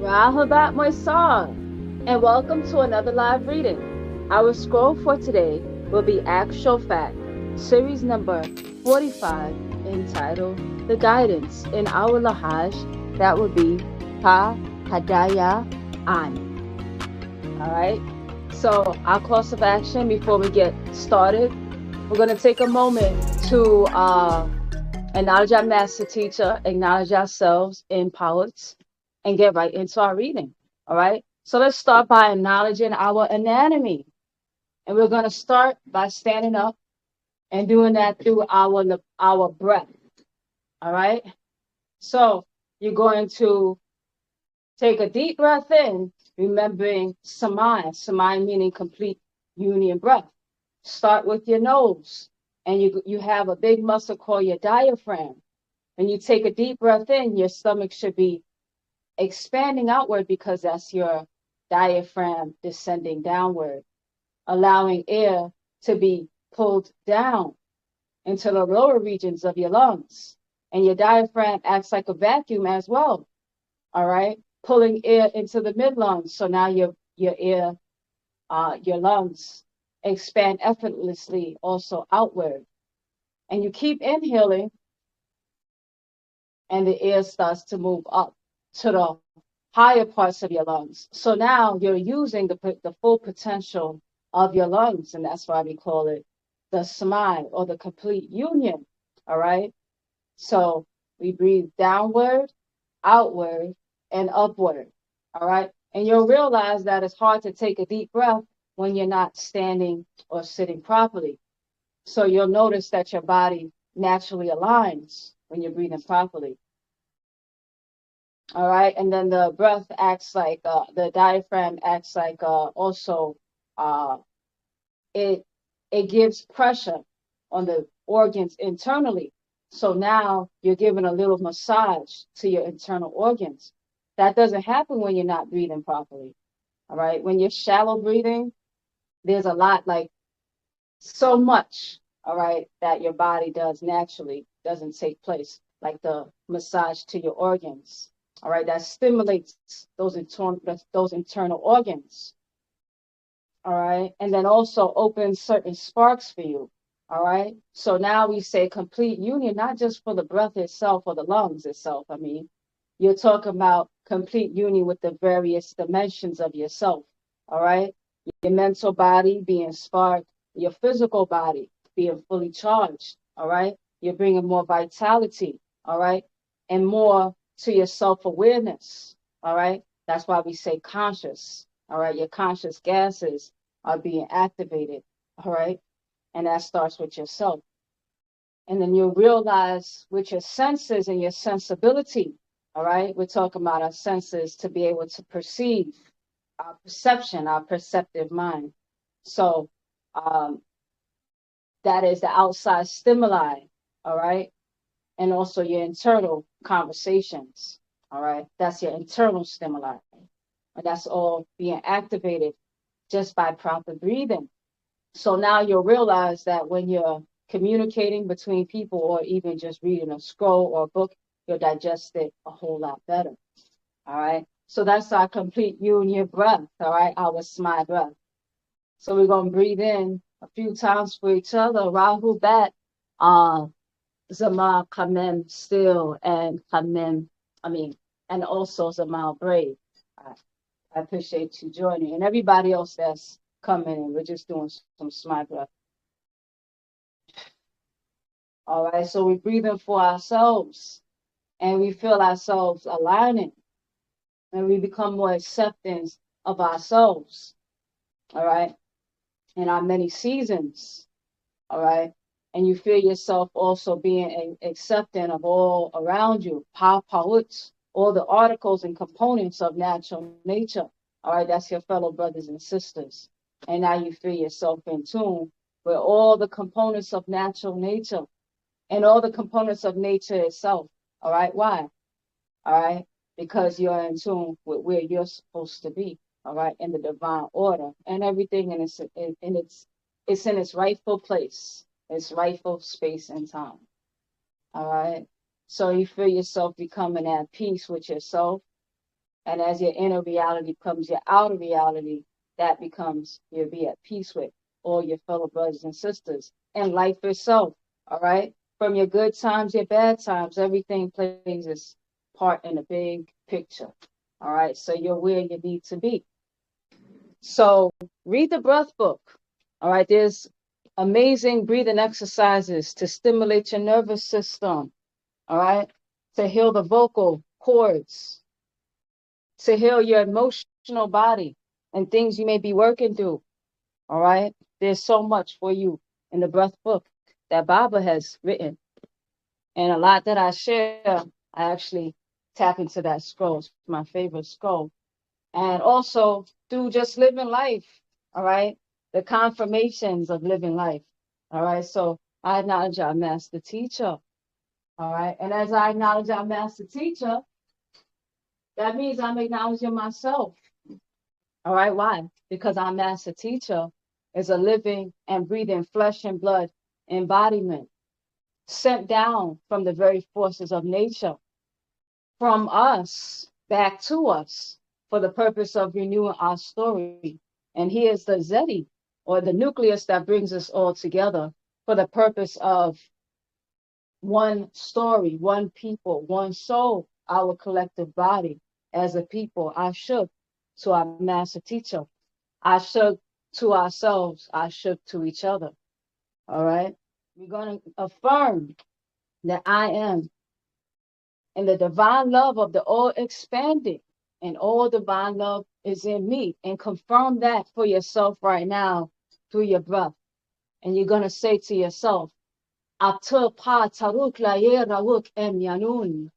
Rahabat Moisar, and welcome to another live reading. Our scroll for today will be Actual Fact, series number 45, entitled The Guidance in Our Lahaj. That would be Pa Haday-aan. All right. So, our course of action before we get started, we're going to take a moment to acknowledge our master teacher, acknowledge ourselves in powers, and get right into our reading. All right. So let's start by acknowledging our anatomy. And we're going to start by standing up and doing that through our breath. All right. So you're going to take a deep breath in, remembering samai meaning complete union breath. Start with your nose, and you have a big muscle called your diaphragm. When you take a deep breath in, your stomach should be expanding outward because that's your diaphragm descending downward, allowing air to be pulled down into the lower regions of your lungs. And your diaphragm acts like a vacuum as well, all right? Pulling air into the mid lungs. So now your lungs expand effortlessly also outward. And you keep inhaling, and the air starts to move up to the higher parts of your lungs. So now you're using the full potential of your lungs, and that's why we call it the smile or the complete union. All right. So we breathe downward, outward, and upward. All right. And you'll realize that it's hard to take a deep breath when you're not standing or sitting properly. So you'll notice that your body naturally aligns when you're breathing properly. All right. And then the breath acts like the diaphragm acts like also it gives pressure on the organs internally. So now you're giving a little massage to your internal organs. That doesn't happen when you're not breathing properly. All right. When you're shallow breathing, there's a lot, like so much, all right, that your body does naturally doesn't take place, like the massage to your organs. All right, that stimulates those internal organs. All right, and then also opens certain sparks for you. All right, so now we say complete union, not just for the breath itself or the lungs itself. I mean, you're talking about complete union with the various dimensions of yourself. All right, your mental body being sparked, your physical body being fully charged. All right, you're bringing more vitality. All right, and more to your self-awareness. All right, that's why we say conscious. All right, your conscious gases are being activated. All right, and that starts with yourself. And then you'll realize with your senses and your sensibility. All right, we're talking about our senses to be able to perceive, our perception, our perceptive mind. So that is the outside stimuli. All right, and also your internal conversations. All right, that's your internal stimuli. And that's all being activated just by proper breathing. So now you'll realize that when you're communicating between people or even just reading a scroll or a book, you'll digest it a whole lot better. All right. So that's our complete union breath. All right. Our smile breath. So we're going to breathe in a few times for each other. Rahu bat. Zama Kamem still and Kamem, and also Zama brave. I appreciate you joining and everybody else that's coming in. We're just doing some smile breath. All right, so we breathe in for ourselves and we feel ourselves aligning and we become more acceptance of ourselves. All right, in our many seasons. All right. And you feel yourself also being accepting of all around you, all the articles and components of natural nature. All right, that's your fellow brothers and sisters. And now you feel yourself in tune with all the components of natural nature and all the components of nature itself. All right, why? All right, because you're in tune with where you're supposed to be. All right, in the divine order, and everything in its rightful place. It's rightful space and time. All right. So you feel yourself becoming at peace with yourself And as your inner reality becomes your outer reality, that becomes you'll be at peace with all your fellow brothers and sisters and life itself. All right. From your good times, your bad times, everything plays its part in a big picture. All right. So you're where you need to be. So read the breath book. All right. There's amazing breathing exercises to stimulate your nervous system. All right. To heal the vocal cords, to heal your emotional body and things you may be working through. All right. There's so much for you in the breath book that Baabaa has written. And a lot that I share, I actually tap into that scroll. It's my favorite scroll. And also through just living life. All right. The confirmations of living life. All right. So I acknowledge our master teacher. All right. And as I acknowledge our master teacher, that means I'm acknowledging myself. All right. Why? Because our master teacher is a living and breathing flesh and blood embodiment sent down from the very forces of nature, from us back to us for the purpose of renewing our story. And here's the Zeti, or the nucleus that brings us all together for the purpose of one story, one people, one soul, our collective body as a people. I shook to our master teacher. I shook to ourselves. I shook to each other. All right. We're going to affirm that I am and the divine love of the all expanding and all divine love is in me. And confirm that for yourself right now through your breath. And you're going to say to yourself, Apta Paa Taraq la Rawuk Yaanun.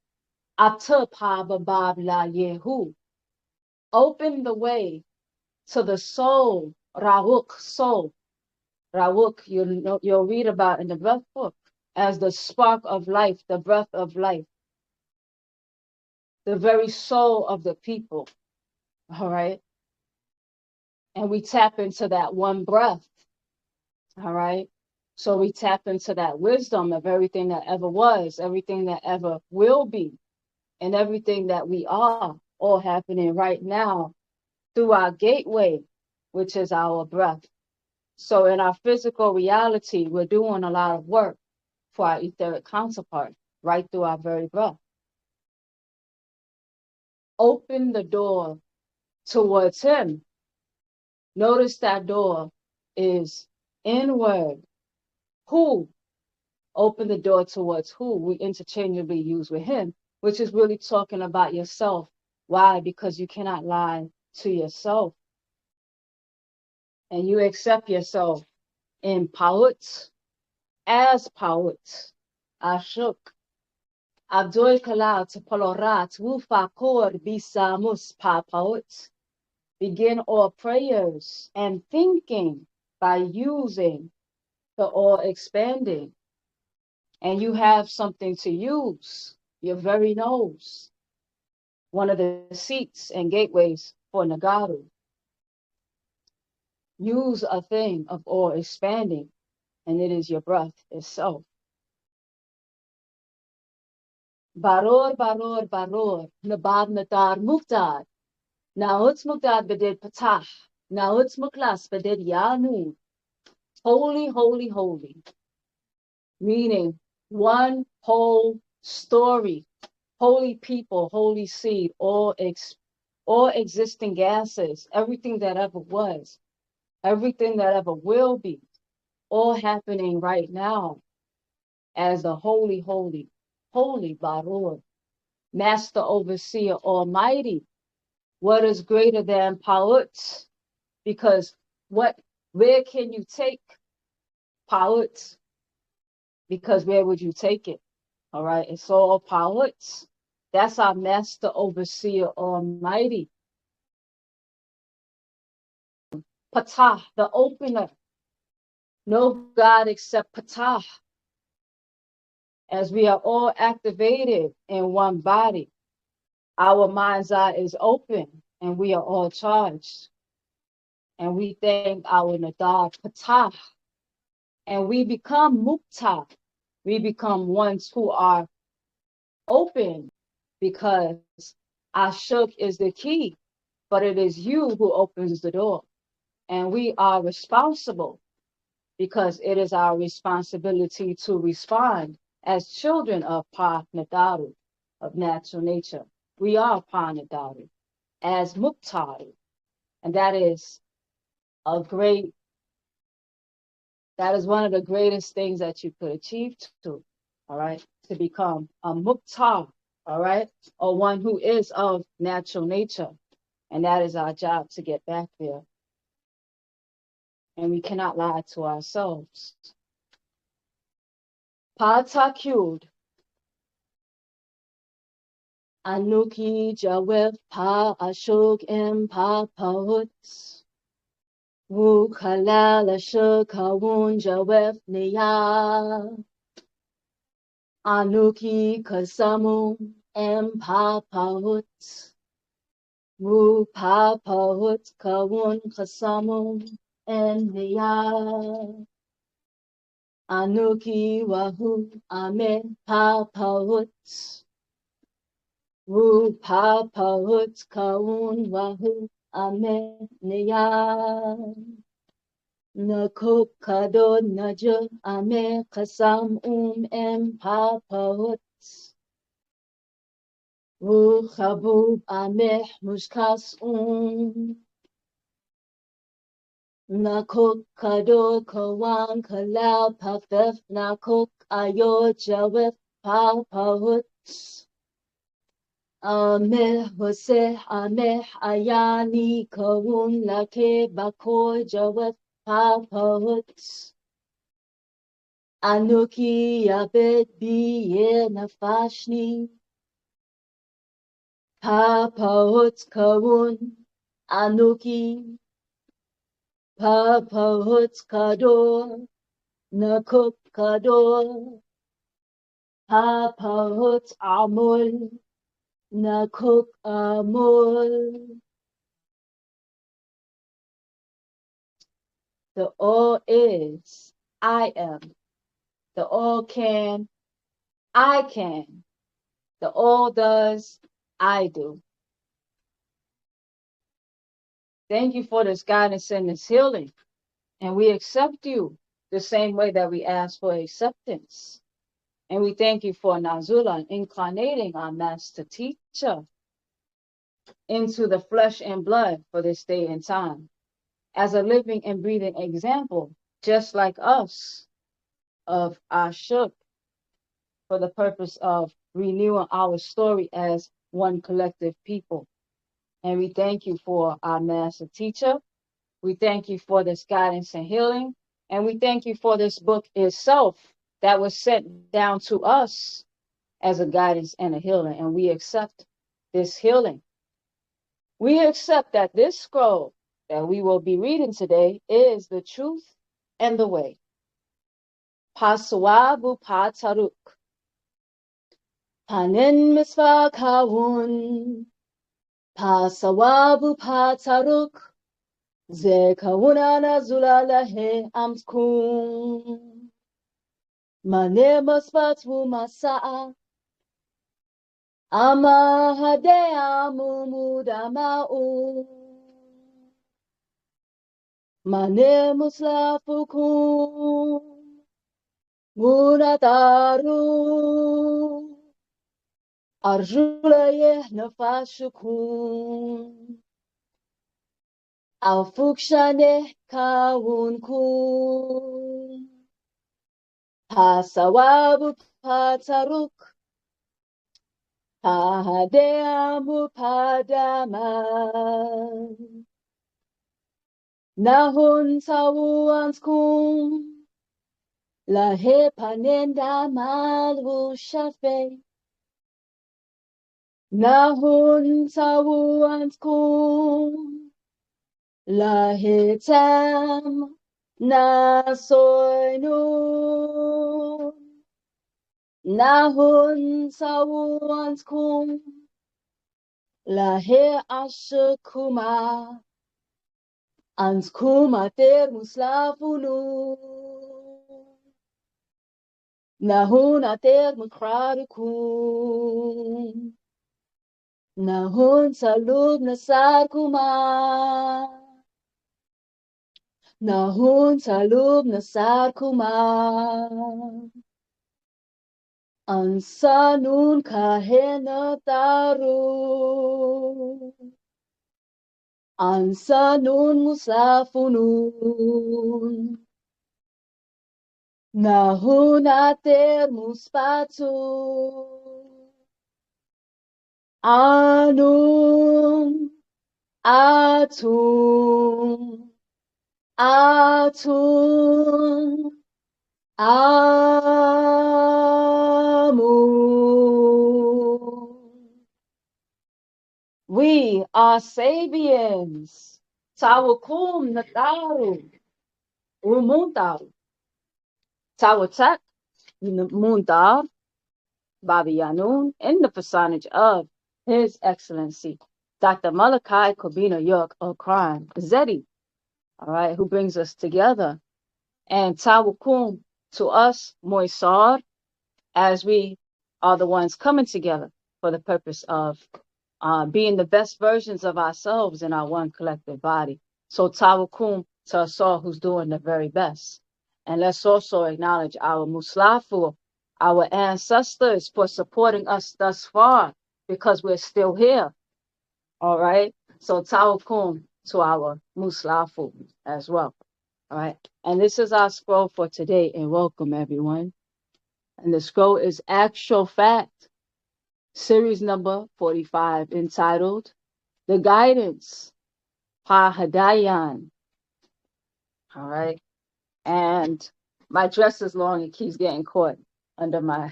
Apta Paa Baabaa Yehu. Open the way to the soul, Rawuk soul. Rawuk, you'll read about in the breath book as the spark of life, the breath of life, the very soul of the people. All right. And we tap into that one breath. All right. So we tap into that wisdom of everything that ever was, everything that ever will be, and everything that we are, all happening right now through our gateway, which is our breath. So in our physical reality, we're doing a lot of work for our etheric counterpart right through our very breath. Open the door towards him. Notice that door is inward. Who? Open the door towards who we interchangeably use with him, which is really talking about yourself. Why? Because you cannot lie to yourself. And you accept yourself in Pa'ut as Pa'ut. Ashuk. Abdul Kalat Polorat Wufakor Bisamus Pa Pa'ut. Begin all prayers and thinking by using the all expanding. And you have something to use, your very nose, one of the seats and gateways for Nagaru. Use a thing of all expanding, and it is your breath itself. Baror, baror, baror, nabab nadar muqdad. Nautz muqdad bedid patah. Nautz muklas bedid Yaanun. Holy, holy, holy. Meaning one whole story. Holy people, holy seed, all existing gases, everything that ever was, everything that ever will be, all happening right now as the holy, holy, holy Barur, Master Overseer Almighty. What is greater than Pa'ut? Because where can you take Pa'ut? Because where would you take it? All right, it's all Pa'ut. That's our Master Overseer Almighty. Patah, the opener. No God except Patah. As we are all activated in one body, our mind's eye is open and we are all charged. And we thank our Nadar Patah. And we become Mukta. We become ones who are open because Ashuk is the key, but it is you who opens the door. And we are responsible because it is our responsibility to respond as children of Pa Nadaru, of natural nature. We are Pa Nadaru as Muktari. And that is a great, that is one of the greatest things that you could achieve to, all right, to become a Muktar, all right, or one who is of natural nature. And that is our job to get back there. And we cannot lie to ourselves. Paa Taraq, Anuki Jawef Pa Ashok Pa Pahuts. Wu Kalala Shukawun Jawef Niya. Anuki Kasamu Pa Pahuts. Wu Pa Pahuts Kawun Kasamu Niya. Anuki Wahu Ame Pa Pahuts. Wu Pa Pahuts Kawun Wahu Ame Niya. Nakuk Kado Naja Ame Kasam Pa Pahuts. Wu Chabub Ame Mushkas Nakuk Kado Kawan Kalal Pafef Nakuk Ayo Jawef Pa Pahuts. Ameh Hoseh Ameh Ayani Kawun Lake Bakor Jawef Pa Pahuts. Anuki Yabed Biye Nafashni. Pa Pahuts Kawun Anuki. Pa Pahuts Kador Nakuk Kador. Pa Pahuts Amul Nakuk Amul. The all is, I am. The all can, I can. The all does, I do. Thank you for this guidance and this healing. And we accept you the same way that we ask for acceptance. And we thank you for Nazula incarnating our master teacher into the flesh and blood for this day and time as a living and breathing example, just like us, of Ashuk, for the purpose of renewing our story as one collective people. And we thank you for our master teacher. We thank you for this guidance and healing. And we thank you for this book itself that was sent down to us as a guidance and a healing. And we accept this healing. We accept that this scroll that we will be reading today is the truth and the way. Pasawabu Paa Taraq. Panin Misva Kawun. Pasawabu Paa Taraq. Ze Kawunana Zulalahe Amskun. Mane Masvatwu Masa'a. Ama Haday-aan Mumudama'u. Mane Muslafukum. Munadaru. Arjulayeh Nafashukun. Alfukshaneh Kawunkun. Pasawabu Paa Taraq. Haday-aan Padaman. Nahun Tawuanskun. Lahe Panenda Malwu Shafe. Nahun Tawuanskun. Lahe Tam Nasoinun. Nahun Tawuanskun. Lahe Ashukuma. Anskuma ter Muslafunu. Nahun ater Mukradukun. Nahun sa loob na sarkuma. Nahun sa loob na sarkuma. Ang sanun kahenataru. Ang sanun muslafunun. Nahun ater muspatu. Anum atum atum amun. We are Sabians. Tawakum nataru. Umuntaru. Tawatak muntar. Baabaa Yaanun in the personage of His Excellency Dr. Malachi York of Crime, Zeddy, all right, who brings us together. And Tawakum to us, Moisar, as we are the ones coming together for the purpose of being the best versions of ourselves in our one collective body. So Tawakum to us all who's doing the very best. And let's also acknowledge our Muslafu, our ancestors, for supporting us thus far because we're still here. All right. So Tawakum to our Muslafu as well. All right. And this is our scroll for today. And welcome, everyone. And the scroll is Actual Fact, series number 45, entitled The Guidance, Paa Haday-aan. All right. And my dress is long, it keeps getting caught under my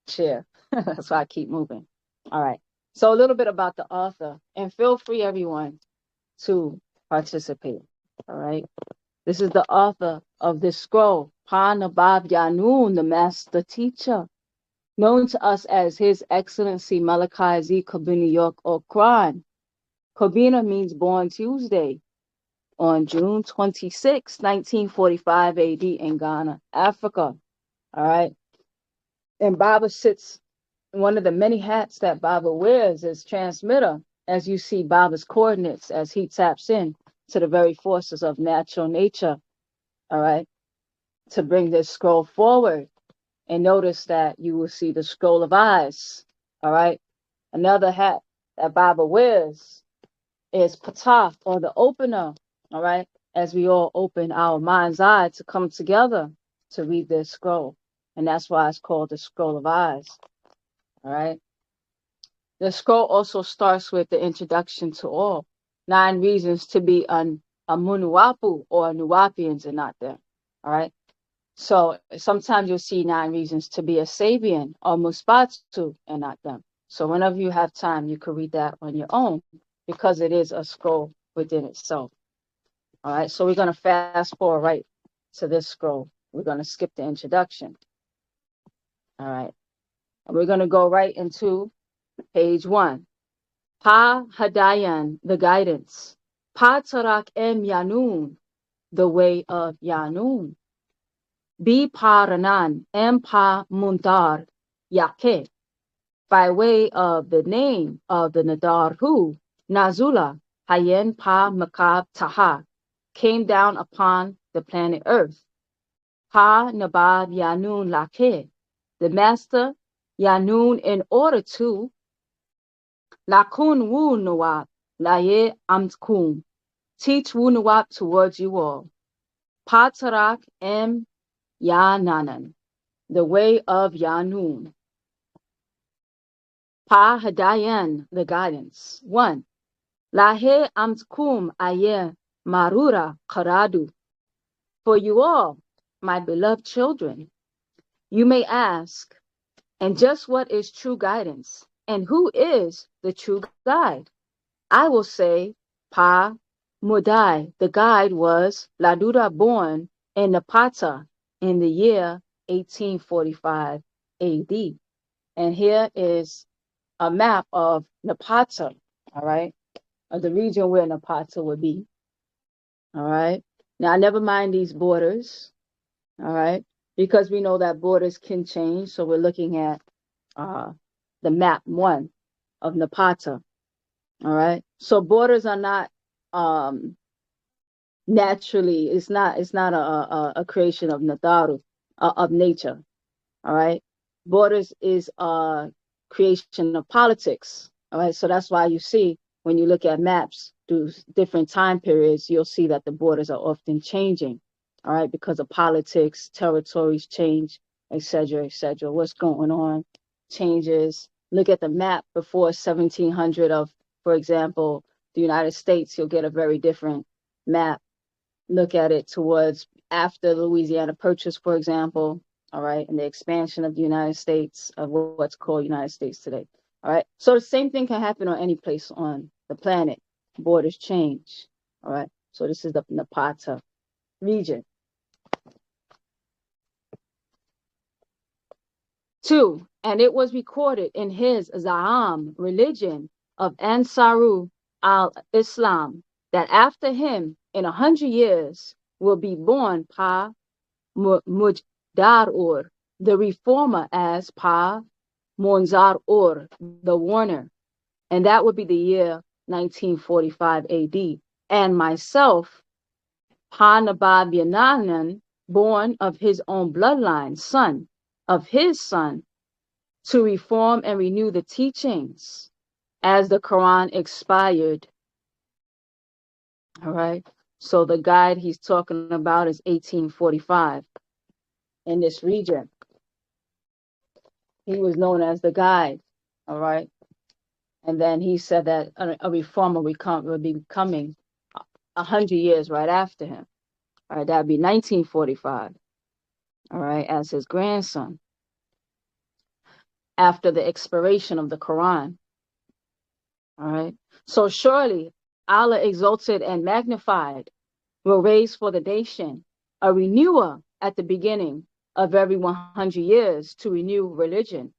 chair. That's why I keep moving. All right. So a little bit about the author, and feel free, everyone, to participate. All right. This is the author of this scroll, Baabaa Yaanun, the master teacher, known to us as His Excellency Malachi York or Kran. Kobina means born Tuesday, on June 26, 1945 AD in Ghana, Africa. All right. And Baba sits, one of the many hats that Baba wears is transmitter, as you see Baba's coordinates as he taps in to the very forces of natural nature. All right. To bring this scroll forward. And notice that you will see the scroll of eyes. All right. Another hat that Baba wears is Paa, or the opener. All right. As we all open our mind's eye to come together to read this scroll. And that's why it's called the scroll of eyes. All right. The scroll also starts with the introduction to all. 9 reasons to be a Munuapu or Nuwapians are not there. All right. So sometimes you'll see 9 reasons to be a Sabian or Muspatu and not them. So whenever you have time, you can read that on your own because it is a scroll within itself. All right, so we're going to fast forward right to this scroll. We're going to skip the introduction. All right, and we're going to go right into page 1. Paa Haday-aan, the guidance. Paa Taraq Yaanun, the way of Yaanun. Paa Ranan Paa Muntar Yake, by way of the name of the Nadar who, Nazula, Hayen Pa Makab Taha, came down upon the planet Earth. Paa Baabaa Yaanun Lake, the master Yaanun, in order to Lakun Wu Nawab, Laye Amtkum, teach Wu Nawab towards you all. Paa Taraq Yaanun, the way of Yaanun. Paa Haday-aan, the guidance. 1. Lahe amtkum aye marura karadu. For you all, my beloved children, you may ask, and just what is true guidance? And who is the true guide? I will say, Pa Mudai, the guide was Laduda, born in Napata in the year 1845 AD. And here is a map of Napata, all right, of the region where Napata would be. All right. Now, never mind these borders, all right, because we know that borders can change. So we're looking at the map 1 of Napata. All right. So borders are not naturally. It's not a creation of Nadaru, of nature. All right. Borders is a creation of politics. All right. So that's why you see when you look at maps through different time periods, you'll see that the borders are often changing. All right, because of politics, territories change, etc., etc. What's going on changes. Look at the map before 1700 of, for example, the United States. You'll get a very different map. Look at it towards after the Louisiana Purchase, for example, all right, and the expansion of the United States, of what's called United States today, all right. So the same thing can happen on any place on the planet. Borders change, all right. So this is the Napata region. 2, and it was recorded in his Za'am religion of Ansaru al-Islam that after him in 100 years will be born Pa Mujdarur, the reformer, as Pa Munzar-ur, the warner, and that would be the year 1945 AD. And myself, Pa Baabaa Yaanun, born of his own bloodline, son of his son, to reform and renew the teachings as the Quran expired. All right. So the guide he's talking about is 1845 in this region. He was known as the guide. All right. And then he said that a reformer would be coming 100 years right after him. All right. That'd be 1945. All right. As his grandson after the expiration of the Quran. All right. So surely Allah exalted and magnified will raise for the nation a renewer at the beginning of every 100 years to renew religion.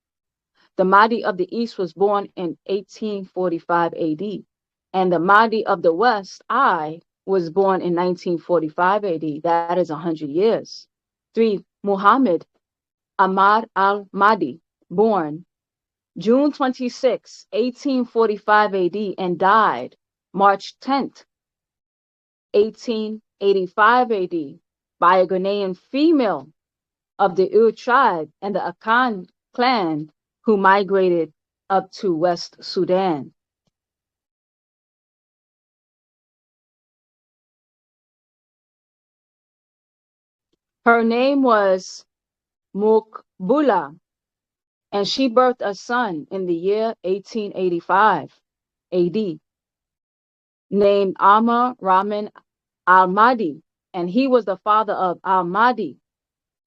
The Mahdi of the East was born in 1845 AD, and the Mahdi of the West, I, was born in 1945 AD. That is 100 years. 3. Muhammad Ahmad al-Mahdi, born June 26, 1845 AD, and died March 10th, 1885 AD, by a Ghanaian female of the Ur tribe and the Akan clan who migrated up to West Sudan. Her name was Mukbula, and she birthed a son in the year 1885 AD named Amr Rahman al-Mahdi, and he was the father of al-Mahdi,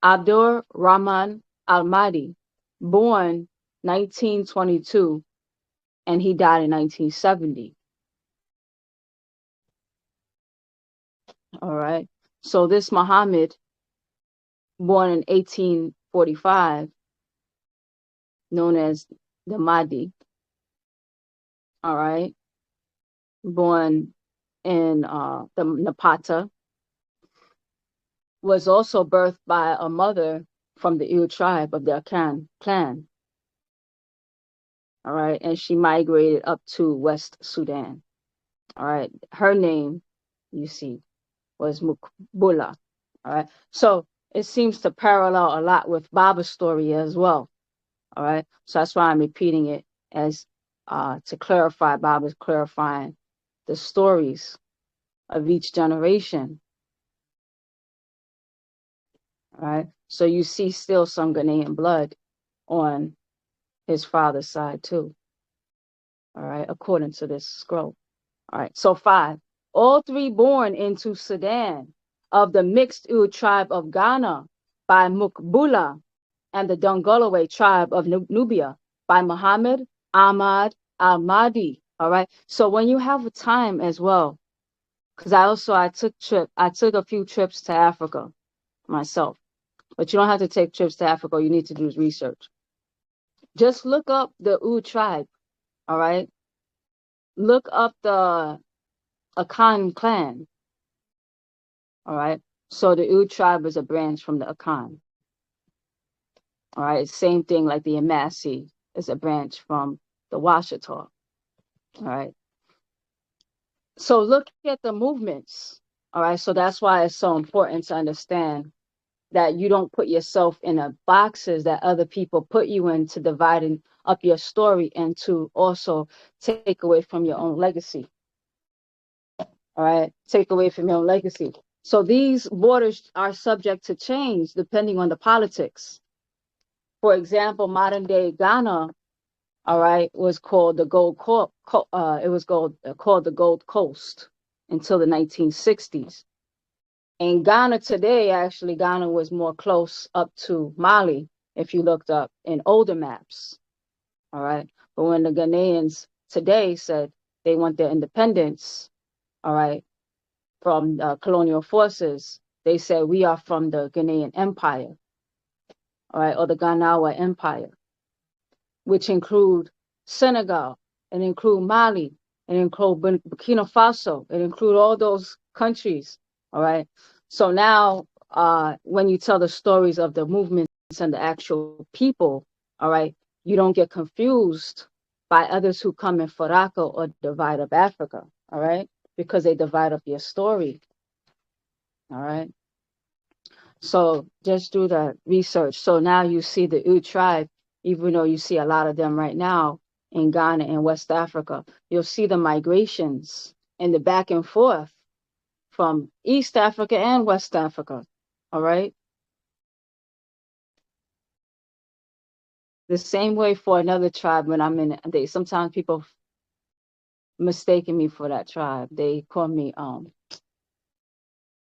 Abdur Rahman al-Mahdi, born 1922, and he died in 1970. All right. So this Muhammad, born in 1845, known as the Mahdi, all right, born in the Napata, was also birthed by a mother from the Ur tribe of the Akan clan. All right. And she migrated up to West Sudan. All right. Her name, you see, was Mukbula. All right. So it seems to parallel a lot with Baaba's story as well. All right. So that's why I'm repeating it as to clarify. Baaba's clarifying the stories of each generation. All right. So you see still some Ghanaian blood on his father's side too. All right. According to this scroll. All right. So 5. All 3 born into Sudan of the mixed Ur tribe of Ghana by Mukbula, and the Dongolaway tribe of Nubia by Muhammad Ahmad al-Mahdi. All right. So when you have a time as well, because I took a few trips to Africa myself, but you don't have to take trips to Africa. You need to do research. Just look up the Ur tribe. All right. Look up the Akan clan. All right. So the Ur tribe is a branch from the Akan. All right. Same thing like the Amasi is a branch from the Washita. All right. So look at the movements. All right. So that's why it's so important to understand that you don't put yourself in a boxes that other people put you in to dividing up your story and to also take away from your own legacy. All right. Take away from your own legacy. So these borders are subject to change depending on the politics. For example, modern day Ghana, all right, was called the it was called the Gold Coast until the 1960s. In Ghana today, actually, Ghana was more close up to Mali if you looked up in older maps. All right. But when the Ghanaians today said they want their independence, all right, from colonial forces, they said we are from the Ghanaian Empire, all right, or the Ganawa Empire, which include Senegal, and include Mali, and include Burkina Faso, and include all those countries. All right. So now, when you tell the stories of the movements and the actual people, all right, you don't get confused by others who come in Faraka or divide up Africa. All right, because they divide up your story. All right. So just do the research. So now you see the U tribe, even though you see a lot of them right now in Ghana and West Africa, you'll see the migrations and the back and forth from East Africa and West Africa. All right. The same way for another tribe when I'm in, they sometimes people mistaken me for that tribe. They call me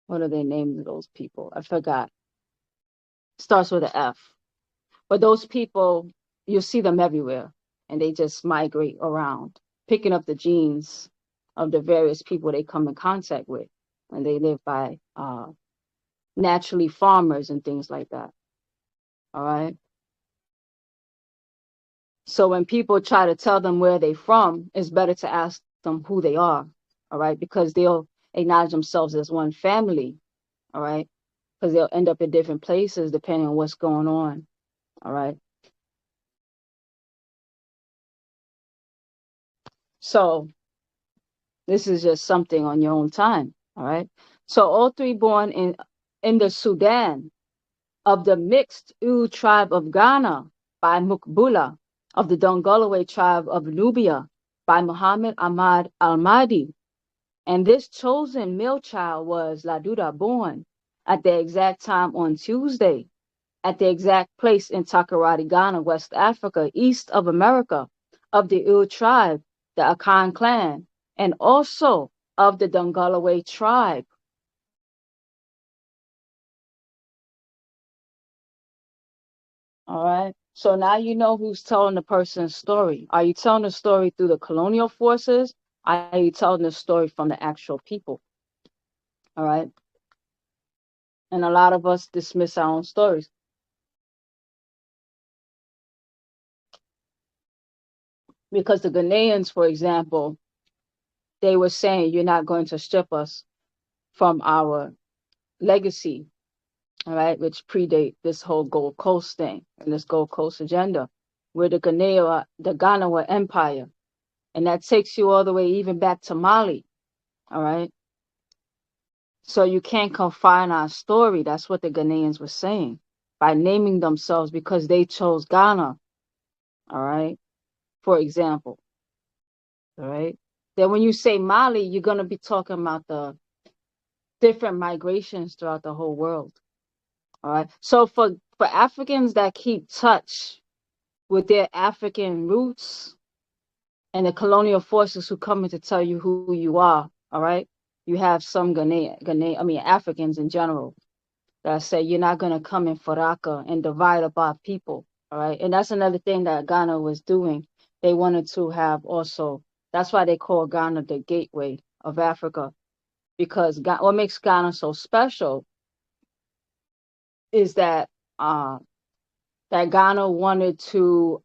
what are they named those people? I forgot. Starts with an F. But those people, you see them everywhere, and they just migrate around, picking up the genes of the various people they come in contact with, and they live by naturally farmers and things like that. All right. So when people try to tell them where they're from, it's better to ask them who they are. All right, because they'll acknowledge themselves as one family. All right, because they'll end up in different places depending on what's going on. All right. So this is just something on your own time. All right. So all three born in the Sudan of the mixed U tribe of Ghana by Mukbula, of the Dongolaway tribe of Nubia by Muhammad Ahmad Al-Mahdi. And this chosen male child was Laduda born at the exact time on Tuesday, at the exact place in Takoradi, Ghana, West Africa, east of America, of the Ul tribe, the Akan clan, and also of the Dongalaway tribe. All right. So now you know who's telling the person's story. Are you telling the story through the colonial forces? Are you telling the story from the actual people? All right. And a lot of us dismiss our own stories because the Ghanaians, for example, they were saying you're not going to strip us from our legacy, all right, which predate this whole Gold Coast thing and this Gold Coast agenda. We're the Ganawa Empire, and that takes you all the way even back to Mali, all right. So you can't confine our story. That's what the Ghanaians were saying by naming themselves because they chose Ghana, all right, for example, all right. Then when you say Mali, you're going to be talking about the different migrations throughout the whole world. All right. So for Africans that keep touch with their African roots and the colonial forces who come in to tell you who you are, all right, you have some Africans in general that say you're not going to come in Faraka and divide up our people, all right. And that's another thing that Ghana was doing. They wanted to have also. That's why they call Ghana the gateway of Africa, because what makes Ghana so special is that that Ghana wanted to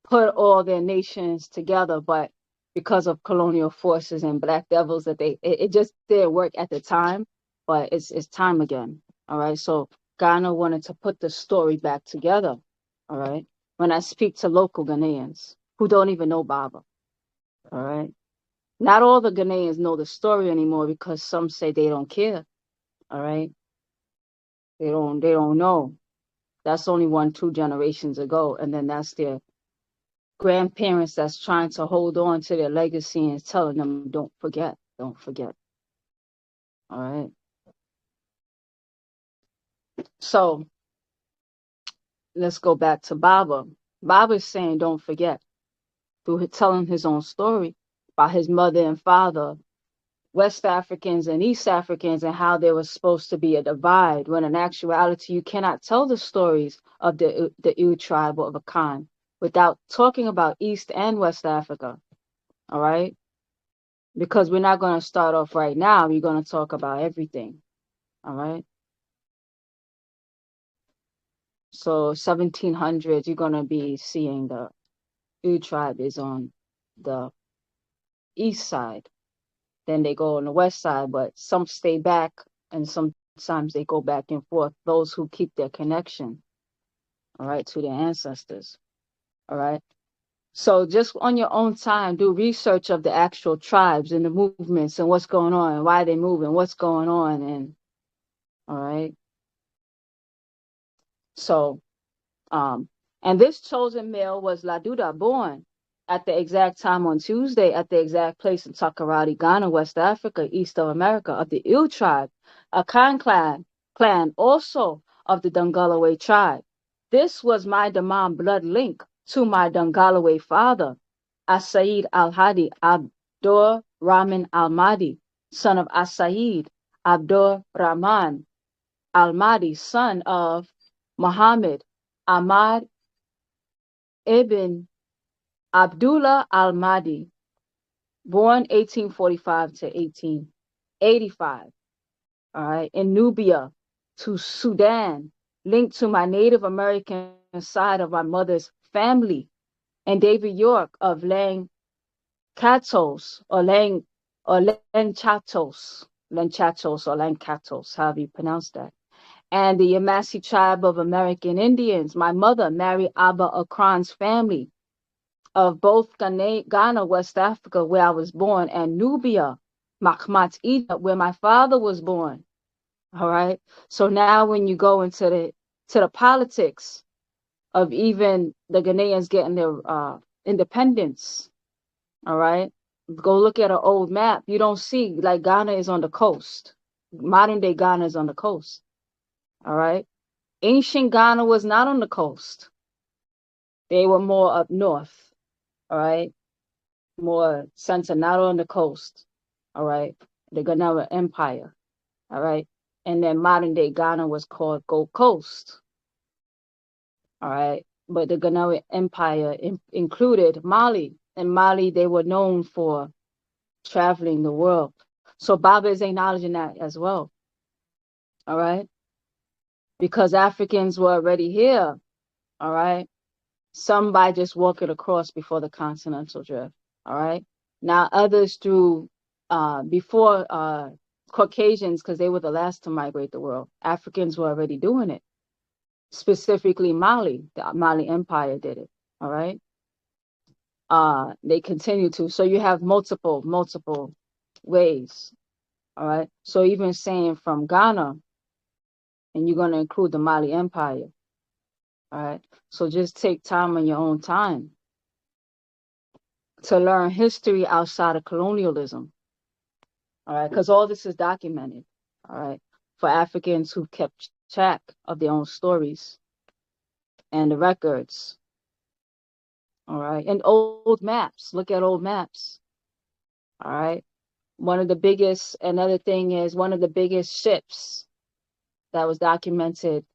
put all their nations together, but because of colonial forces and black devils, that it just didn't work at the time. But it's time again. All right. So Ghana wanted to put the story back together. All right. When I speak to local Ghanaians who don't even know Baba, all right. Not all the Ghanaians know the story anymore because some say they don't care. All right. They don't know. That's only 1, 2 generations ago. And then that's their grandparents that's trying to hold on to their legacy and telling them, don't forget, don't forget. All right. So let's go back to Baabaa. Baabaa is saying, don't forget, through telling his own story about his mother and father, West Africans and East Africans, and how there was supposed to be a divide, when in actuality, you cannot tell the stories of the Ewe tribe of Akan without talking about East and West Africa. All right. Because we're not going to start off right now. We're going to talk about everything. All right. So 1700s, you're going to be seeing the Ewe tribe is on the east side. Then they go on the west side, but some stay back and sometimes they go back and forth. Those who keep their connection, all right, to their ancestors. All right. So just on your own time, do research of the actual tribes and the movements and what's going on and why they move and what's going on. And all right. So and this chosen male was Laduda, born at the exact time on Tuesday at the exact place in Takoradi, Ghana, West Africa, east of America, of the Ill tribe, a Khan clan also of the Dungallaway tribe. This was my Daman blood link to my Dungallaway father, Asaid al-Hadi Abdur Rahman al-Mahdi, son of Asaid Abdur Rahman al-Mahdi, son of Muhammad Ahmad ibn Abdullah al-Mahdi, born 1845 to 1885, all right, in Nubia to Sudan, linked to my Native American side of my mother's family, and David York of Lancatos or Lancatos, however you pronounce that, and the Yamasee tribe of American Indians. My mother married Abba Akran's family of both Ghana, West Africa, where I was born, and Nubia, Makhmat, Egypt, where my father was born. All right. So now when you go into the politics of even the Ghanaians getting their independence, all right, go look at an old map. You don't see, like, Ghana is on the coast. Modern day Ghana is on the coast. All right. Ancient Ghana was not on the coast. They were more up north. All right. More center, not on the coast. All right. The Ghana Empire. All right. And then modern day Ghana was called Gold Coast. All right. But the Ghana Empire included Mali. And Mali, they were known for traveling the world. So Baba is acknowledging that as well. All right. Because Africans were already here. All right. Some by just walking across before the continental drift. All right. Now others through before Caucasians, because they were the last to migrate the world. Africans were already doing it. Specifically Mali, the Mali Empire did it. All right. They continue to. So you have multiple ways. All right. So even saying from Ghana, and you're going to include the Mali Empire. All right. So just take time on your own time to learn history outside of colonialism. All right. Because all this is documented. All right. For Africans who kept track of their own stories and the records. All right. And old maps. Look at old maps. All right. Another thing is one of the biggest ships that was documented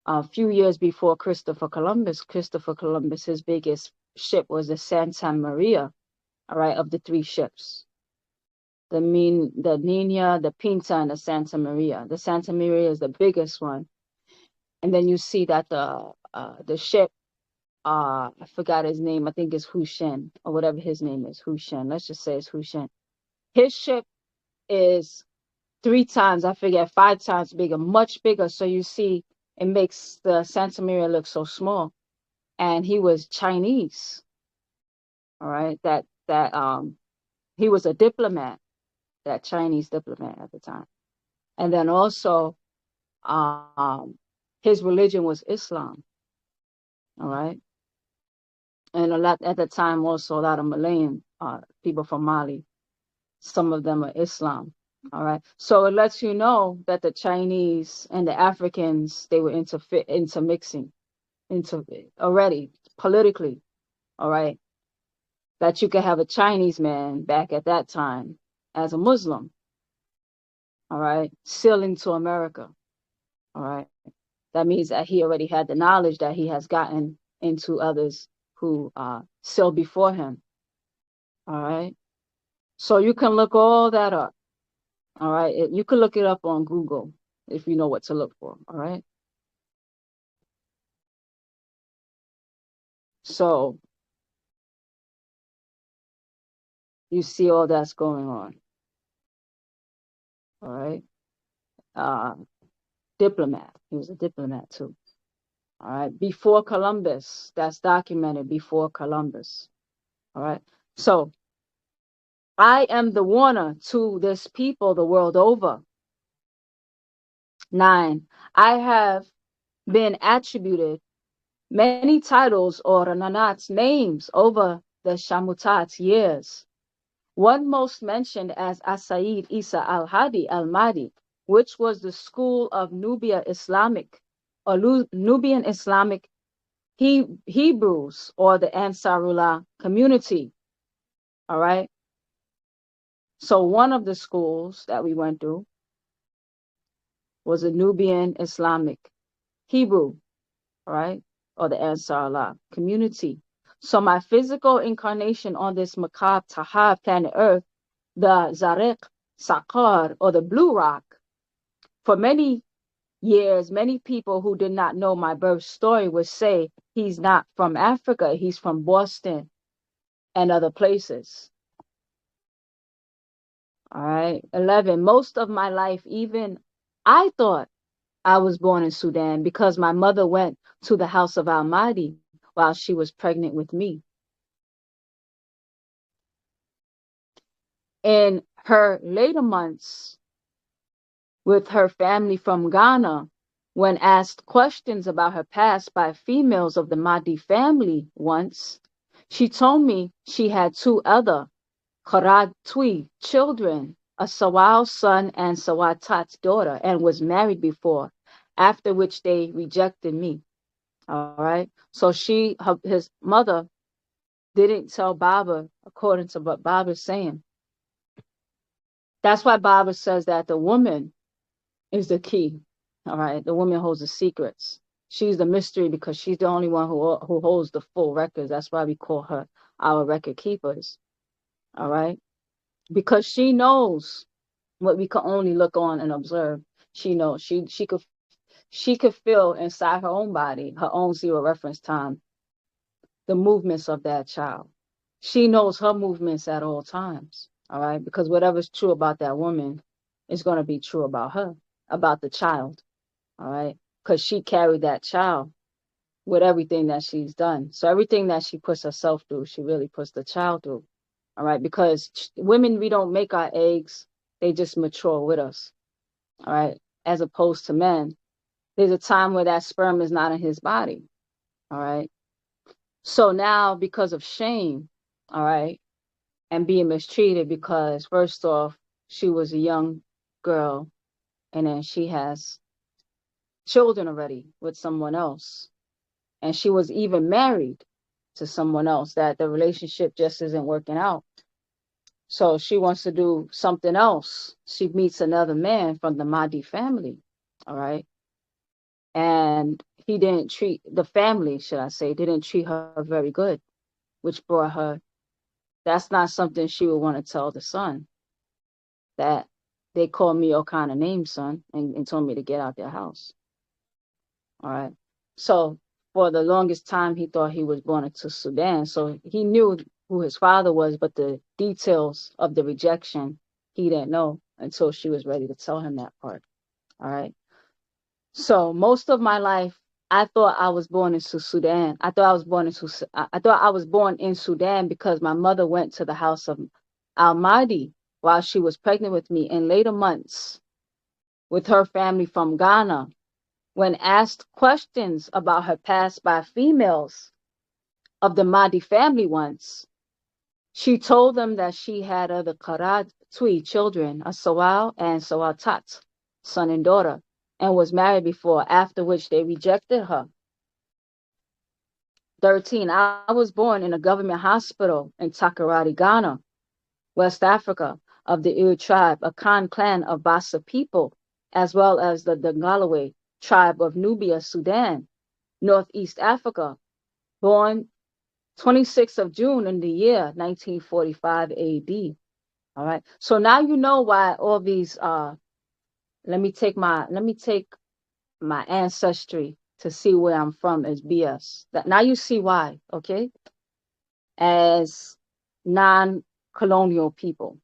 a few years before Christopher Columbus. Christopher Columbus, his biggest ship was the Santa Maria, all right, of the three ships. The Nina, the Pinta, and the Santa Maria. The Santa Maria is the biggest one. And then you see that the ship, I forgot his name, I think it's Hushen, or whatever his name is, Hushen. Let's just say it's Hushen. His ship is 3 times, I forget, 5 times bigger, much bigger. So you see, it makes the Santa Maria look so small. And he was Chinese. All right. That He was a diplomat, that Chinese diplomat at the time. And then also, his religion was Islam. All right. And a lot at the time, also a lot of Malayan people from Mali. Some of them are Islam. All right. So it lets you know that the Chinese and the Africans, they were intermixing into already politically. All right. That you could have a Chinese man back at that time as a Muslim. All right. Sailing to America. All right. That means that he already had the knowledge that he has gotten into others who sailed before him. All right. So you can look all that up. All right. You can look it up on Google if you know what to look for. All right. So you see all that's going on. All right. Uh, Diplomat. He was a diplomat too. All right. Before Columbus, that's documented before Columbus. All right. So I am the warner to this people the world over. 9. I have been attributed many titles or Nanat's names over the Shamutat's years. One most mentioned as Asaid Isa al-Hadi al-Mahdi, which was the school of Nubia Islamic or Nubian Islamic Hebrews or the Ansarullah community. All right. So one of the schools that we went through was a Nubian Islamic Hebrew, all right, or the Ansarullah community. So my physical incarnation on this macabre Tahab planet Earth, the Zarek Sakar, or the Blue Rock, for many years, many people who did not know my birth story would say he's not from Africa, he's from Boston and other places. All right. 11. Most of my life, even I thought I was born in Sudan because my mother went to the house of Al-Mahdi while she was pregnant with me. In her later months with her family from Ghana, when asked questions about her past by females of the Mahdi family once, she told me she had 2 other Kharatwi children, a Sawal son and Sawatat's daughter, and was married before, after which they rejected me. All right. So his mother didn't tell Baabaa, according to what Baabaa's saying. That's why Baabaa says that the woman is the key. All right. The woman holds the secrets. She's the mystery because she's the only one who holds the full records. That's why we call her our record keepers. All right. Because she knows what we can only look on and observe. She knows she could feel inside her own body, her own zero reference time, the movements of that child. She knows her movements at all times. All right. Because whatever's true about that woman is going to be true about her, about the child. All right. Because she carried that child with everything that she's done. So everything that she puts herself through, she really puts the child through. All right. Because women, we don't make our eggs, they just mature with us. All right. As opposed to men, there's a time where that sperm is not in his body. All right. So now, because of shame, all right, and being mistreated, because first off, she was a young girl and then she has children already with someone else. And she was even married to someone else, that the relationship just isn't working out. So she wants to do something else. She meets another man from the Mahdi family. All right. And he didn't treat the family, should I say, didn't treat her very good, which brought her. That's not something she would want to tell the son, that they called me all kind of names, son, and told me to get out their house. All right. So for the longest time, he thought he was born into Sudan. So he knew who his father was, but the details of the rejection, he didn't know until she was ready to tell him that part. All right. So most of my life, I thought I was born into Sudan. I thought I was born in Sudan because my mother went to the house of Almighty while she was pregnant with me in later months with her family from Ghana. When asked questions about her past by females of the Mahdi family once, she told them that she had other Karatui children, a Sawal and Sawatat, son and daughter, and was married before, after which they rejected her. 13. I was born in a government hospital in Takoradi, Ghana, West Africa, of the Ewe tribe, a Khan clan of Bassa people, as well as the Dangalawe tribe of Nubia, Sudan, Northeast Africa, born 26th of June in the year 1945 AD. All right. So now you know why all these let me take my ancestry to see where I'm from is BS. That now you see why, okay? As non-colonial people.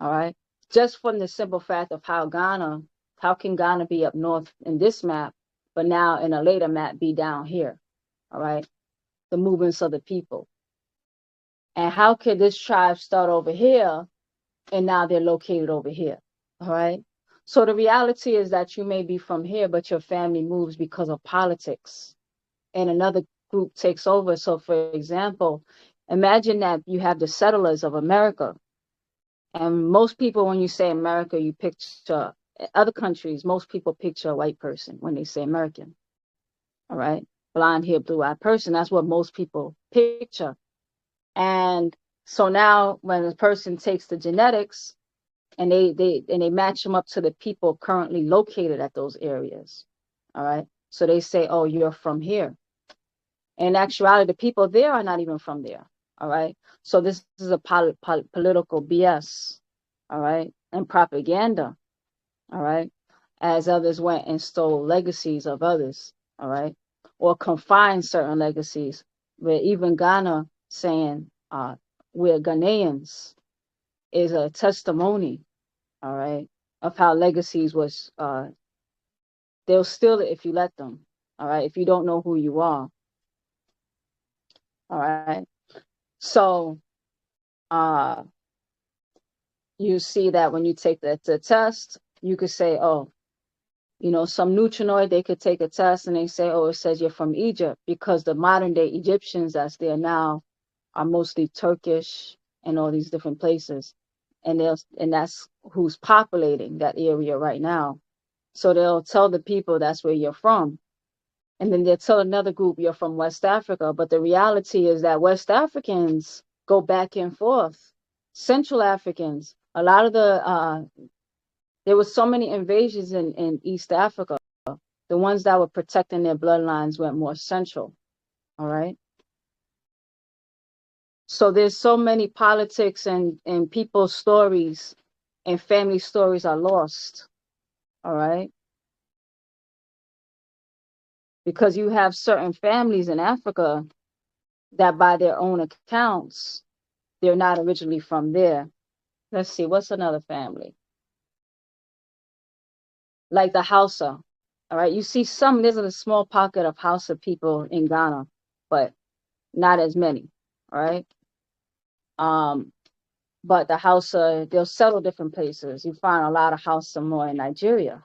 All right. Just from the simple fact of how can Ghana be up north in this map, but now in a later map be down here? All right. The movements of the people. And how could this tribe start over here and now they're located over here? All right. So the reality is that you may be from here, but your family moves because of politics and another group takes over. So, for example, imagine that you have the settlers of America. And most people, when you say America, you picture other countries, most people picture a white person when they say American. All right. Blonde hair, blue eyed person. That's what most people picture. And so now when a person takes the genetics and they match them up to the people currently located at those areas. All right. So they say, oh, you're from here. In actuality, the people there are not even from there. All right. So this is a political BS. All right. And propaganda. All right. As others went and stole legacies of others. All right. Or confined certain legacies. Where even Ghana saying we're Ghanaians is a testimony, all right, of how legacies was they'll steal it if you let them. All right. If you don't know who you are. All right. So you see that when you take the test, you could say, oh, you know, some neutrinoid, they could take a test and they say, oh, it says you're from Egypt, because the modern day Egyptians that's there now are mostly Turkish and all these different places. And that's who's populating that area right now. So they'll tell the people that's where you're from. And then they'll tell another group you're from West Africa. But the reality is that West Africans go back and forth. Central Africans, a lot of there was so many invasions in East Africa. The ones that were protecting their bloodlines went more central. All right. So there's so many politics and people's stories and family stories are lost. All right. Because you have certain families in Africa that by their own accounts, they're not originally from there. Let's see, what's another family? Like the Hausa. All right. You see there's a small pocket of Hausa people in Ghana, but not as many. All right. But the Hausa, they'll settle different places. You find a lot of Hausa more in Nigeria.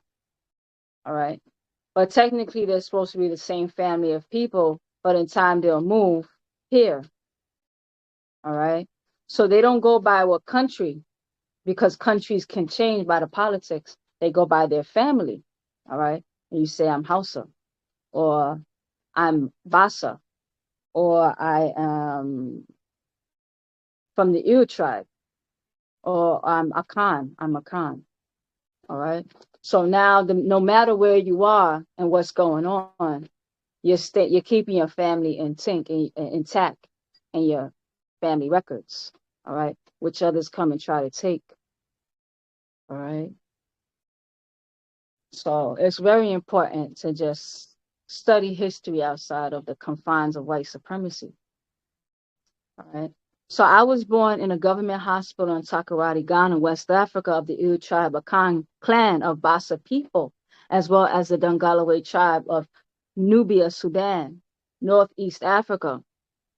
All right. But technically, they're supposed to be the same family of people, but in time they'll move here. All right. So they don't go by what country, because countries can change by the politics. They go by their family. All right. And you say, I'm Hausa, or I'm Bassa, or I am from the Ewe tribe, or I'm Akan. I'm Akan. All right. So now, no matter where you are and what's going on, you're keeping your family intact and your family records. All right. Which others come and try to take. All right. So it's very important to just study history outside of the confines of white supremacy. All right. So I was born in a government hospital in Takoradi, Ghana, West Africa, of the Ewe tribe, a clan of Bassa people, as well as the Dangalawe tribe of Nubia, Sudan, Northeast Africa.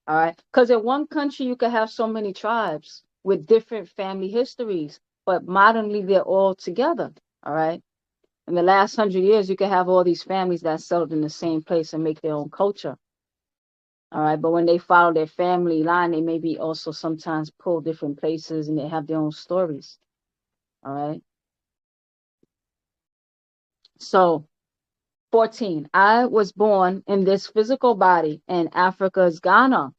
All right. Because in one country, you could have so many tribes. with different family histories, but modernly they're all together. All right. In the last 100 years, you can have all these families that settled in the same place and make their own culture. All right. But when they follow their family line, they maybe also sometimes pull different places and they have their own stories. All right. So 14, I was born in this physical body in Africa's Ghana.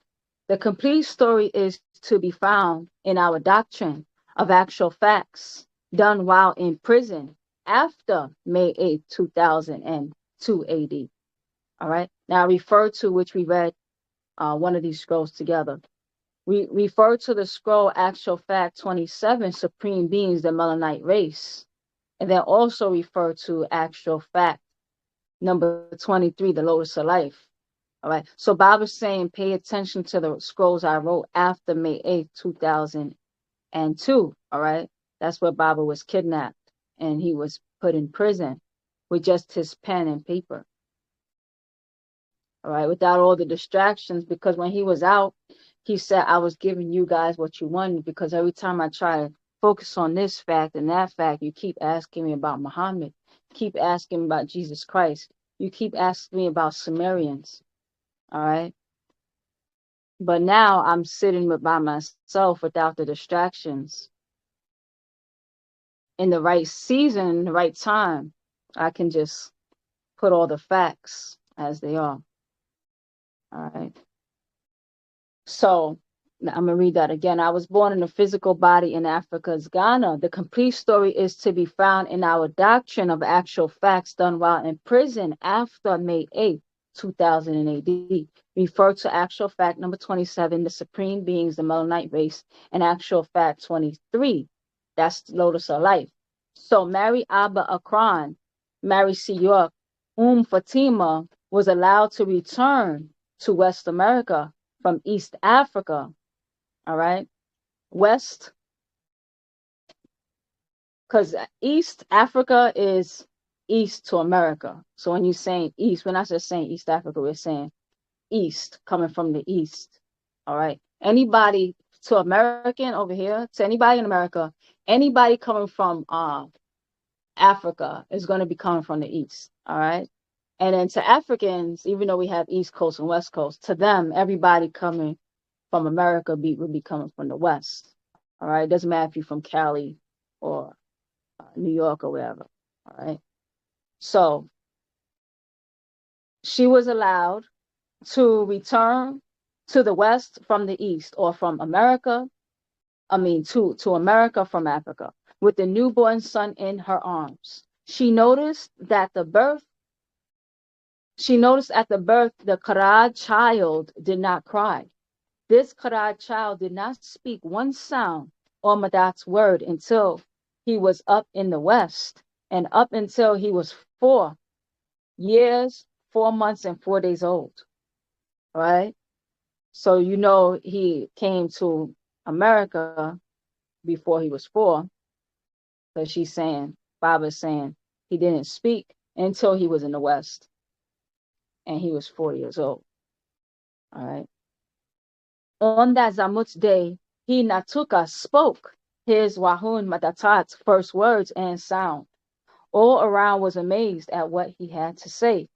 The complete story is to be found in our doctrine of actual facts done while in prison after May 8, 2002 AD. All right. Now, I refer to which we read one of these scrolls together. We refer to the scroll Actual Fact 27, Supreme Beings, the Melanite Race, and then also refer to Actual Fact number 23, the Lotus of Life. All right. So Bob is saying, pay attention to the scrolls I wrote after May 8th, 2002. All right. That's where Baba was kidnapped and he was put in prison with just his pen and paper. All right. Without all the distractions, because when he was out, he said, I was giving you guys what you wanted, because every time I try to focus on this fact and that fact, you keep asking me about Muhammad, keep asking me about Jesus Christ. You keep asking me about Sumerians. All right. But now I'm sitting by myself without the distractions. In the right season, in the right time, I can just put all the facts as they are. All right. So I'm going to read that again. I was born in a physical body in Africa's Ghana. The complete story is to be found in our doctrine of actual facts done while in prison after May 8th, 2000 AD. Refer to actual fact number 27, the supreme beings, the Melanite race, and actual fact 23, that's Lotus of Life. So Mary Abba Akron, Mary C. York, Fatima was allowed to return to West America from East Africa. All right. West, because East Africa is east to America. So when you're saying east, we're not just saying East Africa, we're saying east, coming from the east. All right. Anybody to American over here, to anybody in America, anybody coming from Africa is going to be coming from the east. All right. And then to Africans, even though we have East Coast and West Coast, to them, everybody coming from America would be coming from the West. All right. It doesn't matter if you're from Cali or New York or wherever. All right. So she was allowed to return to the West from the East, or from America, to America from Africa, with the newborn son in her arms. She noticed at the birth, the Karad child did not cry. This Karad child did not speak one sound or Madat's word until he was up in the West, and up until he was 4 years, 4 months, and 4 days old. Right? So he came to America before he was 4. So Baba's saying he didn't speak until he was in the West and he was 4 years old. All right. On that Zamut's day, he Natuka spoke his Wahun Matatat's first words and sound. All around was amazed at what he had to say.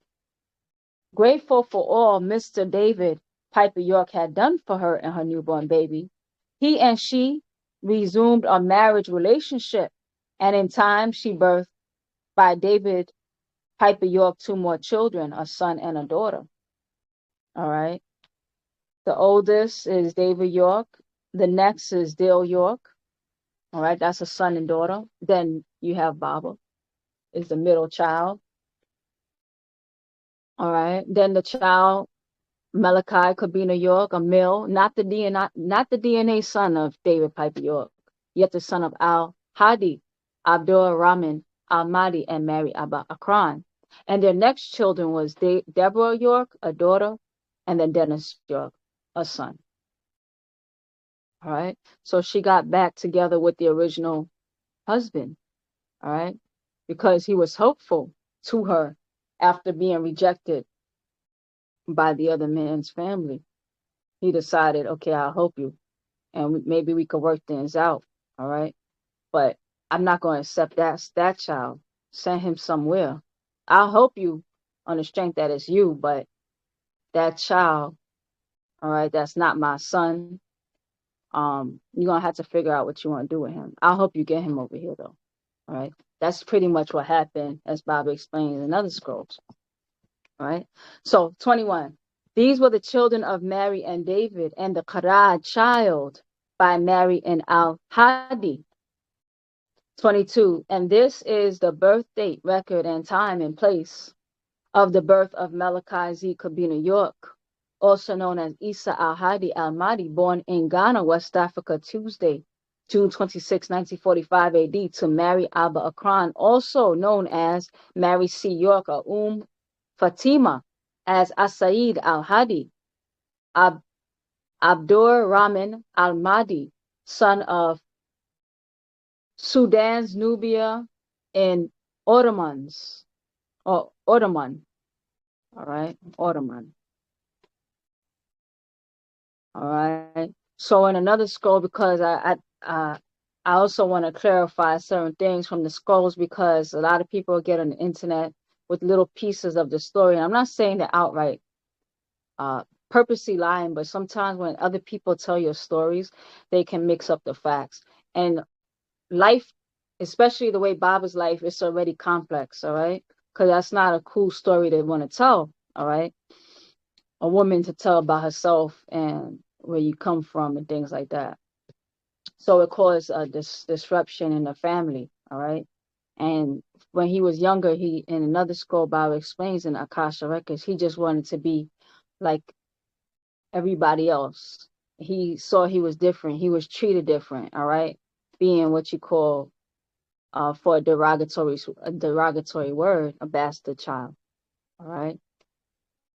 Grateful for all Mr. David Piper York had done for her and her newborn baby, he and she resumed a marriage relationship, and in time she birthed by David Piper York 2 more children, a son and a daughter. All right. The oldest is David York. The next is Dale York. All right. That's a son and daughter. Then you have Baabaa, is the middle child. All right. Then the child, Malachi Kabina York, a male, not the DNA son of David Piper York, yet the son of Al Hadi, Abdul Rahman Al Mahdi, and Mary Abba Akron. And their next children was Deborah York, a daughter, and then Dennis York, a son. All right. So she got back together with the original husband. All right. Because he was hopeful to her after being rejected by the other man's family. He decided, okay, I'll help you. and maybe we could work things out. All right. But I'm not going to accept that child. Send him somewhere. I'll help you on the strength that it's you, but that child, all right, that's not my son. You're gonna have to figure out what you want to do with him. I'll help you get him over here though. All right. That's pretty much what happened, as Baba explains in other scrolls. All right. So 21. These were the children of Mary and David, and the Qarad child by Mary and Al-Hadi. 22. And this is the birth date, record, and time and place of the birth of Malachi Z. Kabina York, also known as Isa Al-Hadi Al-Mahdi, born in Ghana, West Africa, Tuesday, June 26, 1945 AD, to Mary Abba Akran, also known as Mary C. York or Fatima, as Asaid Al-Hadi, Abdur Rahman Al-Mahdi, son of Sudan's Nubia and Ottomans, or Ottoman, all right, Ottoman. All right. So in another scroll, because I also want to clarify certain things from the scrolls, because a lot of people get on the internet with little pieces of the story. And I'm not saying they're outright purposely lying, but sometimes when other people tell your stories, they can mix up the facts. And life, especially the way Baba's life, is already complex. All right. Because that's not a cool story they want to tell. All right. A woman to tell about herself and where you come from and things like that. So it caused this disruption in the family. All right. And when he was younger, he, in another scroll, Baba explains in Akasha Records, he just wanted to be like everybody else. He saw he was different. He was treated different. All right. Being what you call, for a derogatory word, a bastard child. All right.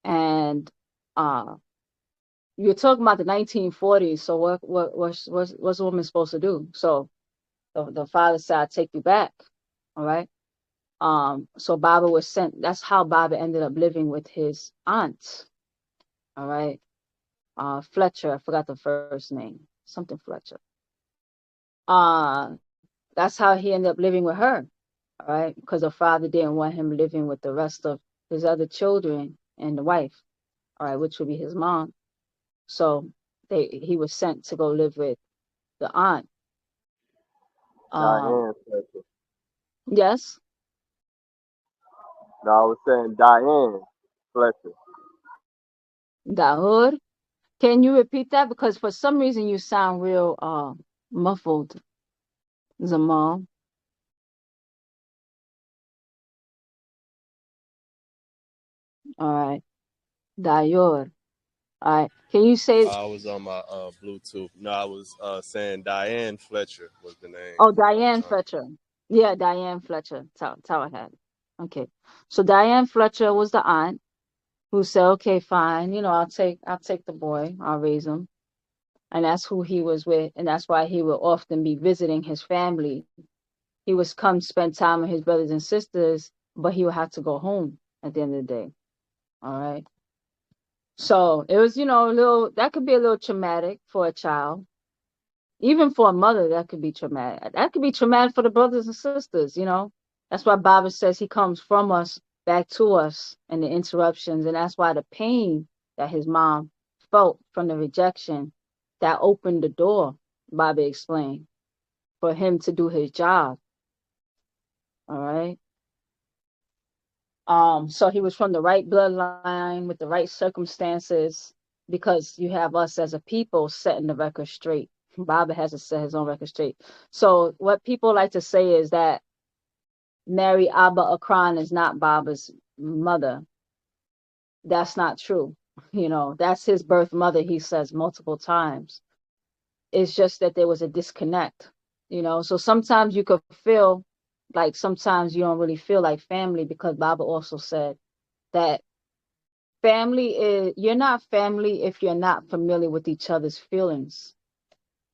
And you're talking about the 1940s. So what's a woman supposed to do? So the father said, "I'll take you back." All right. So Baba was sent. That's how Baba ended up living with his aunt. All right. Fletcher. I forgot the first name. Something Fletcher. That's how he ended up living with her. All right. Because the father didn't want him living with the rest of his other children and the wife. All right, which would be his mom. So he was sent to go live with the aunt. Diane Fletcher. Yes, No, I was saying Diane Fletcher. Dahur. Can you repeat that? Because for some reason you sound real muffled, Zamal. All right, Dayor. All right. Can you say? I was on my Bluetooth. No, I was saying Diane Fletcher was the name Oh, at the Diane time. Fletcher. Yeah, Diane Fletcher. Towerhead. Okay. So Diane Fletcher was the aunt who said, "Okay, fine. I'll take the boy. I'll raise him." And that's who he was with, and that's why he would often be visiting his family. He was come spend time with his brothers and sisters, but he would have to go home at the end of the day. All right. So it was, a little, that could be a little traumatic for a child. Even for a mother, that could be traumatic. That could be traumatic for the brothers and sisters. That's why Baba says he comes from us back to us and the interruptions. And that's why the pain that his mom felt from the rejection, that opened the door, Baba explained, for him to do his job. All right. So he was from the right bloodline with the right circumstances, because you have us as a people setting the record straight. Baba has to set his own record straight. So what people like to say is that Mary Abba Akran is not Baba's mother. That's not true. That's his birth mother, he says multiple times. It's just that there was a disconnect. So sometimes you could feel like sometimes you don't really feel like family, because Baba also said that you're not family if you're not familiar with each other's feelings.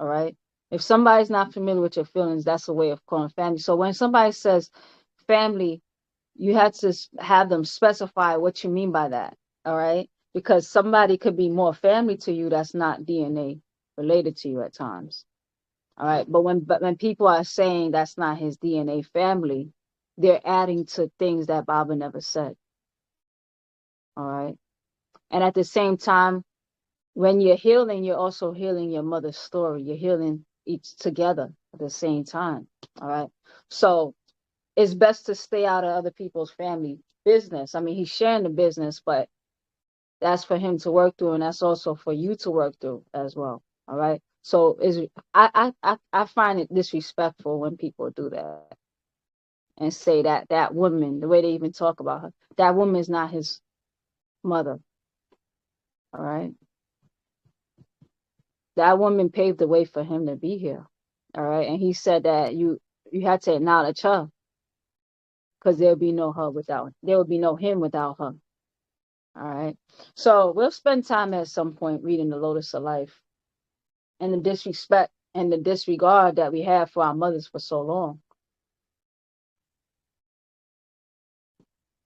All right. If somebody's not familiar with your feelings, that's a way of calling family. So when somebody says family, you have to have them specify what you mean by that. All right. Because somebody could be more family to you that's not DNA. related to you at times. All right. But when people are saying that's not his DNA family, they're adding to things that Baabaa never said. All right. And at the same time, when you're healing, you're also healing your mother's story. You're healing each together at the same time. All right. So it's best to stay out of other people's family business. I mean, he's sharing the business, but that's for him to work through, and that's also for you to work through as well. All right. So I find it disrespectful when people do that and say that that woman, the way they even talk about her, that woman is not his mother. All right. That woman paved the way for him to be here. All right. And he said that you had to acknowledge her because there would be no him without her. All right. So we'll spend time at some point reading the Lotus of Life and the disrespect and the disregard that we have for our mothers for so long.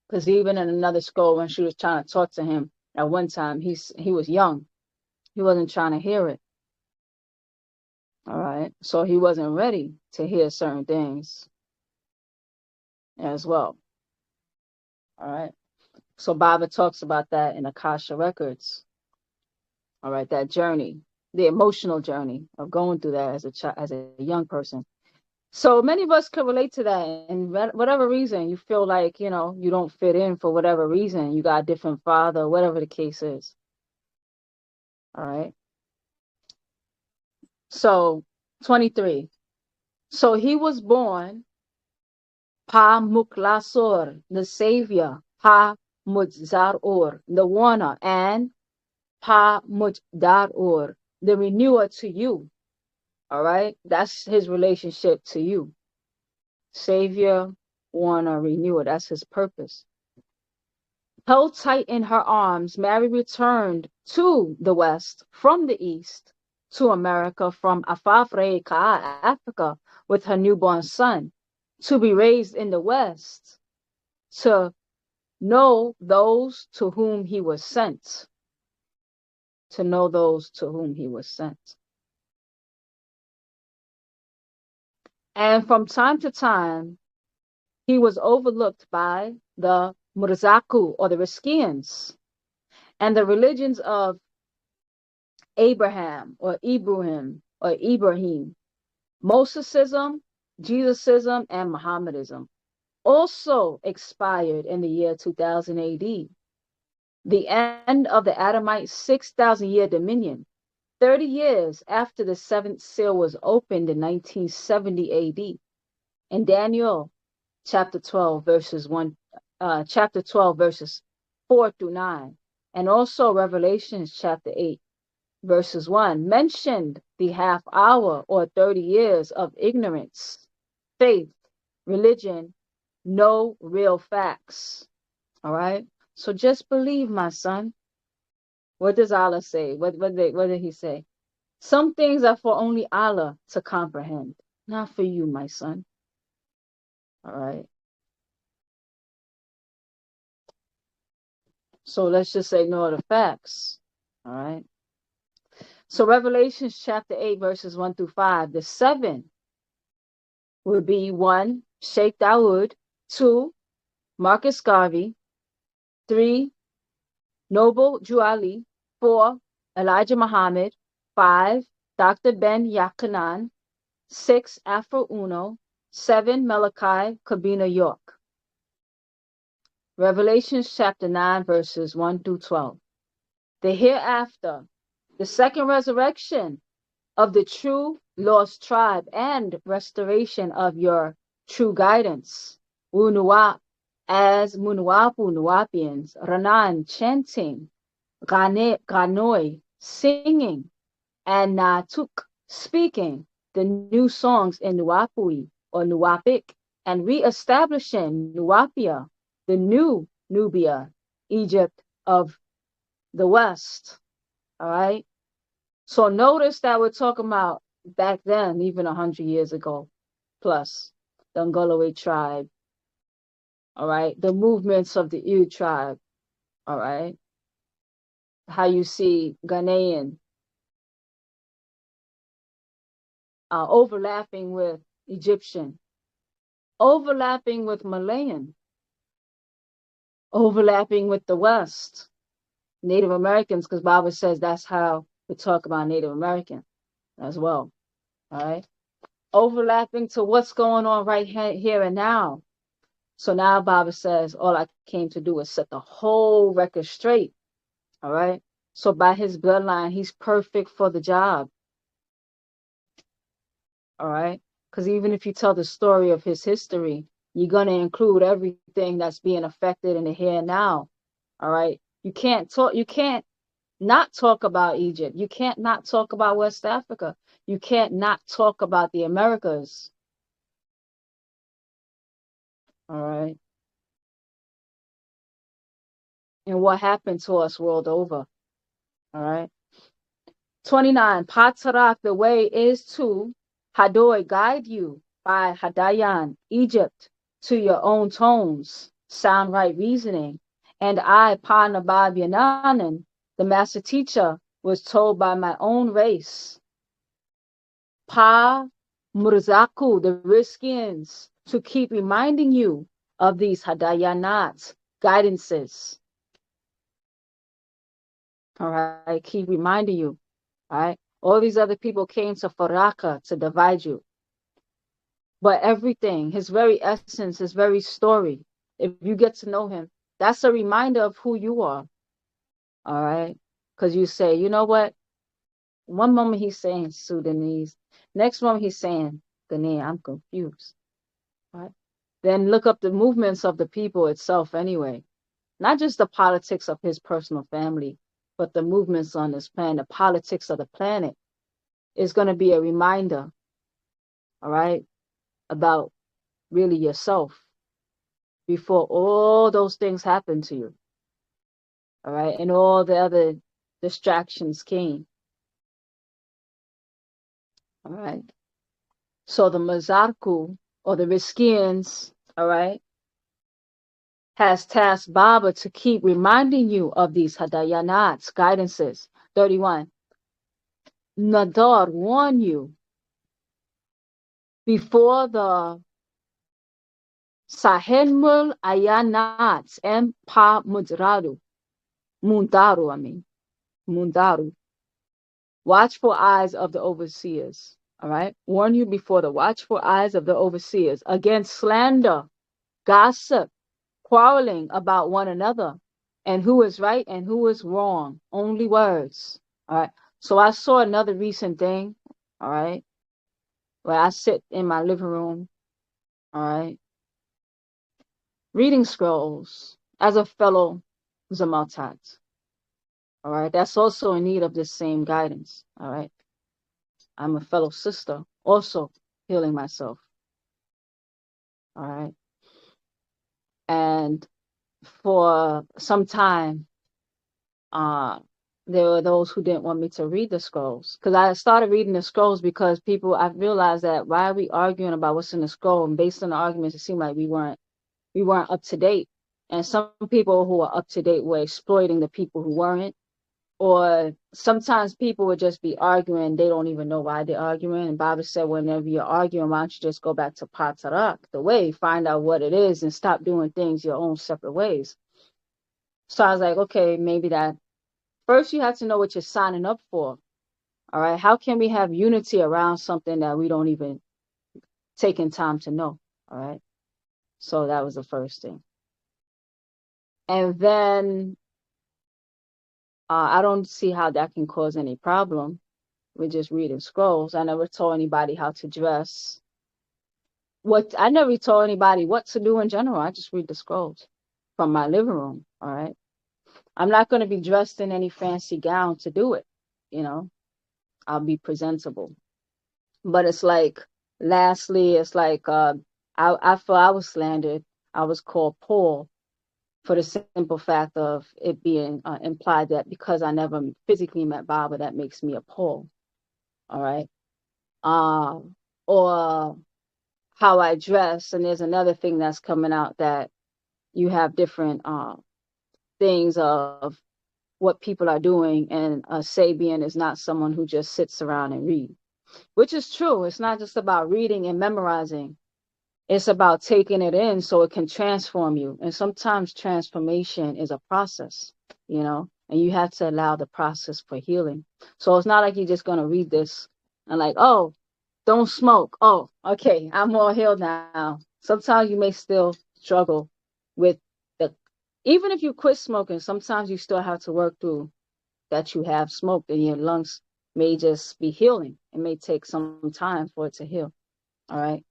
Because even in another scroll, when she was trying to talk to him at one time, he was young. He wasn't trying to hear it. All right. So he wasn't ready to hear certain things as well. All right. So Baabaa talks about that in Akasha Records. All right. That journey, the emotional journey of going through that as a young person. So many of us can relate to that. And whatever reason you feel like, you don't fit in for whatever reason, you got a different father, whatever the case is. All right. So 23. So he was born Pa Muklasor, the savior, Pa Mutzaror, the warner, and Pa Mujdaror, the renewer to you. All right. That's his relationship to you. Savior, warner, renewer. That's his purpose. Held tight in her arms, Mary returned to the West from the East to America from Afafre Ka, Africa, with her newborn son, to be raised in the West, to know those to whom he was sent. To know those to whom he was sent. And from time to time, he was overlooked by the Murzaku, or the Riskians, and the religions of Abraham, or Ibrahim, Mosesism, Jesusism, and Mohammedism, also expired in the year 2000 AD. The end of the Adamite 6,000-year dominion, 30 years after the seventh seal was opened in 1970 AD. In Daniel chapter 12 verses 4 through 9, and also Revelations chapter 8 verses 1 mentioned the half hour or 30 years of ignorance, faith, religion, no real facts. All right. So just believe, my son. What does Allah say? What did he say? Some things are for only Allah to comprehend, not for you, my son. All right. So let's just ignore the facts. All right. So Revelations chapter 8 verses 1 through 5, the 7 would be 1, Sheikh Dawood, 2, Marcus Garvey, 3, Noble Juali, 4, Elijah Muhammad, 5, Dr. Ben Yakanan, 6, Afro Uno, 7, Malachi York. Revelations chapter 9 verses 1 through 12. The hereafter, the second resurrection of the true lost tribe and restoration of your true guidance. Wunuwap, as Munuwapu Nuwapians, Ranan chanting, Ganoi singing, and Natuk speaking the new songs in Nuapui or Nuapik, and re-establishing Nuapia, the new Nubia, Egypt of the West. All right. So notice that we're talking about back then, even 100 years ago, plus the Ngolowe tribe. All right. The movements of the Ewe tribe. All right. How you see Ghanaian overlapping with Egyptian, overlapping with Malayan, overlapping with the West, Native Americans, because Bible says that's how we talk about Native American as well. All right. Overlapping to what's going on right here and now. So now Bible says all I came to do is set the whole record straight. All right. So by his bloodline, he's perfect for the job. All right. Because even if you tell the story of his history, you're going to include everything that's being affected in the here and now. All right. You can't not talk about Egypt. You can't not talk about West Africa. You can't not talk about the Americas. All right. And what happened to us world over. All right. 29. Paa Taraq, the way is to Haday, guide you by Haday-aan, Egypt, to your own tones, sound right reasoning. And I, Baabaa Yaanun, the master teacher, was told by my own race, Pa Murzaku, the Riskians, to keep reminding you of these Haday-aanat guidances. All right, keep reminding you. All right, all these other people came to Faraka to divide you. But everything, his very essence, his very story, if you get to know him, that's a reminder of who you are. All right, because you say, you know what? One moment he's saying Sudanese, next moment he's saying Ghanaian. I'm confused. Right? Then look up the movements of the people itself anyway. Not just the politics of his personal family, but the movements on this planet, the politics of the planet is going to be a reminder, all right, about really yourself before all those things happen to you, all right, and all the other distractions came, all right. So the Mazarku, or the Riskians, all right, has tasked Baabaa to keep reminding you of these Haday-aanats, guidances. 31. Nadar warn you before the Sahenmul Ayanats and Pa Mundaru, Mundaru. Watchful eyes of the overseers. All right. Warn you before the watchful eyes of the overseers against slander, gossip, quarreling about one another, and who is right and who is wrong. Only words. All right. So I saw another recent thing. All right. Where I sit in my living room. All right. Reading scrolls as a fellow Zamatat. All right. That's also in need of this same guidance. All right. I'm a fellow sister, also healing myself. All right. And for some time, there were those who didn't want me to read the scrolls. Because I started reading the scrolls because I realized that why are we arguing about what's in the scroll? And based on the arguments, it seemed like we weren't up to date. And some people who were up to date were exploiting the people who weren't. Or sometimes people would just be arguing. They don't even know why they're arguing. And Baba said, whenever you're arguing, why don't you just go back to Paa Taraq, the way, find out what it is and stop doing things your own separate ways. So I was like, okay, maybe that. First, you have to know what you're signing up for. All right. How can we have unity around something that we don't even take in time to know? All right. So that was the first thing. And then I don't see how that can cause any problem with just reading scrolls. I never told anybody how to dress. I never told anybody what to do in general. I just read the scrolls from my living room. All right. I'm not going to be dressed in any fancy gown to do it. You know, I'll be presentable. But it's like, lastly, it's like I feel I was slandered. I was called poor for the simple fact of it being implied that because I never physically met Baba, that makes me a Paul. All right. Or how I dress. And there's another thing that's coming out, that you have different things of what people are doing. And a Sabian is not someone who just sits around and read. which is true. It's not just about reading and memorizing. It's about taking it in so it can transform you. And sometimes transformation is a process, and you have to allow the process for healing. So it's not like you're just going to read this and like, oh, don't smoke. Oh, okay, I'm all healed now. Sometimes you may still struggle with the, even if you quit smoking, sometimes you still have to work through that you have smoked and your lungs may just be healing. It may take some time for it to heal. All right.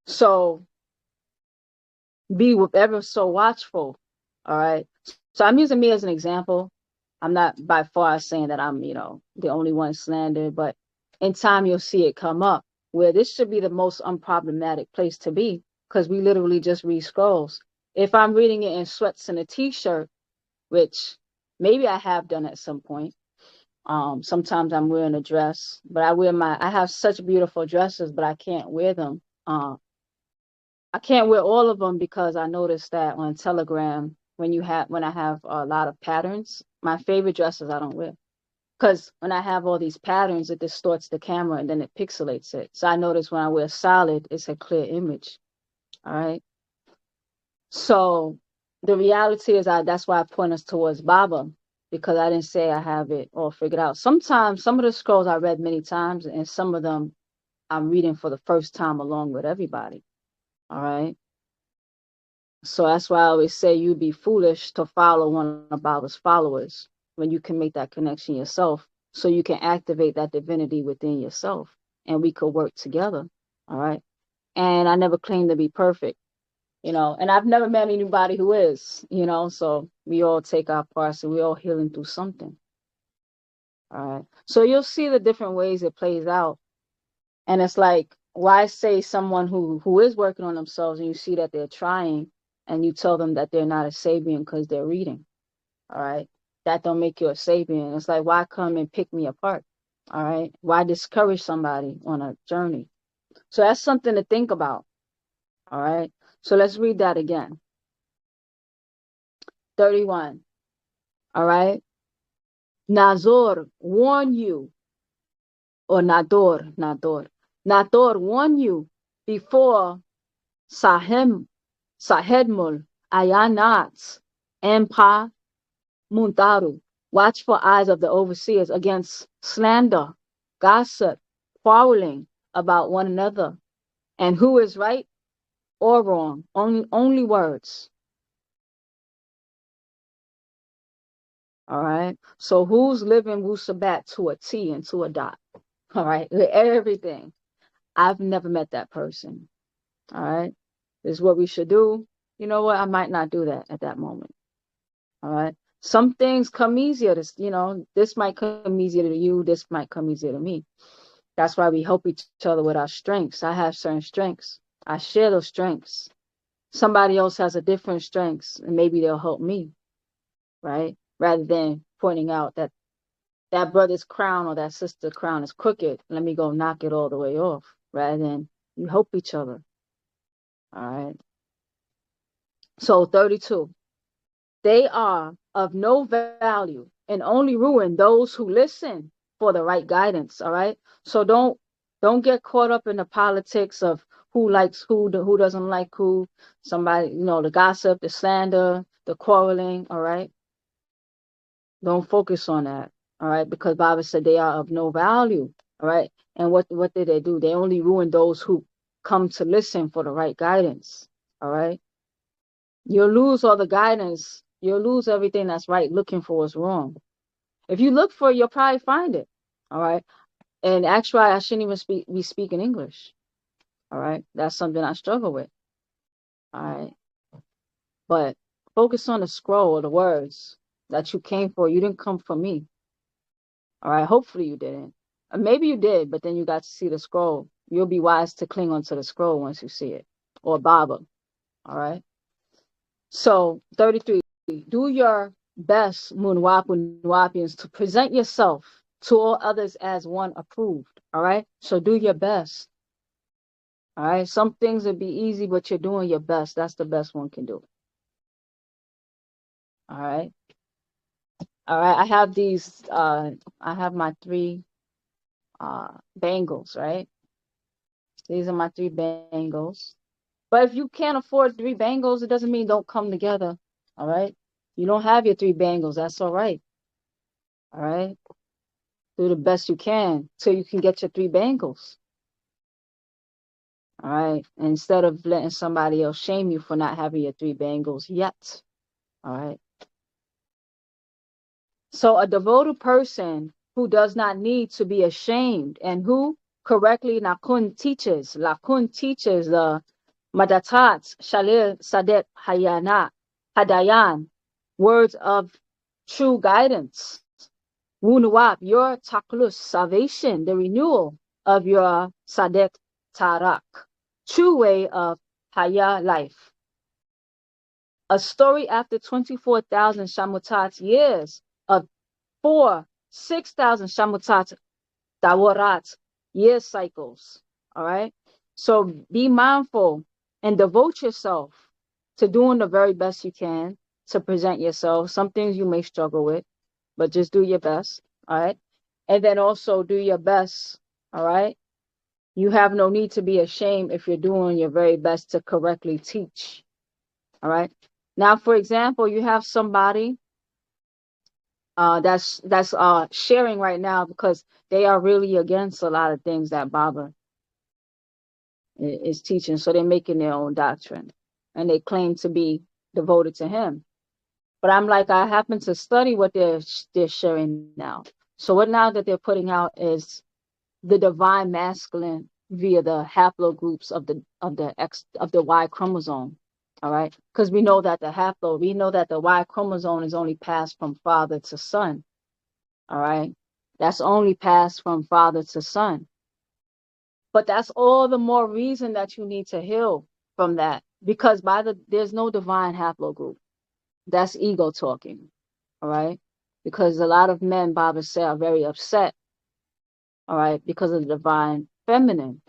So be ever so watchful. All right. So I'm using me as an example. I'm not by far saying that I'm, the only one slandered, but in time you'll see it come up where this should be the most unproblematic place to be because we literally just read scrolls. If I'm reading it in sweats and a t-shirt, which maybe I have done at some point, sometimes I'm wearing a dress, but I have such beautiful dresses, but I can't wear them. I can't wear all of them because I noticed that on Telegram, when I have a lot of patterns, my favorite dresses I don't wear. Because when I have all these patterns, it distorts the camera and then it pixelates it. So I notice when I wear solid, it's a clear image. All right. So the reality is that's why I point us towards Baabaa, because I didn't say I have it all figured out. Sometimes some of the scrolls I read many times, and some of them I'm reading for the first time along with everybody. All right. So that's why I always say you'd be foolish to follow one of Baaba's followers when you can make that connection yourself, so you can activate that divinity within yourself and we could work together. All right. And I never claim to be perfect, and I've never met anybody who is, so we all take our parts and we all healing through something. All right. So you'll see the different ways it plays out. And it's like, why say someone who is working on themselves and you see that they're trying and you tell them that they're not a Sabian because they're reading. All right. That don't make you a Sabian. It's like, why come and pick me apart? All right. Why discourage somebody on a journey? So that's something to think about. All right. So let's read that again. 31. All right. Nazor warn you, or Nador warn you before Sahedmul Ayanats and Pa Muntaru. Watchful eyes of the overseers against slander, gossip, quarreling about one another, and who is right or wrong. Only words. All right. So who's living Wusabat to a T and to a dot? All right. Everything. I've never met that person. All right. This is what we should do. You know what? I might not do that at that moment. All right. Some things come easier to, this might come easier to you. This might come easier to me. That's why we help each other with our strengths. I have certain strengths. I share those strengths. Somebody else has a different strengths and maybe they'll help me. Right. Rather than pointing out that brother's crown or that sister's crown is crooked. Let me go knock it all the way off. Rather than you help each other. All right. So 32. They are of no value and only ruin those who listen for the right guidance. All right. So don't get caught up in the politics of who likes who doesn't like who. Somebody, the gossip, the slander, the quarreling. All right. Don't focus on that. All right. Because Baba said they are of no value. All right. And what did they do? They only ruin those who come to listen for the right guidance. All right. You'll lose all the guidance. You'll lose everything that's right looking for what's wrong. If you look for it, you'll probably find it. All right. And actually, I shouldn't even be speaking English. All right. That's something I struggle with. All right. But focus on the scroll or the words that you came for. You didn't come for me. All right. Hopefully you didn't. Maybe you did, but then you got to see the scroll. You'll be wise to cling onto the scroll once you see it. Or Baabaa. All right. So 33, do your best, Munwapians, to present yourself to all others as one approved. All right. So do your best. All right. Some things will be easy, but you're doing your best. That's the best one can do. All right. All right. I have these, I have my 3 bangles, right? These are my 3 bangles. But if you can't afford 3 bangles, it doesn't mean don't come together. All right. You don't have your 3 bangles. That's all right. All right. Do the best you can till you can get your 3 bangles. All right. And instead of letting somebody else shame you for not having your 3 bangles yet. All right. So a devoted person who does not need to be ashamed and who correctly Lakun teaches the Madatat Shalil Sadet Haday-aan, words of true guidance. Wunuwap, your taklus, salvation, the renewal of your Sadet Taraq, true way of Haya life. A story after 24,000 Shamutat years of 6,000 Shamutat Dawarat year cycles. All right. So be mindful and devote yourself to doing the very best you can to present yourself. Some things you may struggle with, but just do your best. All right. And then also do your best. All right. You have no need to be ashamed if you're doing your very best to correctly teach. All right. Now, for example, you have somebody that's sharing right now because they are really against a lot of things that Baabaa is teaching. So they're making their own doctrine and they claim to be devoted to him. But I'm like, I happen to study what they're sharing now. So what now that they're putting out is the divine masculine via the haplogroups of the Y chromosome. All right, because we know that the Y chromosome is only passed from father to son. All right, that's only passed from father to son. But that's all the more reason that you need to heal from that, because there's no divine haplogroup. That's ego talking. All right, because a lot of men, Baabaa said, are very upset. All right, because of the divine feminine.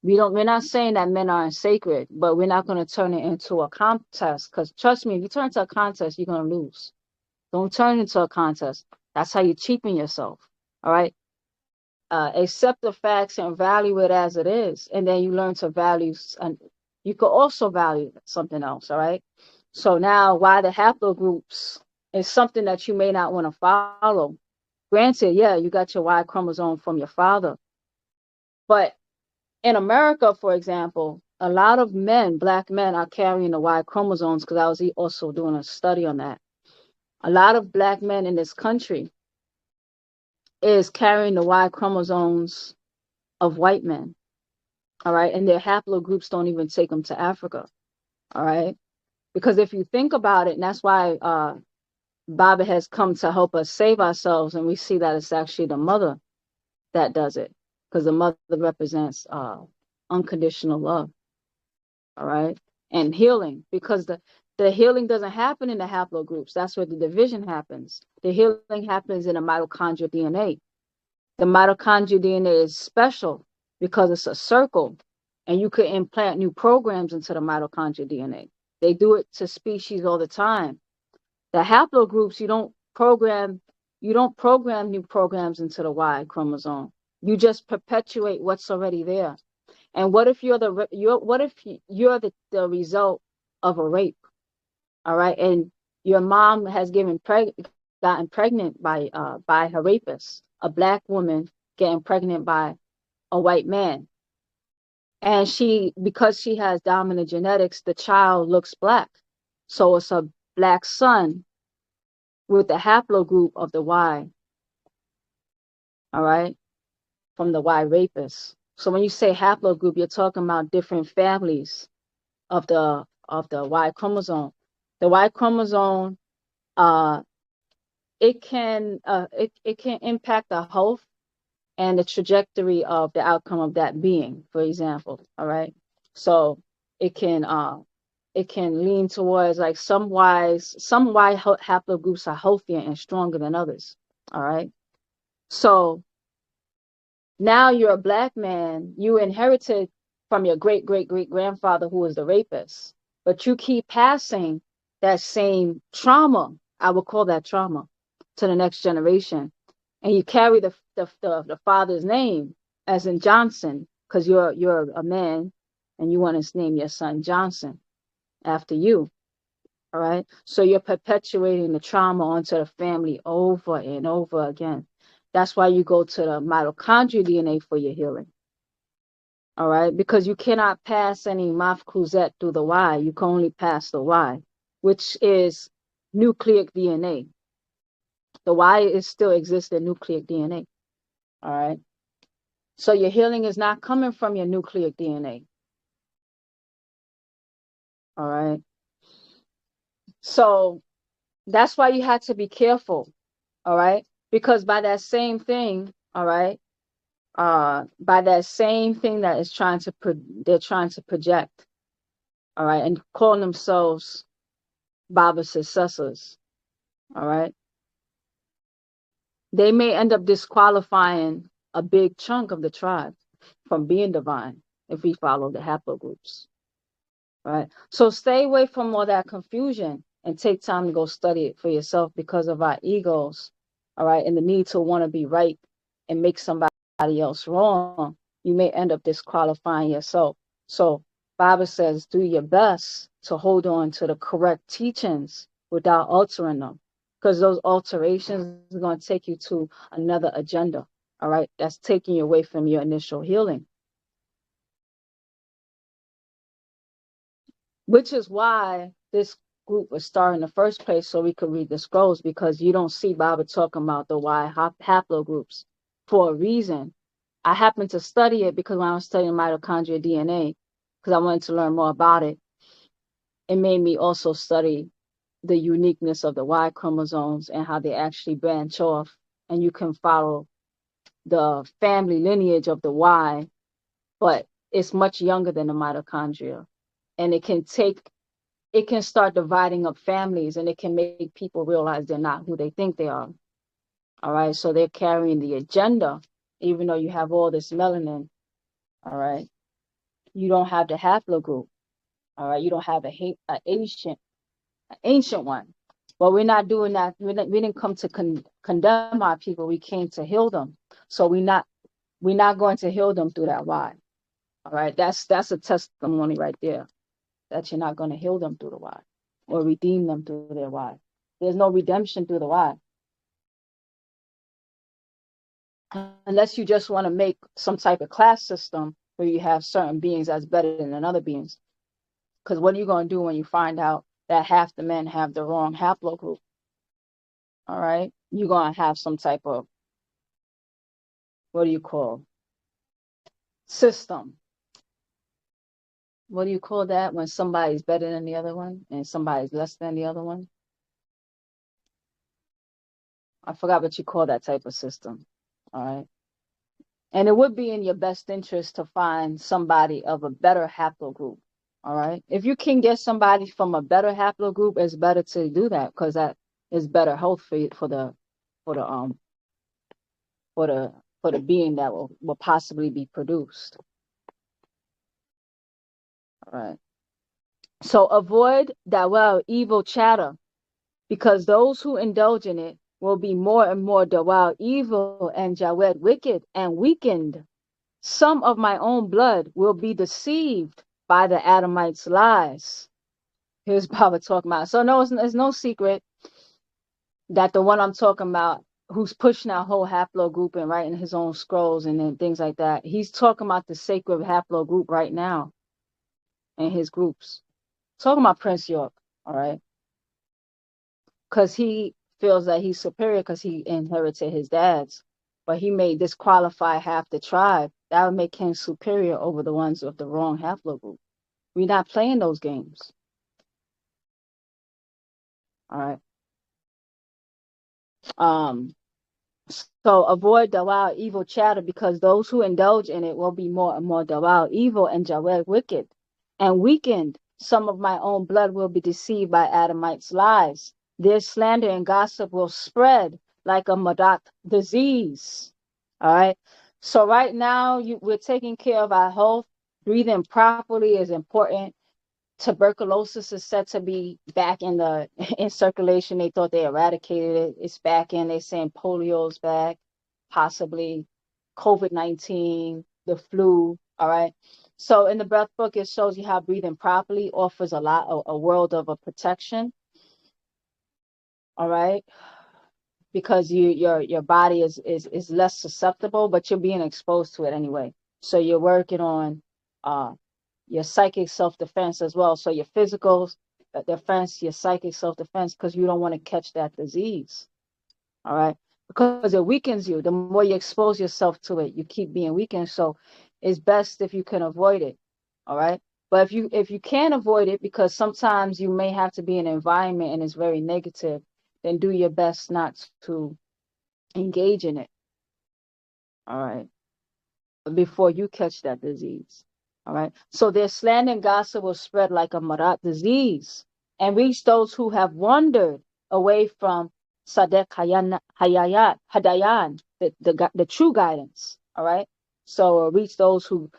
We're not saying that men aren't sacred, but we're not going to turn it into a contest. Because trust me, if you turn it into a contest, you're going to lose. Don't turn it into a contest. That's how you cheapen yourself. All right. Accept the facts and value it as it is, and then you learn to value, and you could also value something else. All right. So now, why the haplogroups is something that you may not want to follow. Granted, yeah, you got your Y chromosome from your father, but in America, for example, a lot of black men are carrying the Y chromosomes, because I was also doing a study on that. A lot of black men in this country is carrying the Y chromosomes of white men. All right. And their haplogroups don't even take them to Africa. All right. Because if you think about it, and that's why Baabaa has come to help us save ourselves, and we see that it's actually the mother that does it, because the mother represents unconditional love. All right. And healing, because the healing doesn't happen in the haplogroups. That's where the division happens. The healing happens in the mitochondrial DNA. The mitochondrial DNA is special because it's a circle, and you could implant new programs into the mitochondrial DNA. They do it to species all the time. The haplogroups, you don't program new programs into the Y chromosome. You just perpetuate what's already there. And what if you're the result of a rape? All right, and your mom has gotten pregnant by her rapist, a black woman getting pregnant by a white man, and because she has dominant genetics, the child looks black, so it's a black son with the haplogroup of the Y. All right, from the Y rapist. So when you say haplogroup, you're talking about different families of the Y chromosome. The Y chromosome, it can impact the health and the trajectory of the outcome of that being, for example. All right. So it can lean towards, like, some Y haplogroups are healthier and stronger than others. All right. So now you're a black man, you inherited from your great great great grandfather who was the rapist, but you keep passing that same trauma, I would call that trauma, to the next generation. and you carry the father's name, as in Johnson, because you're a man, and you want to name your son Johnson after you. All right. So you're perpetuating the trauma onto the family over and over again. That's why you go to the mitochondrial DNA for your healing. All right. Because you cannot pass any mafkuzet through the Y. You can only pass the Y, which is nucleic DNA. The Y is still exists in nucleic DNA. All right. So your healing is not coming from your nucleic DNA. All right. So that's why you had to be careful. All right. Because by that same thing, all right, by that same thing that is they're trying to project, all right, and calling themselves Baaba's successors, all right, they may end up disqualifying a big chunk of the tribe from being divine if we follow the haplogroups, right? So stay away from all that confusion and take time to go study it for yourself because of our egos, all right, and the need to want to be right and make somebody else wrong. You may end up disqualifying yourself. So Bible says, do your best to hold on to the correct teachings without altering them, because those alterations are going to take you to another agenda. All right, that's taking you away from your initial healing, which is why this group was started in the first place, so we could read the scrolls, because you don't see Baabaa talking about the Y haplogroups for a reason. I happened to study it because when I was studying mitochondrial DNA, because I wanted to learn more about it, it made me also study the uniqueness of the Y chromosomes and how they actually branch off, and you can follow the family lineage of the Y, but it's much younger than the mitochondria, and it can start dividing up families, and it can make people realize they're not who they think they are. All right. So they're carrying the agenda, even though you have all this melanin. All right. You don't have the haplogroup. All right. You don't have an ancient one. But we're not doing that. We didn't come to condemn our people. We came to heal them. So we're not going to heal them through that Y. All right. That's a testimony right there, that you're not going to heal them through the Y or redeem them through their Y. There's no redemption through the Y. Unless you just want to make some type of class system where you have certain beings that's better than other beings. Because what are you going to do when you find out that half the men have the wrong haplogroup? All right. You're going to have some type of, what do you call, system. What do you call that when somebody's better than the other one and somebody's less than the other one? I forgot what you call that type of system. All right. And it would be in your best interest to find somebody of a better haplogroup. All right. If you can get somebody from a better haplogroup, it's better to do that, because that is better health for the being that will possibly be produced. All right. So avoid that evil chatter, because those who indulge in it will be more and more dawal evil and jawed wicked and weakened. Some of my own blood will be deceived by the Adamites' lies. Here's Baabaa talking about. So no, it's no secret that the one I'm talking about, who's pushing that whole haplogroup and writing his own scrolls and then things like that, he's talking about the sacred haplogroup right now in his groups. Talking about Prince York, all right? Because he feels that he's superior because he inherited his dad's, but he may disqualify half the tribe. That would make him superior over the ones of the wrong haplogroup. We're not playing those games. All right. So avoid dawal evil chatter, because those who indulge in it will be more and more dawal evil and jawed wicked and weakened. Some of my own blood will be deceived by Adamites' lies. Their slander and gossip will spread like a Madat disease. All right. So right now we're taking care of our health. Breathing properly is important. Tuberculosis is said to be back in circulation. They thought they eradicated it. It's back in. They're saying polio's back. possibly COVID-19, the flu. All right. So in the breath book, it shows you how breathing properly offers a world of a protection. All right. Because your body is less susceptible, but you're being exposed to it anyway. So you're working on uh your psychic self-defense as well. So your physical defense, your psychic self-defense, because you don't want to catch that disease. All right. Because it weakens you. The more you expose yourself to it, you keep being weakened. So it's best if you can avoid it. All right. But if you can't avoid it, because sometimes you may have to be in an environment and it's very negative, then do your best not to engage in it. All right. Before you catch that disease. All right. So their slander and gossip will spread like a marat disease and reach those who have wandered away from Sadek Haday-aan, the true guidance. All right. So reach those who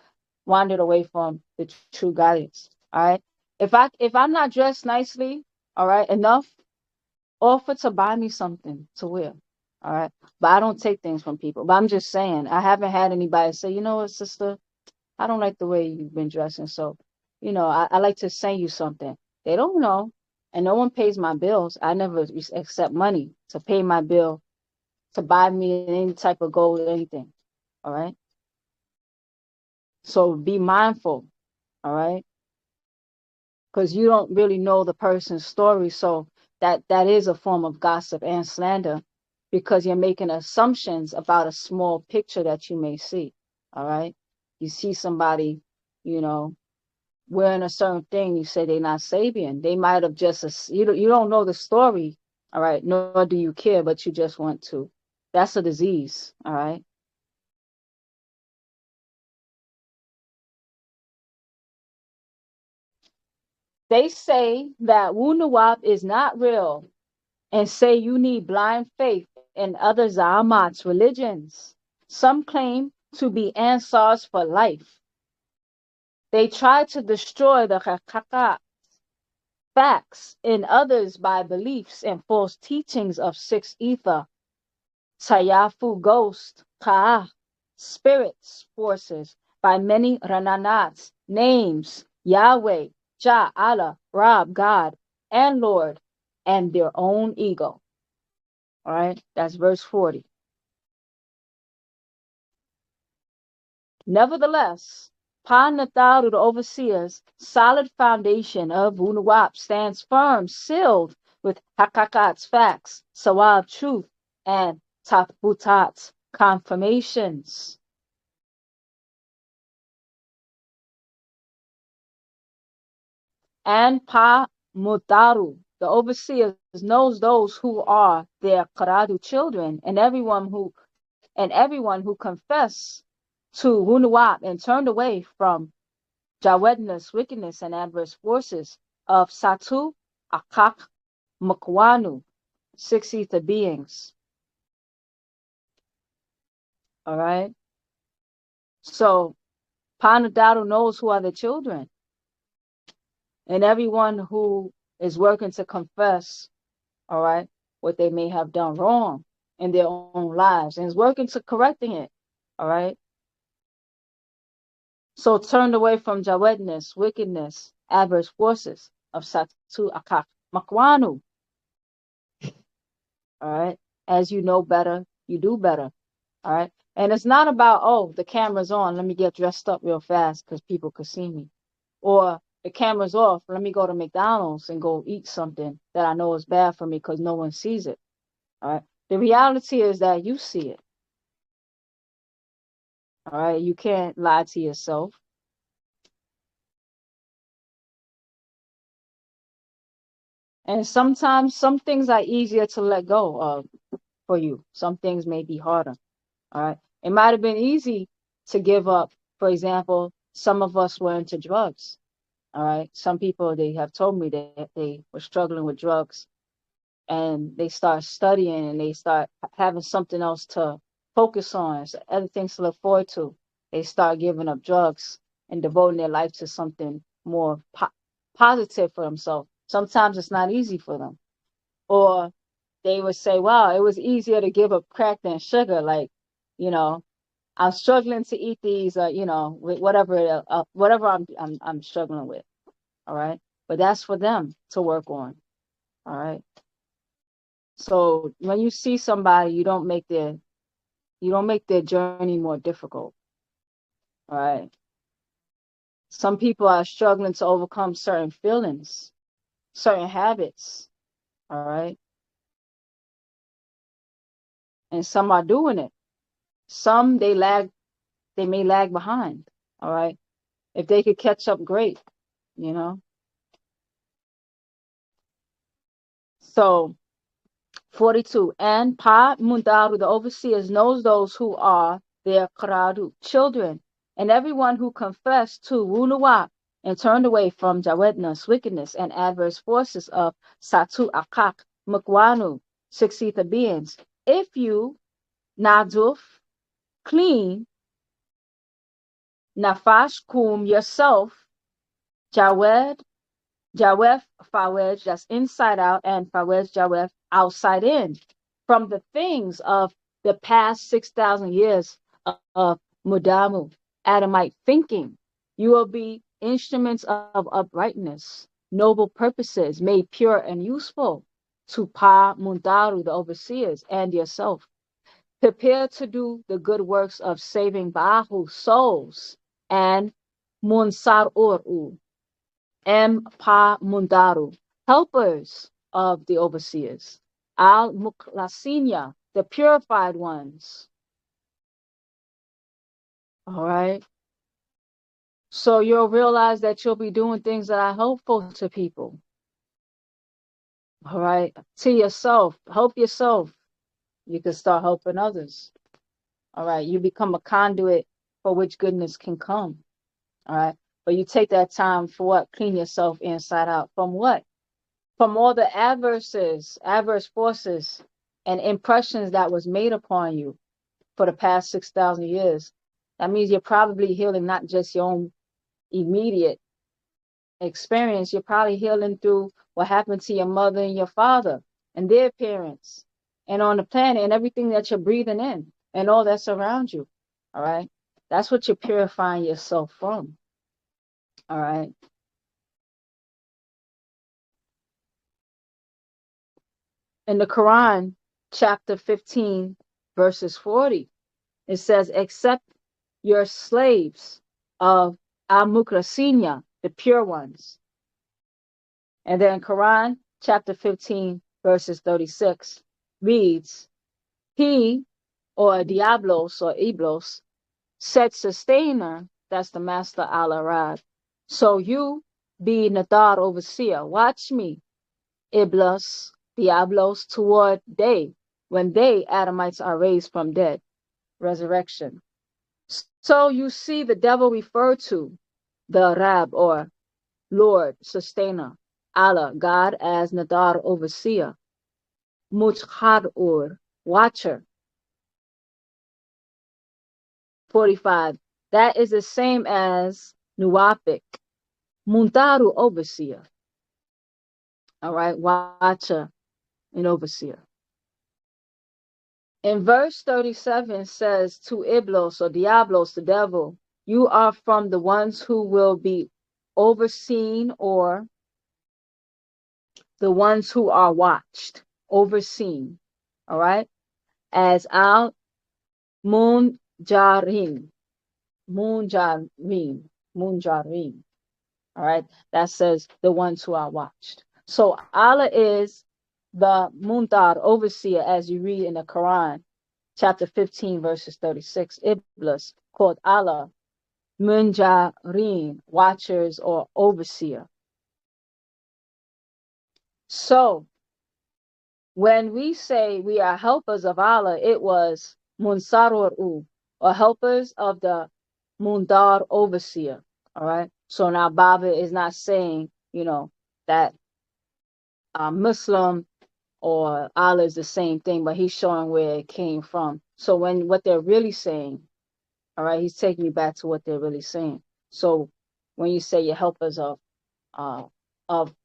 wandered away from the true guidance. All right. If I'm not dressed nicely, all right, enough, offer to buy me something to wear. All right. But I don't take things from people. But I'm just saying, I haven't had anybody say, you know what, sister, I don't like the way you've been dressing. So, I like to send you something. They don't know. And no one pays my bills. I never accept money to pay my bill, to buy me any type of gold, anything. All right. So be mindful. All right. Because you don't really know the person's story. So that is a form of gossip and slander, because you're making assumptions about a small picture that you may see. All right. You see somebody, you know, wearing a certain thing, you say they're not Sabian. They might have just, you don't know the story, all right, nor do you care, but you just want to. That's a disease, all right? They say that Wu Nawab is not real and say you need blind faith in other Za'amat's religions. Some claim to be Ansars for life. They try to destroy the Haqiqat facts in others by beliefs and false teachings of six ether, Sayafu ghost, Ka'ah, spirits, forces, by many Rananats, names, Yahweh, Jah, Allah, Rab, God, and Lord, and their own ego. All right, that's verse 40. Nevertheless, Panatharu, the overseer's solid foundation of Wunuwap, stands firm, sealed with Hakakat's facts, Sawab truth, and Tafutat's confirmations. And Pa Mutaru, the overseer, knows those who are their Qaradu children, and everyone who confess to Wunuwap and turned away from Jawedness, wickedness, and adverse forces of Satu, Akak, Makwanu, six ether beings. All right. So Panadaru knows who are the children, and everyone who is working to confess, all right, what they may have done wrong in their own lives and is working to correcting it. All right. So turned away from Jawedness, wickedness, adverse forces of Satu, Akak, Makwanu. All right. As you know better, you do better. All right. And it's not about, oh, the camera's on, let me get dressed up real fast because people could see me. Or the camera's off, let me go to McDonald's and go eat something that I know is bad for me because no one sees it. All right. The reality is that you see it. All right. You can't lie to yourself. And sometimes some things are easier to let go of for you. Some things may be harder. All right. It might have been easy to give up. For example, some of us were into drugs. All right. Some people, they have told me that they were struggling with drugs and they start studying and they start having something else to focus on, so other things to look forward to. They start giving up drugs and devoting their life to something more positive for themselves. Sometimes it's not easy for them. Or they would say, wow, it was easier to give up crack than sugar. Like, you know, I'm struggling to eat these, you know, with whatever I'm struggling with. All right. But that's for them to work on. All right. So when you see somebody, you don't make their journey more difficult. All right. Some people are struggling to overcome certain feelings, certain habits. All right. And some are doing it. Some they may lag behind. All right. If they could catch up, great, you know. So 42. And Pa Mundaru, the overseers, knows those who are their Karadu, children, and everyone who confessed to Wunuwa and turned away from Jawedna's wickedness and adverse forces of Satu Akak Mukwanu, 6 ether beings. If you, Naduf, clean, Nafash Kum, yourself, Jawed, Jawef Fawej, that's inside out, and Fawej Jawef, outside in, from the things of the past 6,000 years of Mudamu, Adamite thinking. You will be instruments of uprightness, noble purposes made pure and useful to Pa Mundaru, the overseers, and yourself. Prepare to do the good works of saving Bahu souls and Munsar Uru. Pa Mundaru, helpers of the overseers. Al Muklasinya, the purified ones. All right. So you'll realize that you'll be doing things that are helpful to people. All right. To yourself. Help yourself. You can start helping others. All right. You become a conduit for which goodness can come. All right. But you take that time for what? Clean yourself inside out. From what? From all the adverse forces, and impressions that was made upon you for the past 6,000 years. That means you're probably healing not just your own immediate experience. You're probably healing through what happened to your mother and your father and their parents and on the planet and everything that you're breathing in and all that's around you. All right. That's what you're purifying yourself from. All right. In the Quran, chapter 15, verses 40, it says, "Accept your slaves of Al-Mukrasinya, the pure ones." And then Quran, chapter 15, verses 36, reads, "He, or Diablos or Iblos, said sustainer," that's the master Al-Arad. "So you be Nadar overseer. Watch me, Iblos, Diablos, toward day, when they, Adamites, are raised from dead." Resurrection. So you see the devil referred to, the Rab or Lord, sustainer, Allah, God, as Nadar, overseer, Mujhar, watcher. 45. That is the same as Nuwapic, Muntaru, overseer. All right, watcher and overseer. In verse 37 says, "To Iblos or Diablos, the devil, you are from the ones who will be overseen, or the ones who are watched, overseen." All right, as Al Munjarin, Munjarin, Munjarin. All right, that says the ones who are watched. So Allah is the Muntar, overseer, as you read in the Quran, chapter 15, verses 36. Iblis, called Allah, Munjarin, watchers or overseer. So when we say we are helpers of Allah, it was Munsarur, or helpers of the Mundar, overseer. All right. So now Baba is not saying, that Muslim or Allah is the same thing, but he's showing where it came from. So what they're really saying, all right, he's taking you back to what they're really saying. So when you say you're helpers of the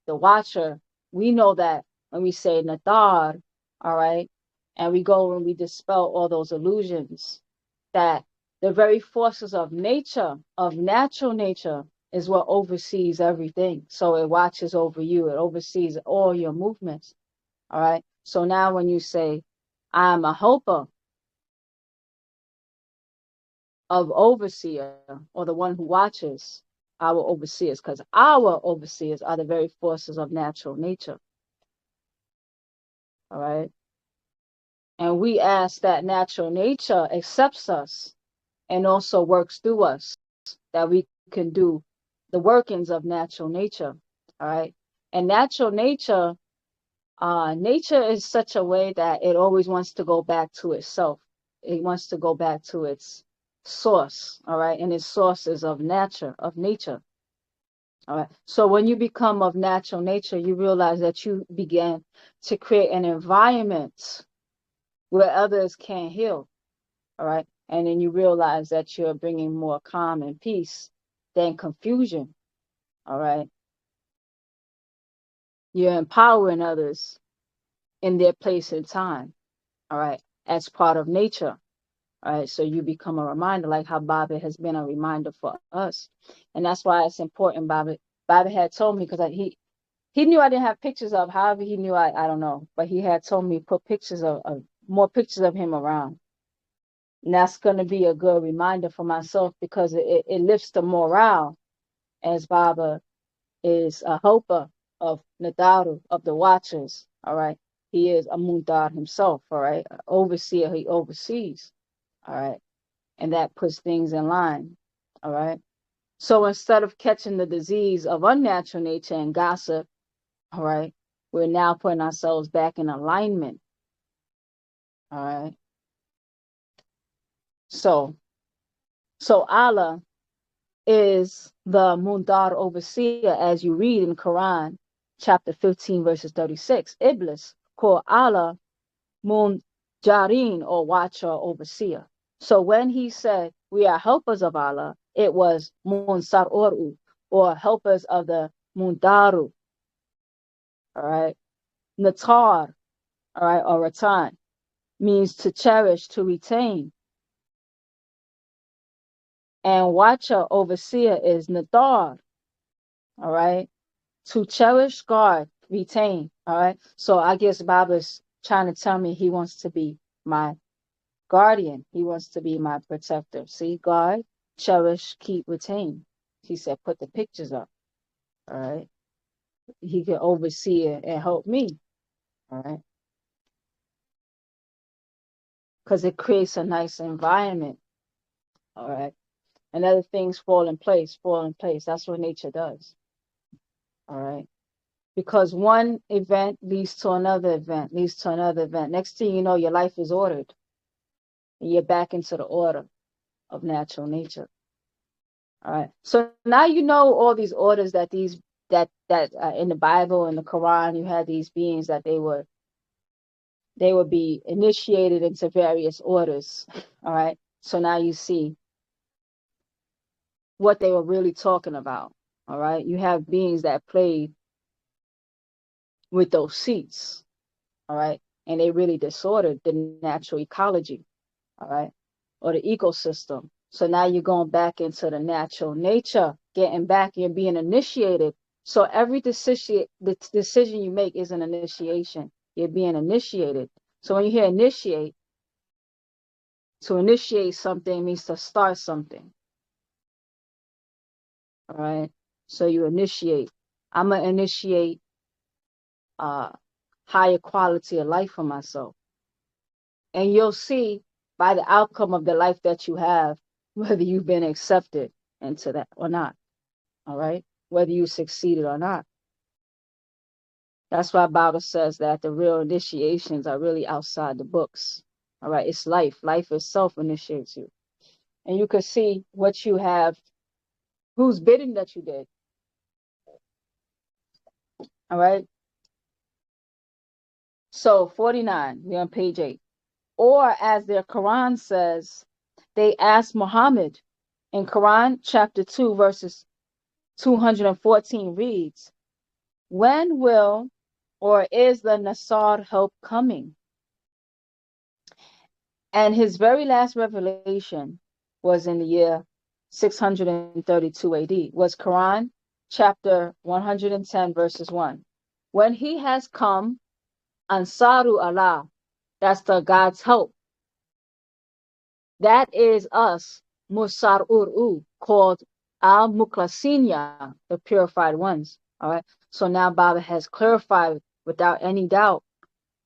watcher, we know that when we say Nadar, all right, and we go and we dispel all those illusions, that the very forces of nature, of natural nature, is what oversees everything. So it watches over you. It oversees all your movements. All right. So now when you say, I'm a helper of overseer, or the one who watches our overseers, because our overseers are the very forces of natural nature. All right. And we ask that natural nature accepts us and also works through us, that we can do the workings of natural nature. All right. And natural nature, nature is such a way that it always wants to go back to itself. It wants to go back to its source. All right. And its source is of nature. All right. So when you become of natural nature, you realize that you begin to create an environment where others can't heal. All right. And then you realize that you're bringing more calm and peace than confusion. All right. You're empowering others in their place and time. All right. As part of nature. All right. So you become a reminder, like how Baabaa has been a reminder for us. And that's why it's important. Baabaa had told me, because he knew I didn't have pictures of, however he knew, I don't know. But he had told me put pictures of more pictures of him around. And that's going to be a good reminder for myself, because it lifts the morale, as Baabaa is a helper of Nadaru, of the watchers. All right. He is a Mundar himself. All right. An overseer, he oversees. All right. And that puts things in line. All right. So instead of catching the disease of unnatural nature and gossip, all right, we're now putting ourselves back in alignment. All right. So Allah is the Mundar overseer, as you read in Quran, chapter 15, verses 36. Iblis, called Allah Munjarin, or watcher, overseer. So when he said we are helpers of Allah, it was Munsar'uru, or helpers of the Mundaru. All right. Natar, all right, or Ratan, means to cherish, to retain. And watcher, overseer, is Nadar, all right, to cherish, guard, retain, all right. So I guess Baba's trying to tell me he wants to be my guardian. He wants to be my protector. See, guard, cherish, keep, retain. He said, put the pictures up, all right. He can oversee it and help me, all right, because it creates a nice environment, all right. And other things fall in place, fall in place. That's what nature does. All right. Because one event leads to another event, leads to another event. Next thing you know, your life is ordered. And you're back into the order of natural nature. All right. So now you know all these orders that in the Bible and the Quran, you had these beings that they would be initiated into various orders. All right. So now you see what they were really talking about. All right. You have beings that played with those seats. All right. And they really disordered the natural ecology. All right. Or the ecosystem. So now you're going back into the natural nature, getting back, you're being initiated. So every decision you make is an initiation. You're being initiated. So when you hear initiate, to initiate something means to start something. All right. So you initiate. I'm going to initiate higher quality of life for myself. And you'll see by the outcome of the life that you have, whether you've been accepted into that or not. All right. Whether you succeeded or not. That's why Bible says that the real initiations are really outside the books. All right. It's life. Life itself initiates you. And you can see what you have, whose bidding that you did. All right. So 49, we're on page 8. Or as their Quran says, they asked Muhammad in Quran chapter 2, verses 214 reads, when will or is the Nasar help coming? And his very last revelation was in the year 632 AD, was Quran chapter 110 verses 1. When he has come, Ansaru Allah, that's the God's help. That is us, Musar'ur'u, called Al-Muklasinya, the purified ones. All right. So now Baba has clarified without any doubt,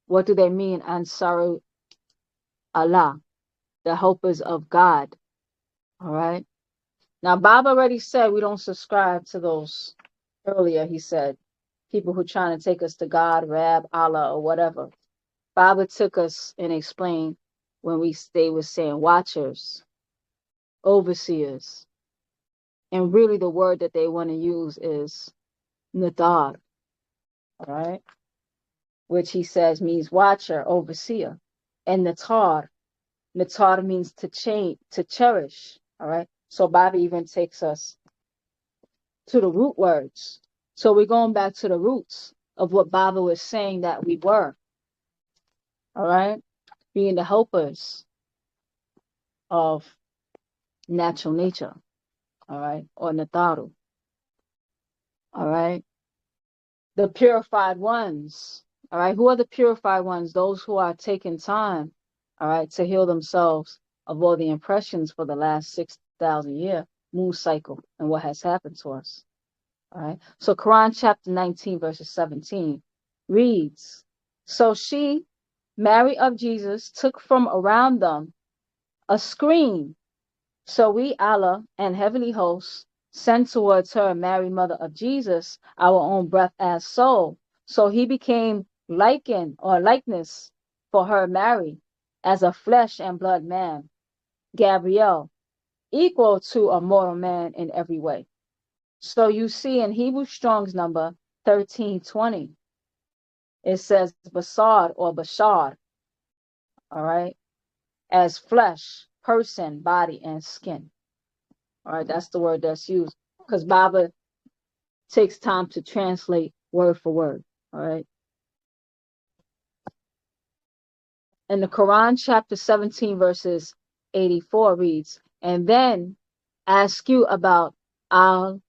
what do they mean, Ansaru Allah, the helpers of God. All right. Now, Baba already said we don't subscribe to those. Earlier, he said people who trying to take us to God, Rab, Allah, or whatever. Baba took us and explained when they were saying watchers, overseers, and really the word that they want to use is nadar, all right, which he says means watcher, overseer, and natar means to change, to cherish, all right. So Baba even takes us to the root words. So we're going back to the roots of what Baba was saying that we were, all right, being the helpers of natural nature, all right, or Nataru, all right. The purified ones, all right. Who are the purified ones? Those who are taking time, all right, to heal themselves of all the impressions for the last 6,000 year moon cycle and what has happened to us. All right. So Quran chapter 19, verses 17 reads, so she, Mary of Jesus, took from around them a screen. So we, Allah and heavenly hosts, sent towards her, Mary, mother of Jesus, our own breath as soul. So he became liken or likeness for her, Mary, as a flesh and blood man, Gabriel, equal to a mortal man in every way. So you see in Hebrew Strong's number 1320, it says basar or bashar, all right, as flesh, person, body, and skin. All right, that's the word that's used because Baba takes time to translate word for word. All right. And the Quran, chapter 17, verses 84 reads, and then ask you about Al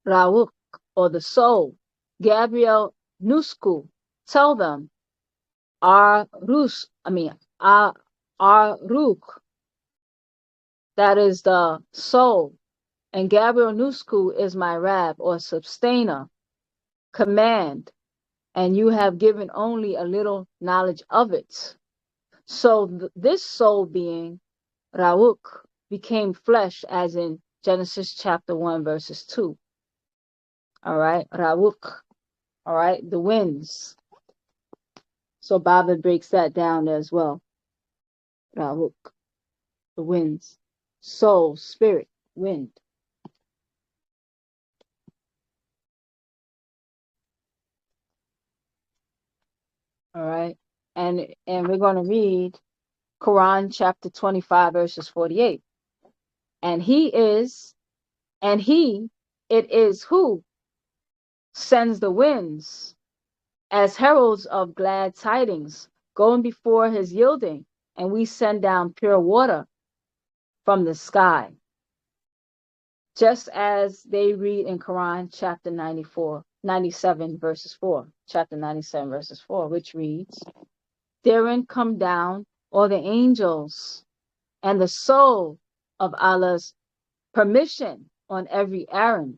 Rawuk, or the soul, Gabriel Nusku. Tell them, Aruk, that is the soul, and Gabriel Nusku is my Rab, or sustainer, command, and you have given only a little knowledge of it. So this soul being, Rawuk, became flesh, as in Genesis chapter 1, verses 2. All right, Rawuk, all right, the winds. So Baba breaks that down as well. Rawuk, the winds. Soul, spirit, wind. All right. And we're going to read Quran chapter 25, verses 48. And it is who sends the winds as heralds of glad tidings, going before his yielding, and we send down pure water from the sky. Just as they read in Quran chapter 97 verses 4, chapter 97 verses 4, which reads, therein come down all the angels and the soul of Allah's permission on every errand,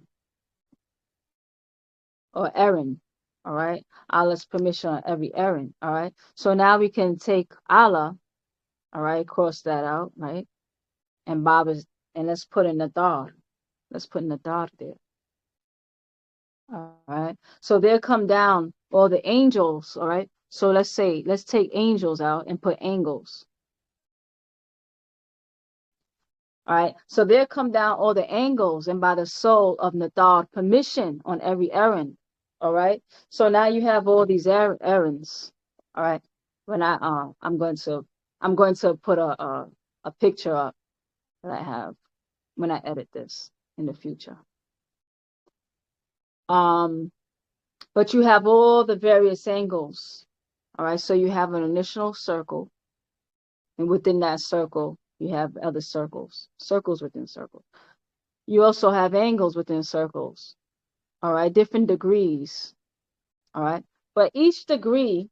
or errand, all right? Allah's permission on every errand, all right? So now we can take Allah, all right, cross that out, right? And and let's put in Nadar. Let's put Nadar there. All right. So there come down all the angels, all right? So let's take angels out and put angles. All right. So there come down all the angles, and by the soul of Nadar, permission on every errand. All right. So now you have all these errands. All right. When I'm going to put a picture up that I have when I edit this in the future. But you have all the various angles. All right. So you have an initial circle. And within that circle, you have other circles, circles within circles. You also have angles within circles, all right, different degrees, all right. But each degree,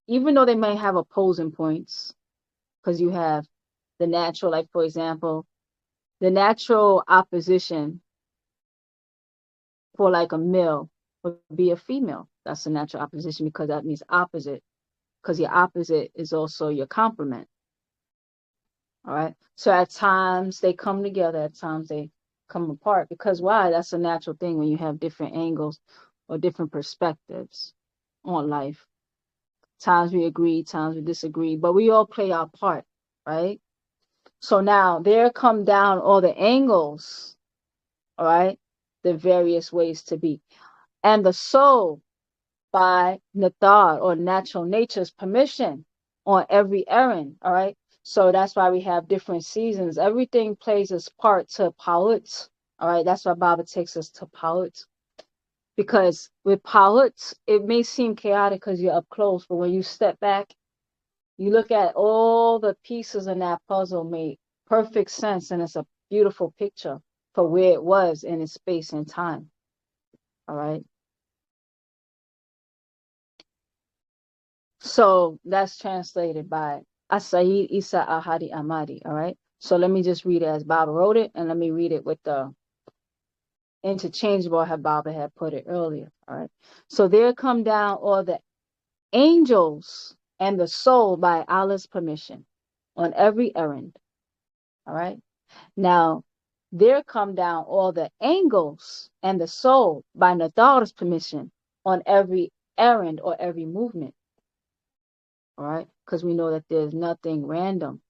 even though they may have opposing points, because you have the natural, like for example, the natural opposition for like a male would be a female. That's the natural opposition because that means opposite, because your opposite is also your complement. All right. So at times they come together, at times they come apart. Because why? That's a natural thing when you have different angles or different perspectives on life. Times we agree, times we disagree, but we all play our part, right? So now there come down all the angles, all right, the various ways to be. And the soul, by Nathar or natural nature's permission, on every errand, all right? So that's why we have different seasons. Everything plays its part to Pa'ut, all right? That's why Baba takes us to Pa'ut. Because with Pa'ut, it may seem chaotic because you're up close, but when you step back, you look at all the pieces in that puzzle make perfect sense, and it's a beautiful picture for where it was in its space and time, all right? So that's translated by Asayid Isa Ahadi Ahmadi, all right? So let me just read it as Baba wrote it, and let me read it with the interchangeable how Baba had put it earlier, all right? So there come down all the angels and the soul by Allah's permission on every errand, all right? Now, there come down all the angels and the soul by Nathar's permission on every errand or every movement, all right? Because we know that there's nothing random.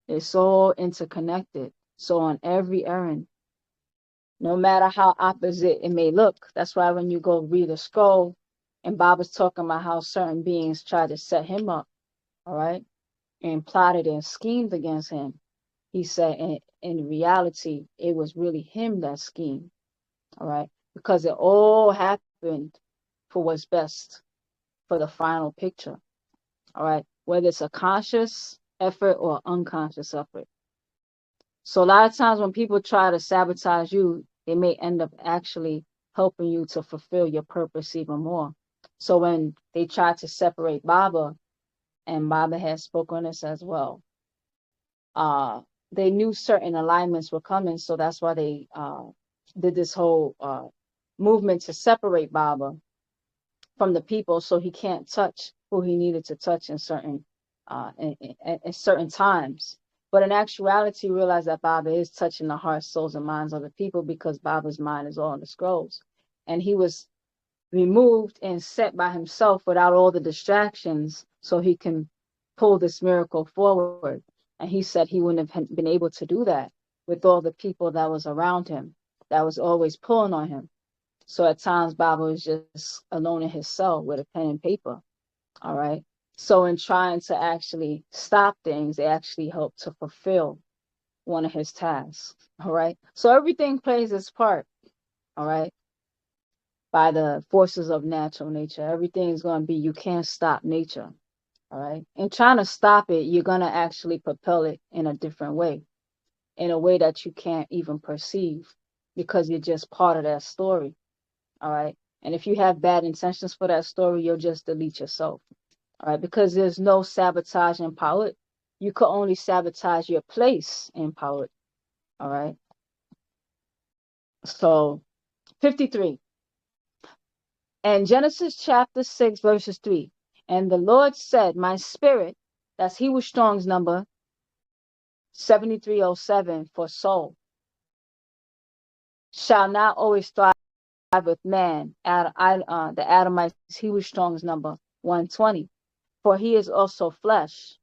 It's all interconnected. So on every errand, no matter how opposite it may look, that's why when you go read a scroll, and Baba's talking about how certain beings tried to set him up, all right, and plotted and schemed against him. He said in reality, it was really him that schemed, all right, because it all happened for what's best for the final picture, all right, whether it's a conscious effort or unconscious effort. So a lot of times when people try to sabotage you, they may end up actually helping you to fulfill your purpose even more. So when they tried to separate Baba, and Baba has spoken on this as well, they knew certain alignments were coming, so that's why they did this whole movement to separate Baba from the people, so he can't touch who he needed to touch in certain times. But in actuality, realize that Baba is touching the hearts, souls, and minds of the people because Baba's mind is all in the scrolls. And he was removed and set by himself without all the distractions so he can pull this miracle forward. And he said he wouldn't have been able to do that with all the people that was around him, that was always pulling on him. So at times, Baba was just alone in his cell with a pen and paper, all right? So in trying to actually stop things, they actually help to fulfill one of his tasks, all right? So everything plays its part, all right, by the forces of natural nature. Everything's going to be, you can't stop nature, all right? And trying to stop it, you're going to actually propel it in a different way, in a way that you can't even perceive because you're just part of that story, all right? And if you have bad intentions for that story, you'll just delete yourself. All right, because there's no sabotage in Pa'ut. You could only sabotage your place in Pa'ut. All right. So 53. And Genesis chapter 6, verses 3. And the Lord said, my spirit, that's Hebrew Strong's number 7307 for soul, shall not always thrive with man. The Adamite Hebrew Strong's number 120. For he is also flesh.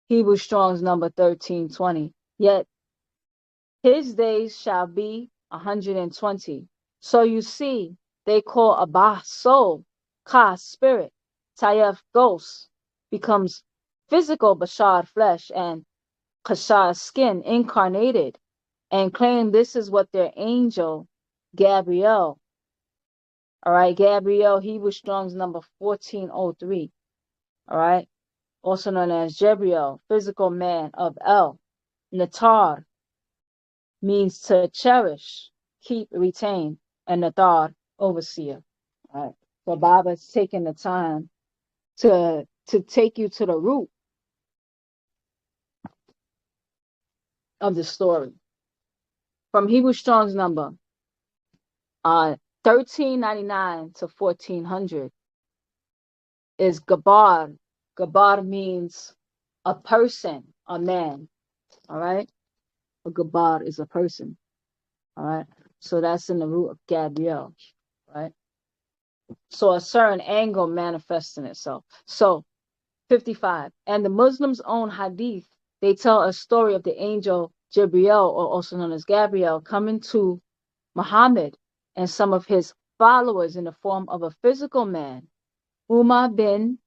Hebrew Strong's number 1320. Yet his days shall be 120. So you see, they call Abba soul, Ka spirit, Tayef ghost, becomes physical Bashar flesh, and Kashar skin incarnated, and claim this is what their angel Gabriel, all right, Gabriel, Hebrew Strong's number 1403, all right, also known as Jebriel, physical man of El. Natar means to cherish, keep, retain, and Nathar, overseer. All right. So Baaba's taking the time to take you to the root of the story. From Hebrew Strong's number 1399 to 1400 is Gabar. Gabar means a person, a man. All right. A Gabar is a person. All right. So that's in the root of Gabriel. Right. So a certain angle manifesting itself. So 55. And the Muslims' own hadith, they tell a story of the angel Jibreel, or also known as Gabriel, coming to Muhammad and some of his followers in the form of a physical man, Umar bin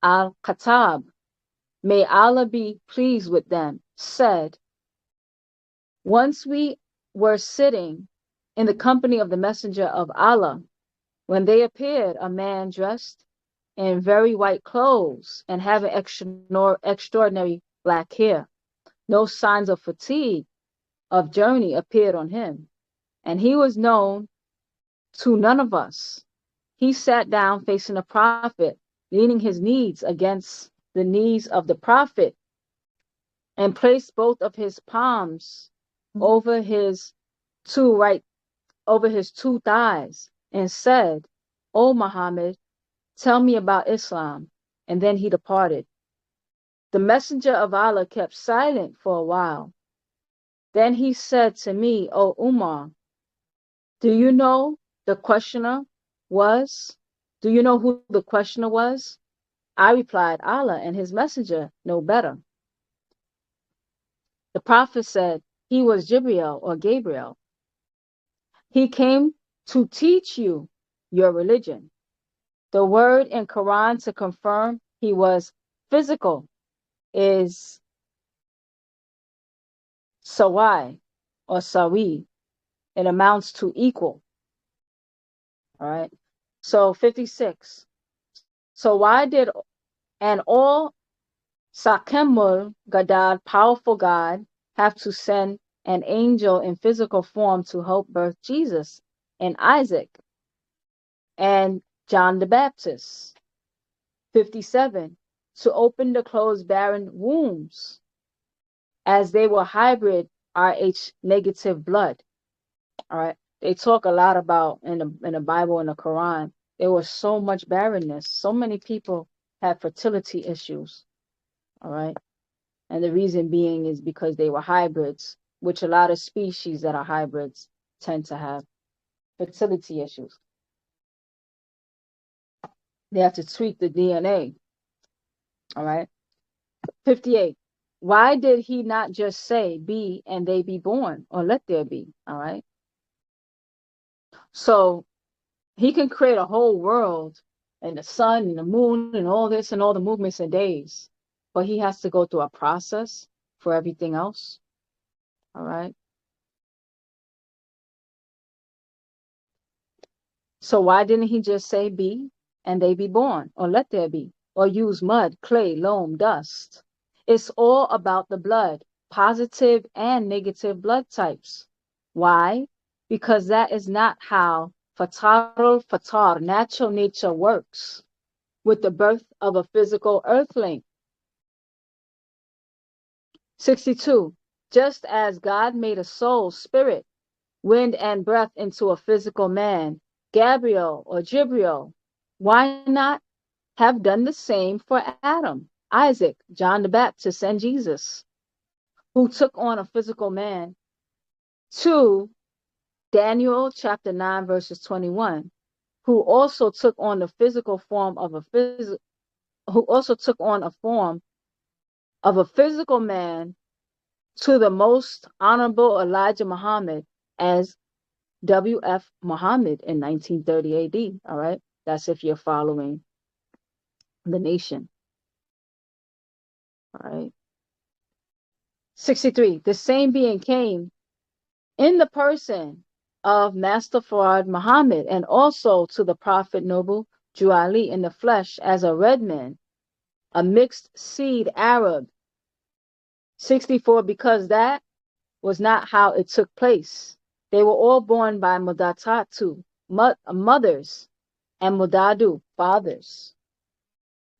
al-Khattab, may Allah be pleased with them, said, once we were sitting in the company of the messenger of Allah, when they appeared, a man dressed in very white clothes and having extraordinary black hair. No signs of fatigue of journey appeared on him, and he was known to none of us. He sat down facing the Prophet, leaning his knees against the knees of the Prophet, and placed both of his palms over his two thighs, and said, O Muhammad, tell me about Islam. And then he departed. The messenger of Allah kept silent for a while. Then he said to me, O Umar, do you know the questioner was? Do you know who the questioner was? I replied, Allah and his messenger know better. The Prophet said, he was Jibreel or Gabriel. He came to teach you your religion. The word in Quran to confirm he was physical is sawai or sawi. It amounts to equal. All right. So 56. So why did all Sakemul Gadad, powerful God, have to send an angel in physical form to help birth Jesus and Isaac and John the Baptist? 57. To open the closed barren wombs, as they were hybrid Rh negative blood. All right. They talk a lot about in the Bible and the Quran. There was so much barrenness. So many people had fertility issues. All right. And the reason being is because they were hybrids, which a lot of species that are hybrids tend to have fertility issues. They have to tweak the DNA. All right. 58. Why did he not just say, be and they be born, or let there be? All right. So he can create a whole world and the sun and the moon and all this and all the movements and days, but he has to go through a process for everything else. All right. So why didn't he just say be and they be born, or let there be, or use mud, clay, loam, dust? It's all about the blood, positive and negative blood types. Why? Because that is not how fatar, natural nature works with the birth of a physical earthling. 62. Just as God made a soul, spirit, wind, and breath into a physical man, Gabriel or Jibreel, why not have done the same for Adam, Isaac, John the Baptist, and Jesus, who took on a physical man? 2. Daniel chapter 9 verses 21, who also took on the physical form of a physical man, to the most honorable Elijah Muhammad as W.F. Muhammad in 1930 AD. All right. That's if you're following the nation. All right. 63. The same being came in the person of Master Fard Muhammad, and also to the Prophet Noble Jew Ali in the flesh as a red man, a mixed seed Arab. 64, because that was not how it took place. They were all born by Mudatatu, mothers, and Mudadu, fathers.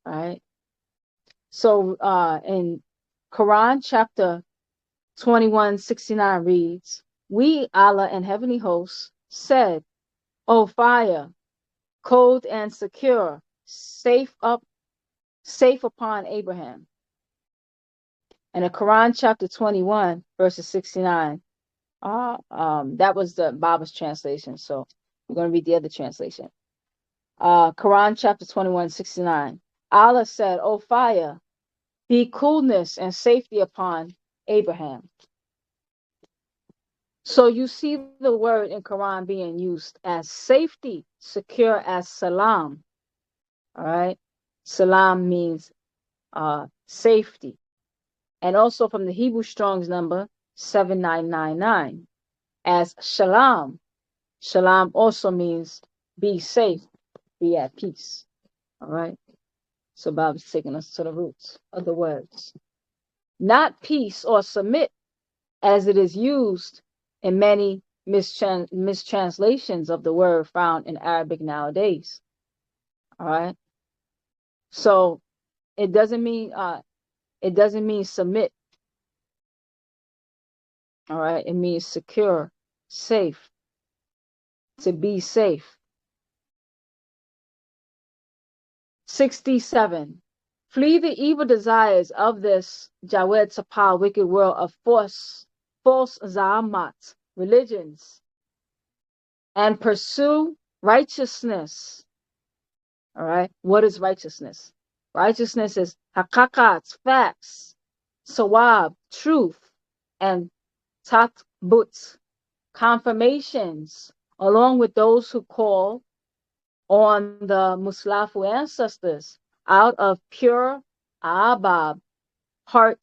Right? So in Quran chapter 21:69 reads, "We, Allah and heavenly hosts, said, O fire, cold and secure, safe upon Abraham." And in Quran chapter 21, verses 69, that was the Baaba's translation. So we're going to read the other translation. Quran chapter 21:69. Allah said, O fire, be coolness and safety upon Abraham. So you see the word in Quran being used as safety, secure as salam. All right. Salam means safety. And also from the Hebrew Strong's number 7999 as shalom. Shalom also means be safe, be at peace. All right. So Bob's taking us to the roots of the words. Not peace or submit, as it is used in many mistranslations of the word found in Arabic nowadays. All right. So it doesn't mean submit. All right. It means secure, safe, to be safe. 67. Flee the evil desires of this Jawed Sapal wicked world of false Za'amat, religions, and pursue righteousness. All right. What is righteousness? Righteousness is haqaqat, facts, sawab, truth, and tatbut, confirmations, along with those who call on the Muslafu ancestors out of pure Abab heart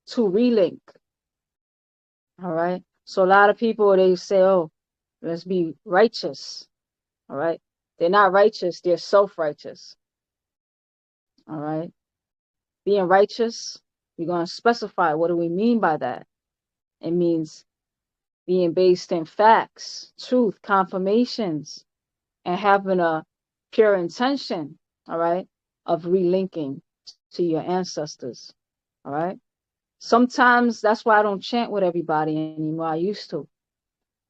to relink. All right. So a lot of people, they say, oh, let's be righteous. All right. They're not righteous, they're self-righteous. All right. Being righteous, we're going to specify what do we mean by that. It means being based in facts, truth, confirmations, and having a pure intention, all right, of relinking to your ancestors. All right. Sometimes that's why I don't chant with everybody anymore. I used to.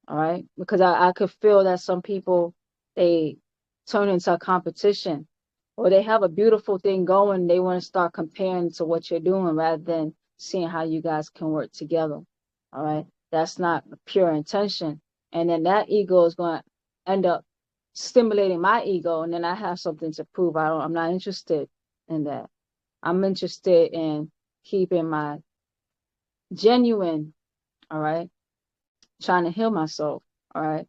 All right. Because I could feel that some people, they turn into a competition, or they have a beautiful thing going. They want to start comparing to what you're doing rather than seeing how you guys can work together. All right. That's not a pure intention. And then that ego is going to end up stimulating my ego. And then I have something to prove. I'm not interested in that. I'm interested in keeping my genuine, all right, trying to heal myself, all right.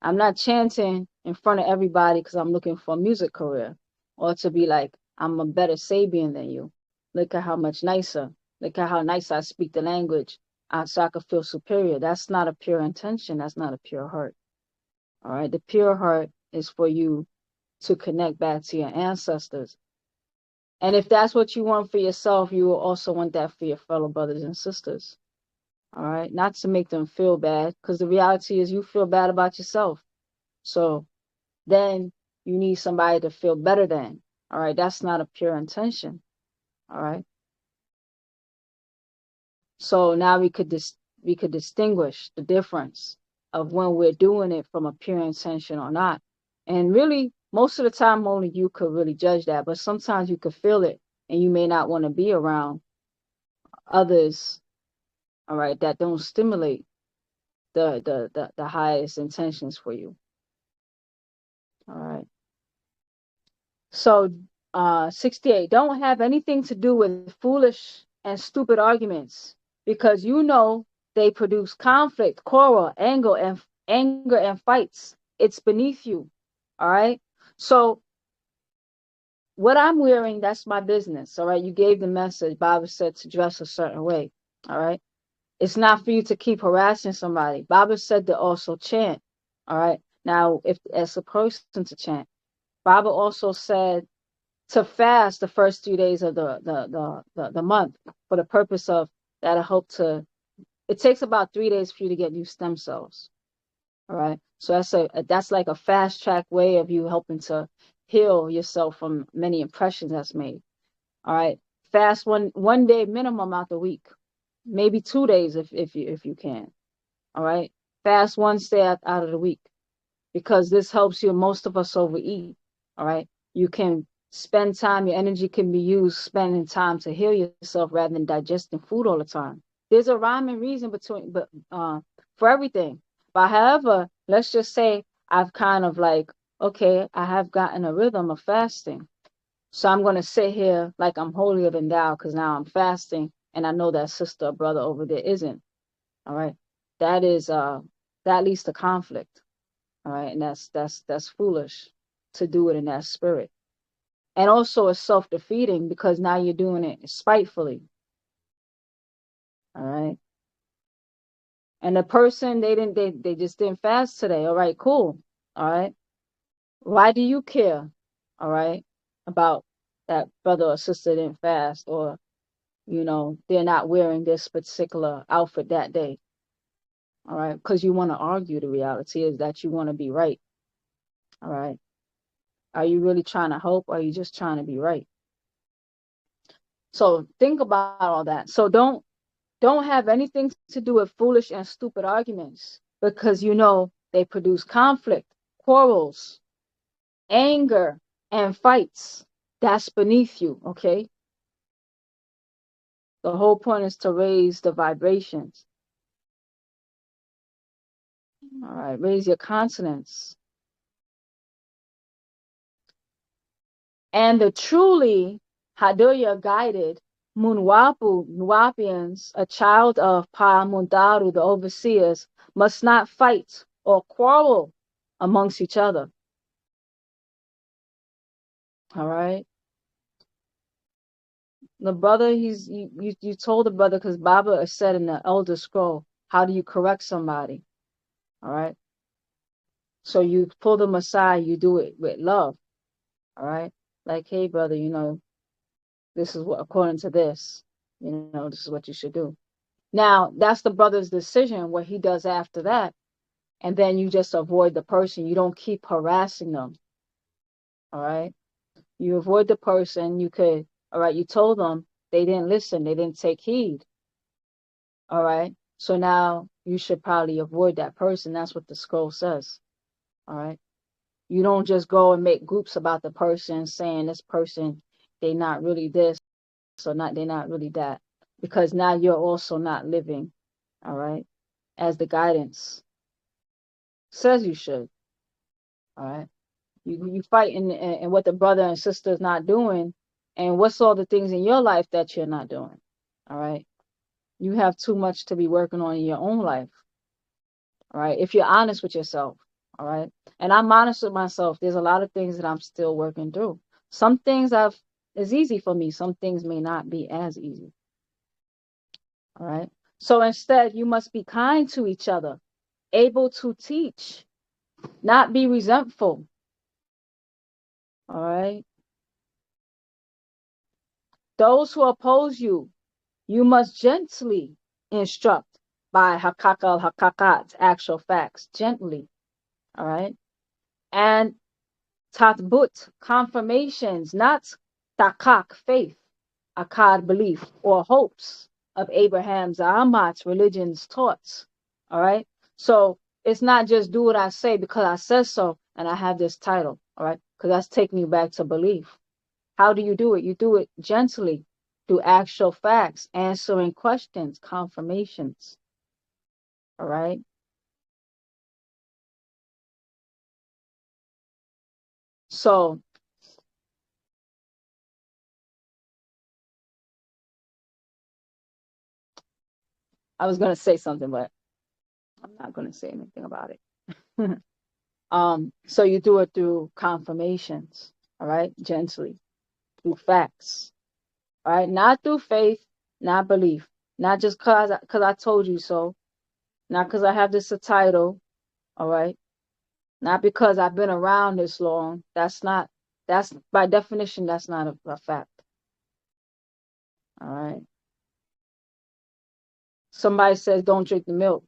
I'm not chanting in front of everybody because I'm looking for a music career or to be like, I'm a better Sabian than you. Look at how much nicer. Look at how nice I speak the language so I could feel superior. That's not a pure intention. That's not a pure heart. All right. The pure heart is for you to connect back to your ancestors. And if that's what you want for yourself, you will also want that for your fellow brothers and sisters. All right. Not to make them feel bad, because the reality is you feel bad about yourself. So then you need somebody to feel better than. All right. That's not a pure intention. All right. So now we could distinguish the difference of when we're doing it from a pure intention or not. And really, most of the time, only you could really judge that. But sometimes you could feel it, and you may not want to be around others, all right, that don't stimulate the highest intentions for you. All right. So 68, don't have anything to do with foolish and stupid arguments, because you know they produce conflict, quarrel, anger and fights. It's beneath you. All right. So what I'm wearing, that's my business. All right. You gave the message. Baba said to dress a certain way. All right. It's not for you to keep harassing somebody. Baba said to also chant. All right. Now, if as a person to chant, Baba also said to fast the first 3 days of the month for the purpose of that'll help to. It takes about 3 days for you to get new stem cells. All right. So that's like a fast track way of you helping to heal yourself from many impressions that's made. All right. Fast one day minimum out the week, maybe 2 days if you can. All right. Fast one day out of the week, because this helps you. Most of us overeat. All right. You can spend time. Your energy can be used spending time to heal yourself rather than digesting food all the time. There's a rhyme and reason for everything. But however, let's just say I've kind of like, okay, I have gotten a rhythm of fasting. So I'm going to sit here like I'm holier than thou because now I'm fasting and I know that sister or brother over there isn't. All right. That leads to conflict. All right. And that's foolish to do it in that spirit. And also it's self-defeating because now you're doing it spitefully. All right. And the person they just didn't fast today. All right, cool. All right. Why do you care? All right, about that brother or sister didn't fast, or they're not wearing this particular outfit that day. All right, because you want to argue. The reality is that you want to be right. All right. Are you really trying to help, or are you just trying to be right? So think about all that. So don't have anything to do with foolish and stupid arguments, because they produce conflict, quarrels, anger, and fights. That's beneath you, okay? The whole point is to raise the vibrations. All right, raise your consonants. And the truly Haday-aan guided Nuwapians, a child of Pa Mundaru, the overseers, must not fight or quarrel amongst each other. All right. The brother, you told the brother, because Baabaa said in the Elder Scroll, how do you correct somebody? All right. So you pull them aside, you do it with love. All right. Like, hey, brother, this is what, according to this, this is what you should do. Now, that's the brother's decision, what he does after that. And then you just avoid the person. You don't keep harassing them. All right. You avoid the person. All right, you told them, they didn't listen. They didn't take heed. All right. So now you should probably avoid that person. That's what the scroll says. All right. You don't just go and make groups about the person saying this person, they not really this, or they're not really that, because now you're also not living, all right, as the guidance says you should. All right. You fight in what the brother and sister is not doing, and what's all the things in your life that you're not doing. All right. You have too much to be working on in your own life. All right. If you're honest with yourself. All right. And I'm honest with myself. There's a lot of things that I'm still working through. Some things is easy for me. Some things may not be as easy. All right. So instead, you must be kind to each other, able to teach, not be resentful. All right. Those who oppose you, you must gently instruct by hakakat, actual facts, gently. All right. And tatbut, confirmations, not takak, faith, akad, belief, or hopes of Abraham's, Ahmad's religions, thoughts. All right. So it's not just do what I say because I said so and I have this title. All right. Because that's taking you back to belief. How do you do it? You do it gently through actual facts, answering questions, confirmations. All right. So I was going to say something, but I'm not going to say anything about it. So you do it through confirmations, all right, gently, through facts, all right, not through faith, not belief, not just cause I told you so, not because I have this a title, all right, not because I've been around this long. That's not That's by definition, that's not a fact. All right. Somebody says don't drink the milk.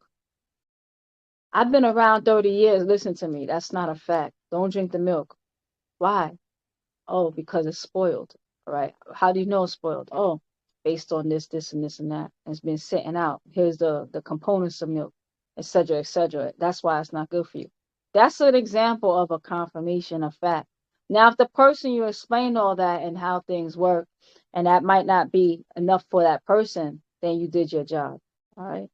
I've been around 30 years. Listen to me. That's not a fact. Don't drink the milk. Why? Oh, because it's spoiled. All right. How do you know it's spoiled? Oh, based on this, this, and this, and that. It's been sitting out. Here's the components of milk, etc., etc. That's why it's not good for you. That's an example of a confirmation of fact. Now, if the person you explain all that and how things work, and that might not be enough for that person, then you did your job. All right.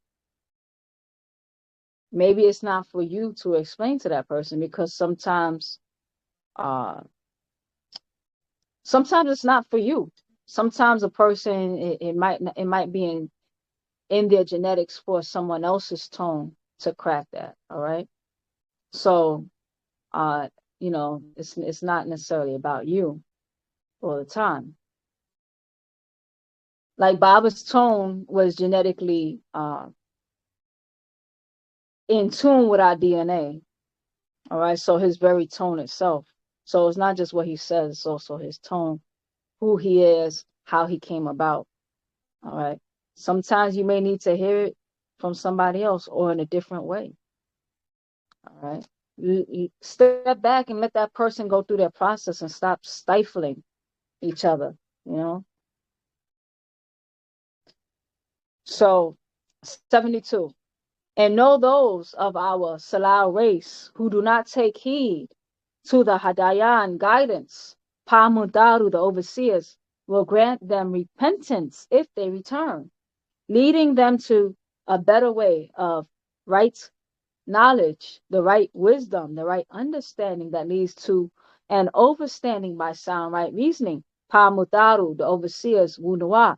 Maybe it's not for you to explain to that person, because uh sometimes it's not for you. Sometimes a person, it might be in their genetics for someone else's tone to crack that. All right. So it's not necessarily about you all the time. Like Baaba's tone was genetically in tune with our DNA. All right. So his very tone itself. So it's not just what he says, it's also his tone, who he is, how he came about. All right. Sometimes you may need to hear it from somebody else or in a different way. All right. You step back and let that person go through their process and stop stifling each other, you know? So 72. And know those of our Salal race who do not take heed to the Haday-aan guidance, Paa Taraq, the overseers, will grant them repentance if they return, leading them to a better way of right knowledge, the right wisdom, the right understanding that leads to an overstanding by sound right reasoning. Paa Taraq, the overseers, Wunawa.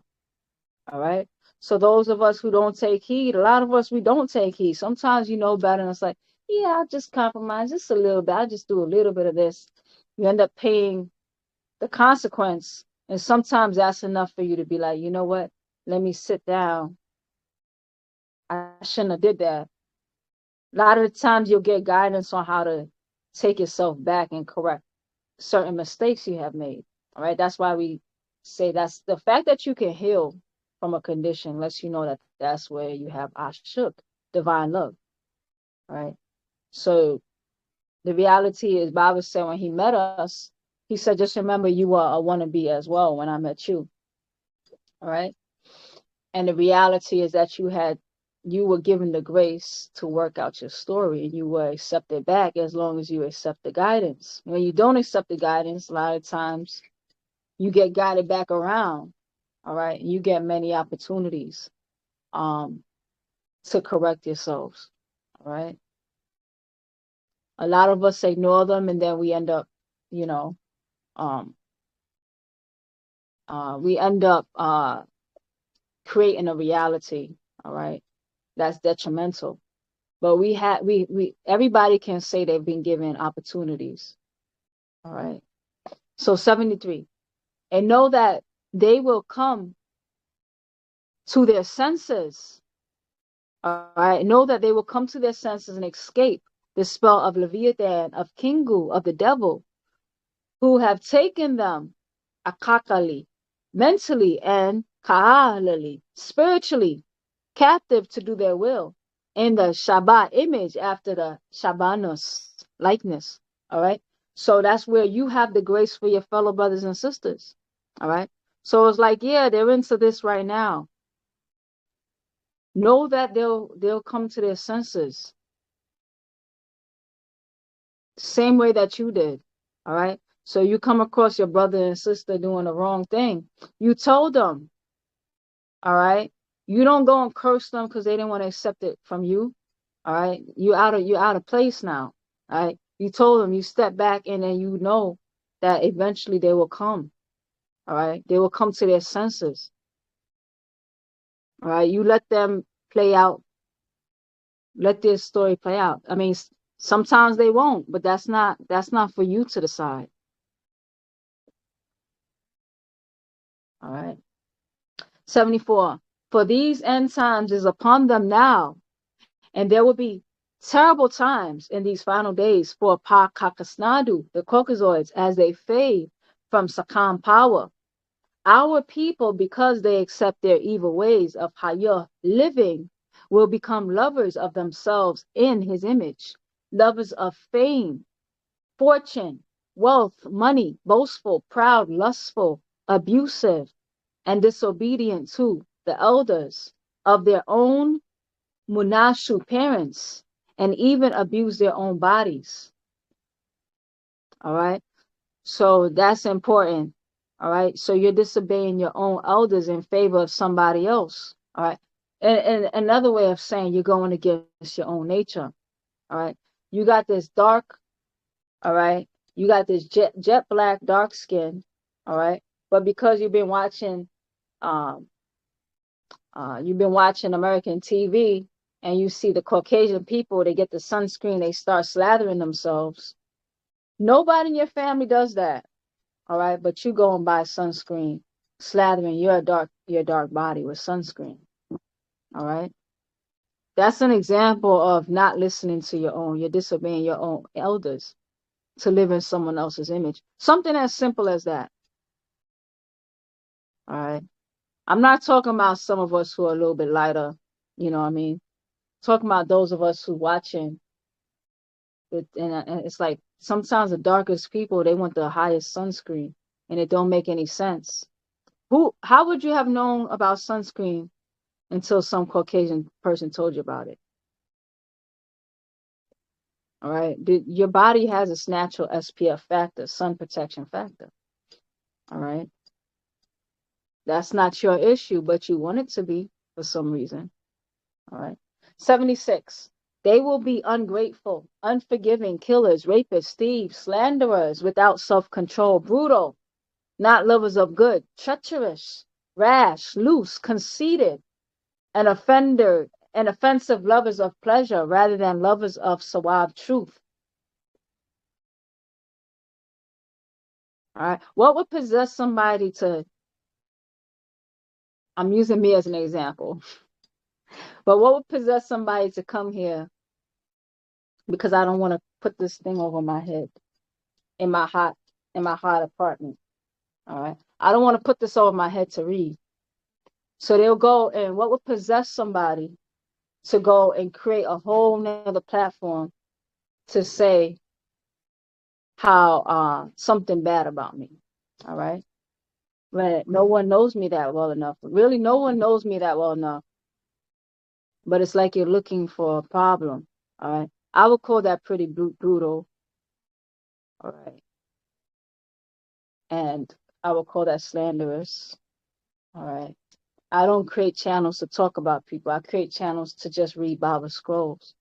All right. So those of us who don't take heed, a lot of us, we don't take heed. Sometimes you know better, and it's like, yeah, I'll just compromise just a little bit. I'll just do a little bit of this. You end up paying the consequence. And sometimes that's enough for you to be like, you know what? Let me sit down. I shouldn't have did that. A lot of the times you'll get guidance on how to take yourself back and correct certain mistakes you have made. All right. That's why we say that's the fact that you can heal from a condition lets you know that that's where you have ashuk, divine love. All right. So the reality is, Baba said when he met us, he said, just remember you were a wannabe as well when I met you. All right. And the reality is that you were given the grace to work out your story, and you were accepted back as long as you accept the guidance. When you don't accept the guidance, a lot of times you get guided back around. All right. You get many opportunities to correct yourselves. All right. A lot of us ignore them, and then we end up, you know, um, we end up creating a reality. All right. That's detrimental. But we everybody can say they've been given opportunities. All right. So 73. And know that they will come to their senses. All right. Know that they will come to their senses and escape the spell of Leviathan, of Kingu, of the devil, who have taken them akakali, mentally, and ka'alali, spiritually, captive to do their will in the Shabbat image after the Shabbanos likeness. All right. So that's where you have the grace for your fellow brothers and sisters. All right. So it's like, yeah, they're into this right now. Know that they'll come to their senses. Same way that you did. All right. So you come across your brother and sister doing the wrong thing. You told them. All right. You don't go and curse them because they didn't want to accept it from you. All right. You're out of place now. All right. You told them, you step back, and then you know that eventually they will come. All right. They will come to their senses. All right. You let them play out. Let their story play out. I mean, sometimes they won't, but that's not for you to decide. All right. 74. For these end times is upon them now, and there will be Terrible times in these final days for Paa Taraq, the Caucasoids, as they fade from Sakam power. Our people, because they accept their evil ways of higher living, will become lovers of themselves in his image, lovers of fame, fortune, wealth, money, boastful, proud, lustful, abusive, and disobedient to the elders of their own Munashu parents, and even abuse their own bodies. All right. So that's important. All right. So you're disobeying your own elders in favor of somebody else. All right. And another way of saying you're going against your own nature. All right. You got this dark, all right. You got this jet black, dark skin. All right. But because um, you've been watching American TV and you see the Caucasian people, they get the sunscreen, they start slathering themselves. Nobody in your family does that. All right. But you go and buy sunscreen, slathering your dark body with sunscreen. All right. That's an example of not listening to your own. You're disobeying your own elders to live in someone else's image. Something as simple as that. All right. I'm not talking about some of us who are a little bit lighter, you know what I mean? Talking about those of us who watching it, and it's like sometimes the darkest people, they want the highest sunscreen and it don't make any sense. How would you have known about sunscreen until some Caucasian person told you about it? All right. Your body has its natural SPF factor, sun protection factor. All right. That's not your issue, but you want it to be for some reason. All right. 76. They will be ungrateful, unforgiving, killers, rapists, thieves, slanderers, without self-control, brutal, not lovers of good, treacherous, rash, loose, conceited, and offensive lovers of pleasure rather than lovers of sawab truth. All right. What would possess somebody to, I'm using me as an example, but what would possess somebody to come here, because I don't want to put this thing over my head in my hot apartment. All right. I don't want to put this over my head to read. So they'll go, and what would possess somebody to go and create a whole nother platform to say how something bad about me. All right. But no one knows me that well enough. Really, no one knows me that well enough. But it's like you're looking for a problem. All right. I would call that pretty brutal. All right. And I would call that slanderous. All right. I don't create channels to talk about people. I create channels to just read Bible scrolls.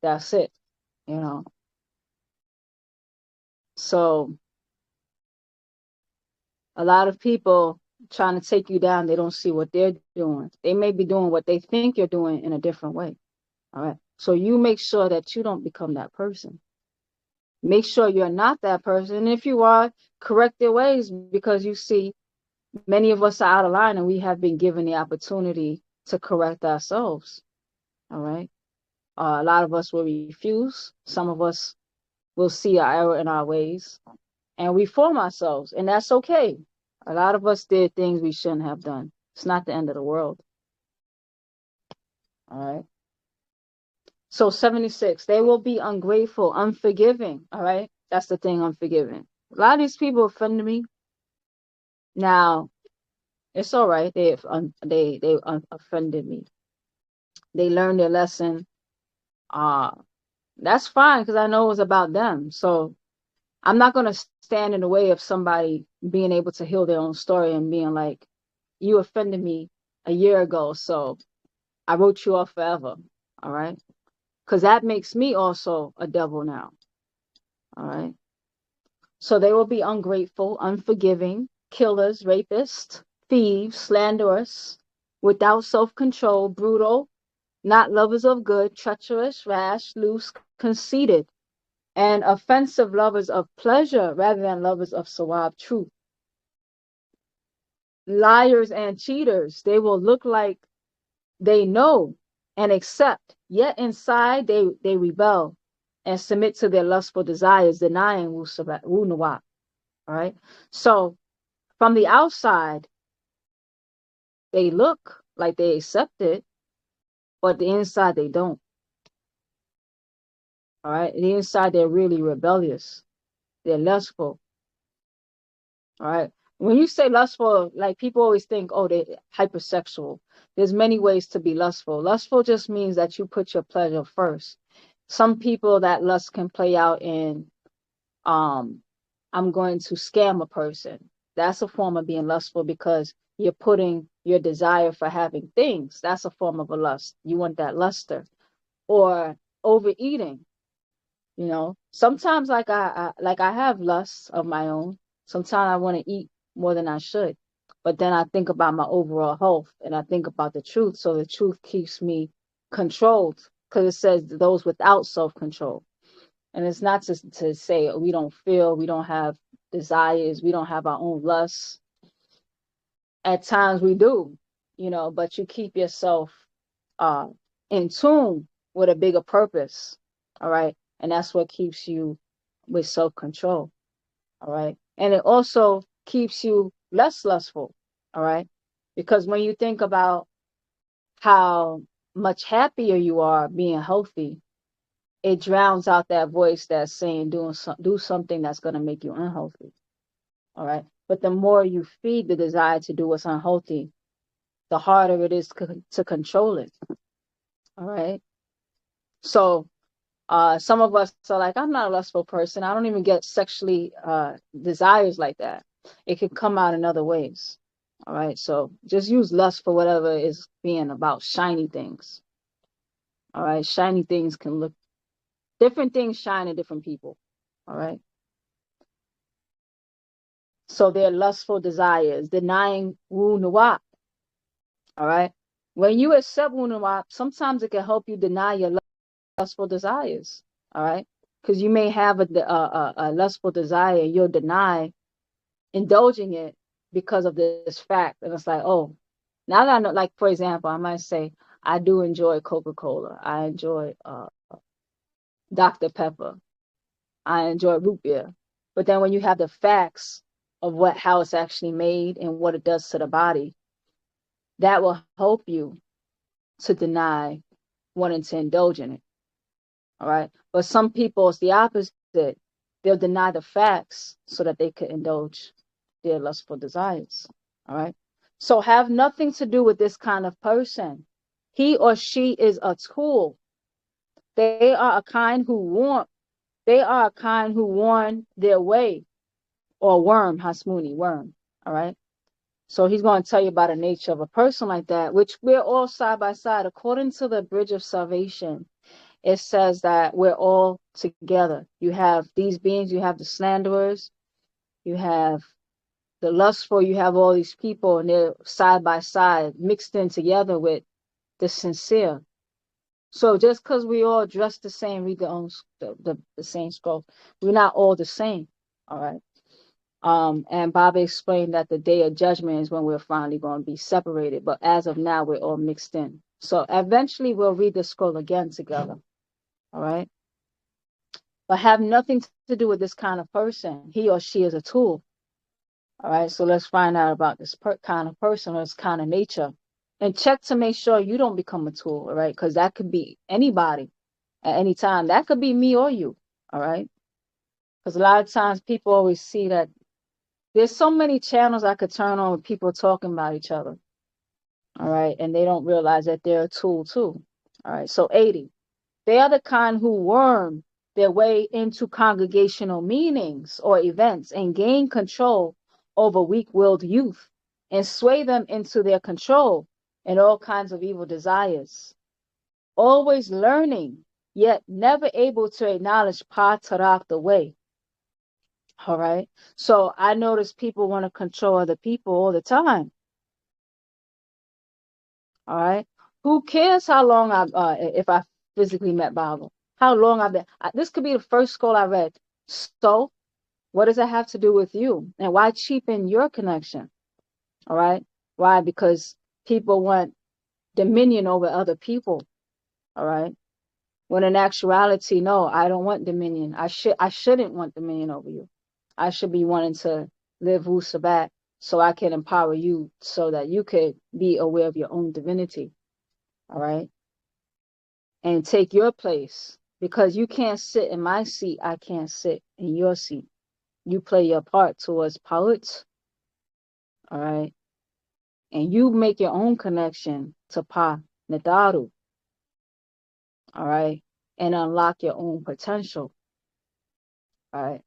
That's it, you know. So a lot of people trying to take you down, they don't see what they're doing. They may be doing what they think you're doing in a different way. All right. So you make sure that you don't become that person. Make sure you're not that person. And if you are, correct their ways, because you see, many of us are out of line and we have been given the opportunity to correct ourselves. All right. A lot of us will refuse. Some of us will see our error in our ways and reform ourselves. And that's okay. A lot of us did things we shouldn't have done. It's not the end of the world. All right. So 76, they will be ungrateful, unforgiving. All right. That's the thing, unforgiving. A lot of these people offended me. Now, it's all right. They offended me. They learned their lesson. That's fine, because I know it was about them. So I'm not going to stand in the way of somebody being able to heal their own story and being like, you offended me a year ago, so I wrote you off forever. All right. Because that makes me also a devil now. All right. So they will be ungrateful, unforgiving, killers, rapists, thieves, slanderers, without self-control, brutal, not lovers of good, treacherous, rash, loose, conceited, and offensive lovers of pleasure rather than lovers of sawab truth. Liars and cheaters, they will look like they know and accept Yet inside they rebel and submit to their lustful desires, denying wu nawab. All right. So from the outside, they look like they accept it, but the inside they don't. All right. The inside they're really rebellious. They're lustful. All right. When you say lustful, like people always think, oh, they're hypersexual. There's many ways to be lustful. Lustful just means that you put your pleasure first. Some people, that lust can play out in, I'm going to scam a person. That's a form of being lustful because you're putting your desire for having things. That's a form of a lust. You want that luster. Or overeating. You know, sometimes I have lusts of my own. Sometimes I want to eat more than I should, but then I think about my overall health and I think about the truth. So the truth keeps me controlled because it says those without self-control. And it's not to say we don't feel, we don't have desires, we don't have our own lusts. At times we do, you know, but you keep yourself uh in tune with a bigger purpose. All right. And that's what keeps you with self-control. All right. And it also keeps you less lustful. All right. Because when you think about how much happier you are being healthy, it drowns out that voice that's saying do something that's going to make you unhealthy. All right. But the more you feed the desire to do what's unhealthy, the harder it is to control it. All right. So some of us are like, I'm not a lustful person. I don't even get sexually desires like that. It can come out in other ways. All right. So just use lust for whatever is being about, shiny things. All right. Shiny things can look different, things shine in different people. All right. So they're lustful desires, denying wu nawab. All right. When you accept wu nawab, sometimes it can help you deny your lustful desires. All right. Because you may have a lustful desire, you'll deny indulging it because of this fact. And it's like, oh, now that I know, like, for example, I might say, I do enjoy Coca-Cola. I enjoy Dr. Pepper. I enjoy root beer. But then when you have the facts of how it's actually made and what it does to the body, that will help you to deny wanting to indulge in it. All right. But some people, it's the opposite. They'll deny the facts so that they could indulge their lustful desires. All right. So have nothing to do with this kind of person. He or she is a tool. They are a kind who warn their way, or worm, Hasmuni, worm. All right. So he's going to tell you about the nature of a person like that, which we're all side by side. According to the Bridge of Salvation, it says that we're all together. You have these beings, you have the slanderers, you have the lustful, you have all these people, and they're side by side, mixed in together with the sincere. So just because we all dress the same, read the same scroll, we're not all the same. All right. And Baabaa explained that the day of judgment is when we're finally going to be separated. But as of now, we're all mixed in. So eventually we'll read the scroll again together. All right. But have nothing to do with this kind of person. He or she is a tool. All right. So let's find out about this kind of person or this kind of nature. And check to make sure you don't become a tool. All right. Because that could be anybody at any time. That could be me or you. All right. Because a lot of times people always see that there's so many channels I could turn on with people talking about each other. All right. And they don't realize that they're a tool too. All right. So 80. They are the kind who worm their way into congregational meetings or events and gain control over weak-willed youth and sway them into their control and all kinds of evil desires. Always learning, yet never able to acknowledge Paa Taraq, the way. All right. So I notice people want to control other people all the time. All right. Who cares how long if I physically met Bible? How long I've been? This could be the first scroll I read. So what does that have to do with you? And why cheapen your connection? All right. Why? Because people want dominion over other people. All right. When in actuality, no, I don't want dominion. I shouldn't want dominion over you. I should be wanting to live Wu Sabat so I can empower you so that you could be aware of your own divinity. All right. And take your place. Because you can't sit in my seat, I can't sit in your seat. You play your part towards Paut. All right. And you make your own connection to Pa Nadaru. All right. And unlock your own potential. All right.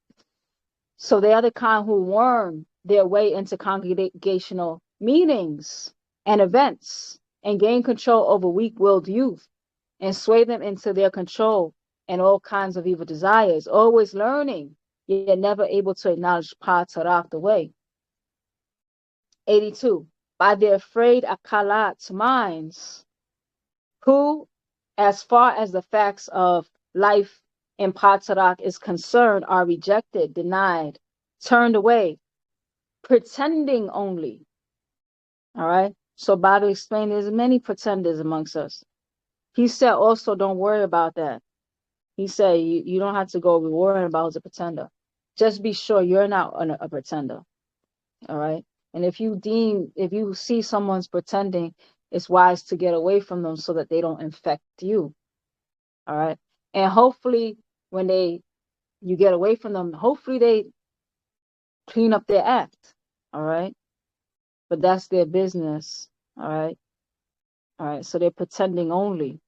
So they are the kind who worm their way into congregational meetings and events and gain control over weak-willed youth and sway them into their control and all kinds of evil desires, always learning, yet never able to acknowledge Paa Taraq the way. 82. By their afraid akalat minds, who, as far as the facts of life in Paa Taraq is concerned, are rejected, denied, turned away, pretending only. All right. So Baba explained there's many pretenders amongst us. He said also don't worry about that. He said you don't have to go worrying about who's a pretender. Just be sure you're not a pretender. All right. And if you see someone's pretending, it's wise to get away from them so that they don't infect you. All right. And hopefully when you get away from them, hopefully they clean up their act. All right. But that's their business. All right. All right. So they're pretending only.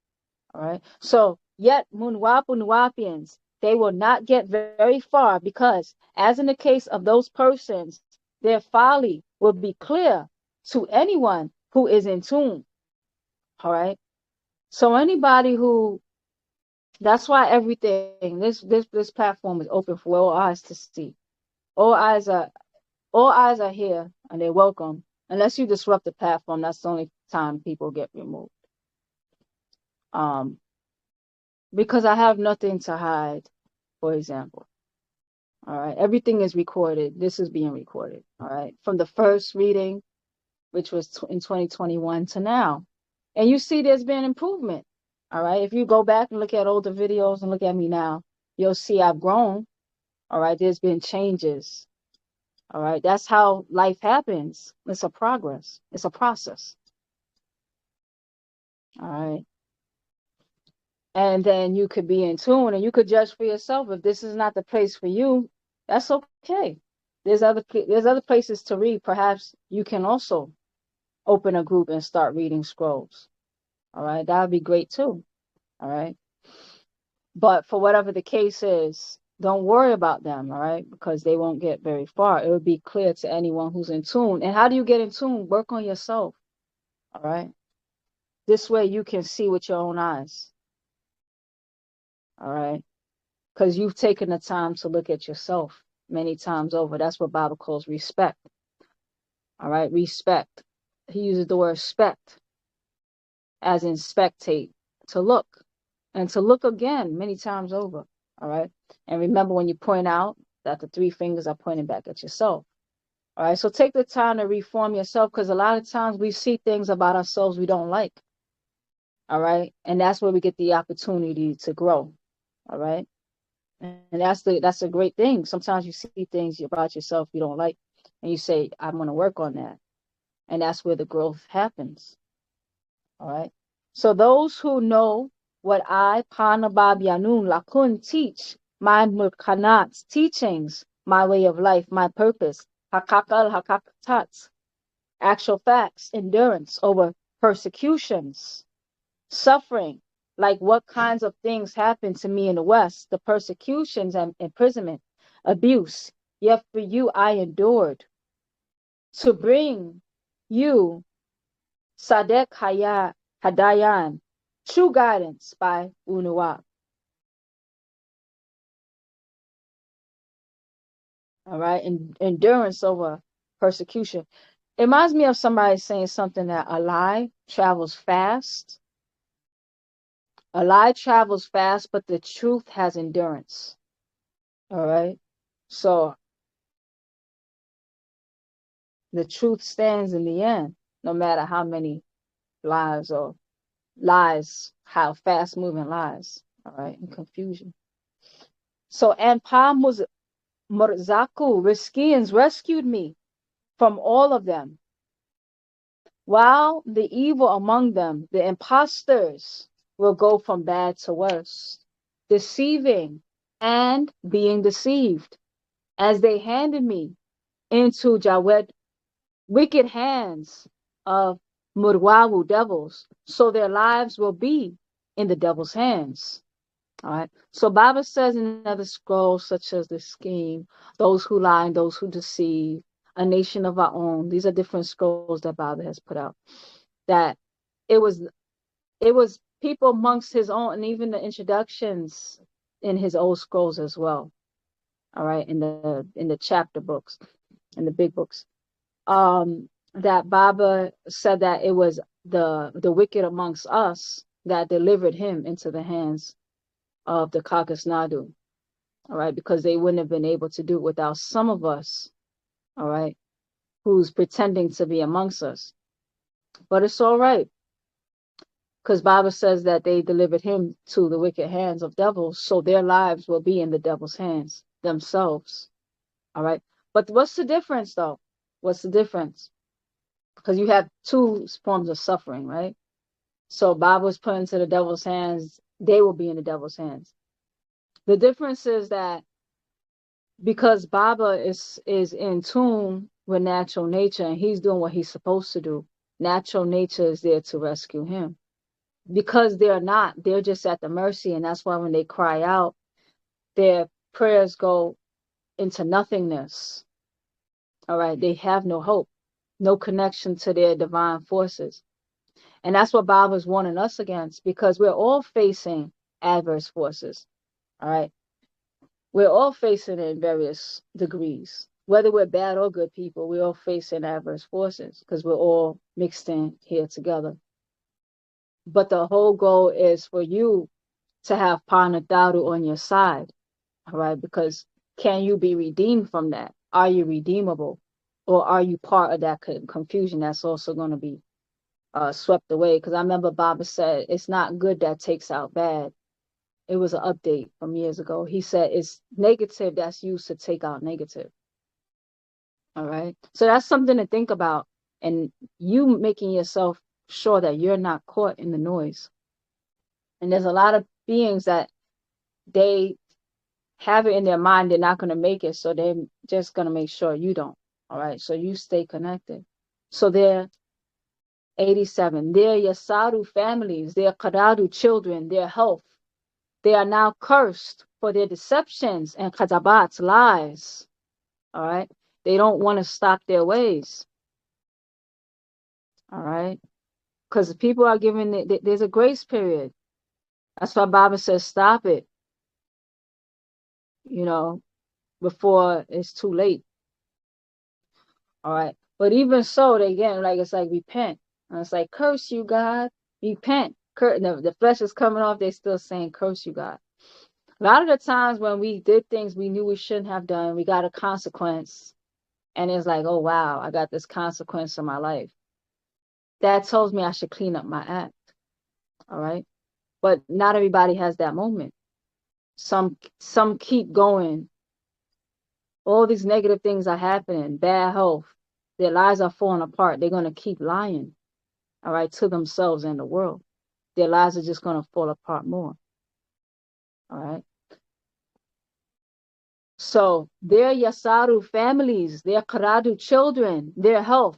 All right. So yet Munwapu Nwapians, they will not get very far because, as in the case of those persons, their folly will be clear to anyone who is in tune. All right. So anybody who, that's why everything, this platform is open for all eyes to see. All eyes are here and they're welcome. Unless you disrupt the platform, that's the only time people get removed. Because I have nothing to hide, for example. All right. Everything is recorded. This is being recorded. All right. From the first reading, which was in 2021 to now. And you see there's been improvement. All right. If you go back and look at older videos and look at me now, you'll see I've grown. All right. There's been changes. All right. That's how life happens. It's a progress. It's a process. All right. And then you could be in tune and you could judge for yourself. If this is not the place for you, that's okay. There's other places to read. Perhaps you can also open a group and start reading scrolls. All right. That would be great too. All right. But for whatever the case is, don't worry about them. All right. Because they won't get very far. It would be clear to anyone who's in tune. And how do you get in tune? Work on yourself. All right. This way you can see with your own eyes. All right. Because you've taken the time to look at yourself many times over. That's what Bible calls respect. All right, respect. He uses the word spect, as in spectate, to look, and to look again many times over. All right, and remember when you point out that the three fingers are pointing back at yourself. All right, so take the time to reform yourself, because a lot of times we see things about ourselves we don't like. All right, and that's where we get the opportunity to grow. All right. And that's a great thing. Sometimes you see things about yourself you don't like, and you say, I'm going to work on that. And that's where the growth happens. All right. So those who know what I, Baabaa Yaanun, Lakun, teach, my Murkanat's teachings, my way of life, my purpose, Hakakal Hakatats, actual facts, endurance over persecutions, suffering, like what kinds of things happened to me in the West, the persecutions and imprisonment, abuse, yet for you I endured, to bring you Sadek Haday-aan, true guidance by Unuwa. All right, and endurance over persecution. It reminds me of somebody saying something that a lie travels fast. A lie travels fast, but the truth has endurance. All right. So the truth stands in the end, no matter how many lies or lies, how fast moving lies, all right, and confusion. So, and Pa Murzaku, Riskians rescued me from all of them, while the evil among them, the impostors, will go from bad to worse, deceiving and being deceived, as they handed me into Jawed, wicked hands of Murwawu devils, so their lives will be in the devil's hands. All right. So Baba says in other scrolls, such as the scheme, those who lie and those who deceive, a nation of our own. These are different scrolls that Baba has put out. That it was people amongst his own, and even the introductions in his old scrolls as well. All right, in the chapter books, in the big books. That Baba said that it was the wicked amongst us that delivered him into the hands of the Kakas Nadu, all right, because they wouldn't have been able to do it without some of us, all right, who's pretending to be amongst us. But it's all right, because Baba says that they delivered him to the wicked hands of devils, so their lives will be in the devil's hands themselves, all right. But what's the difference, though? What's the difference? Because you have two forms of suffering, right? So Baba was put into the devil's hands, they will be in the devil's hands. The difference is that because Baba is in tune with natural nature and he's doing what he's supposed to do, natural nature is there to rescue him. Because they're not, they're just at the mercy, and that's why when they cry out, their prayers go into nothingness. All right, they have no hope, no connection to their divine forces. And that's what Baba's warning us against, because we're all facing adverse forces. All right. We're all facing it in various degrees. Whether we're bad or good people, we're all facing adverse forces because we're all mixed in here together. But the whole goal is for you to have Panadaru on your side. All right. Because can you be redeemed from that? Are you redeemable? Or are you part of that confusion that's also going to be swept away? Because I remember Baba said it's not good that takes out bad. It was an update from years ago. He said it's negative that's used to take out negative. All right. So that's something to think about. And you making yourself sure that you're not caught in the noise. And there's a lot of beings that they have it in their mind they're not going to make it. So they're just going to make sure you don't. All right. So you stay connected. So they're 87. Their Yasaru families, their Karadu children, their health. They are now cursed for their deceptions and Khadabat's lies. All right. They don't want to stop their ways. All right. Because people are giving there's a grace period. That's why Baba says stop it, before it's too late. All right. But even so, they again, like it's like repent. And it's like, curse you, God. Repent. The flesh is coming off, they still saying, curse you, God. A lot of the times when we did things we knew we shouldn't have done, we got a consequence. And it's like, oh, wow, I got this consequence in my life. That tells me I should clean up my act. All right. But not everybody has that moment. Some keep going. All these negative things are happening, bad health. Their lives are falling apart. They're going to keep lying, all right, to themselves and the world. Their lives are just going to fall apart more. All right. So their Yasaru families, their Karadu children, their health,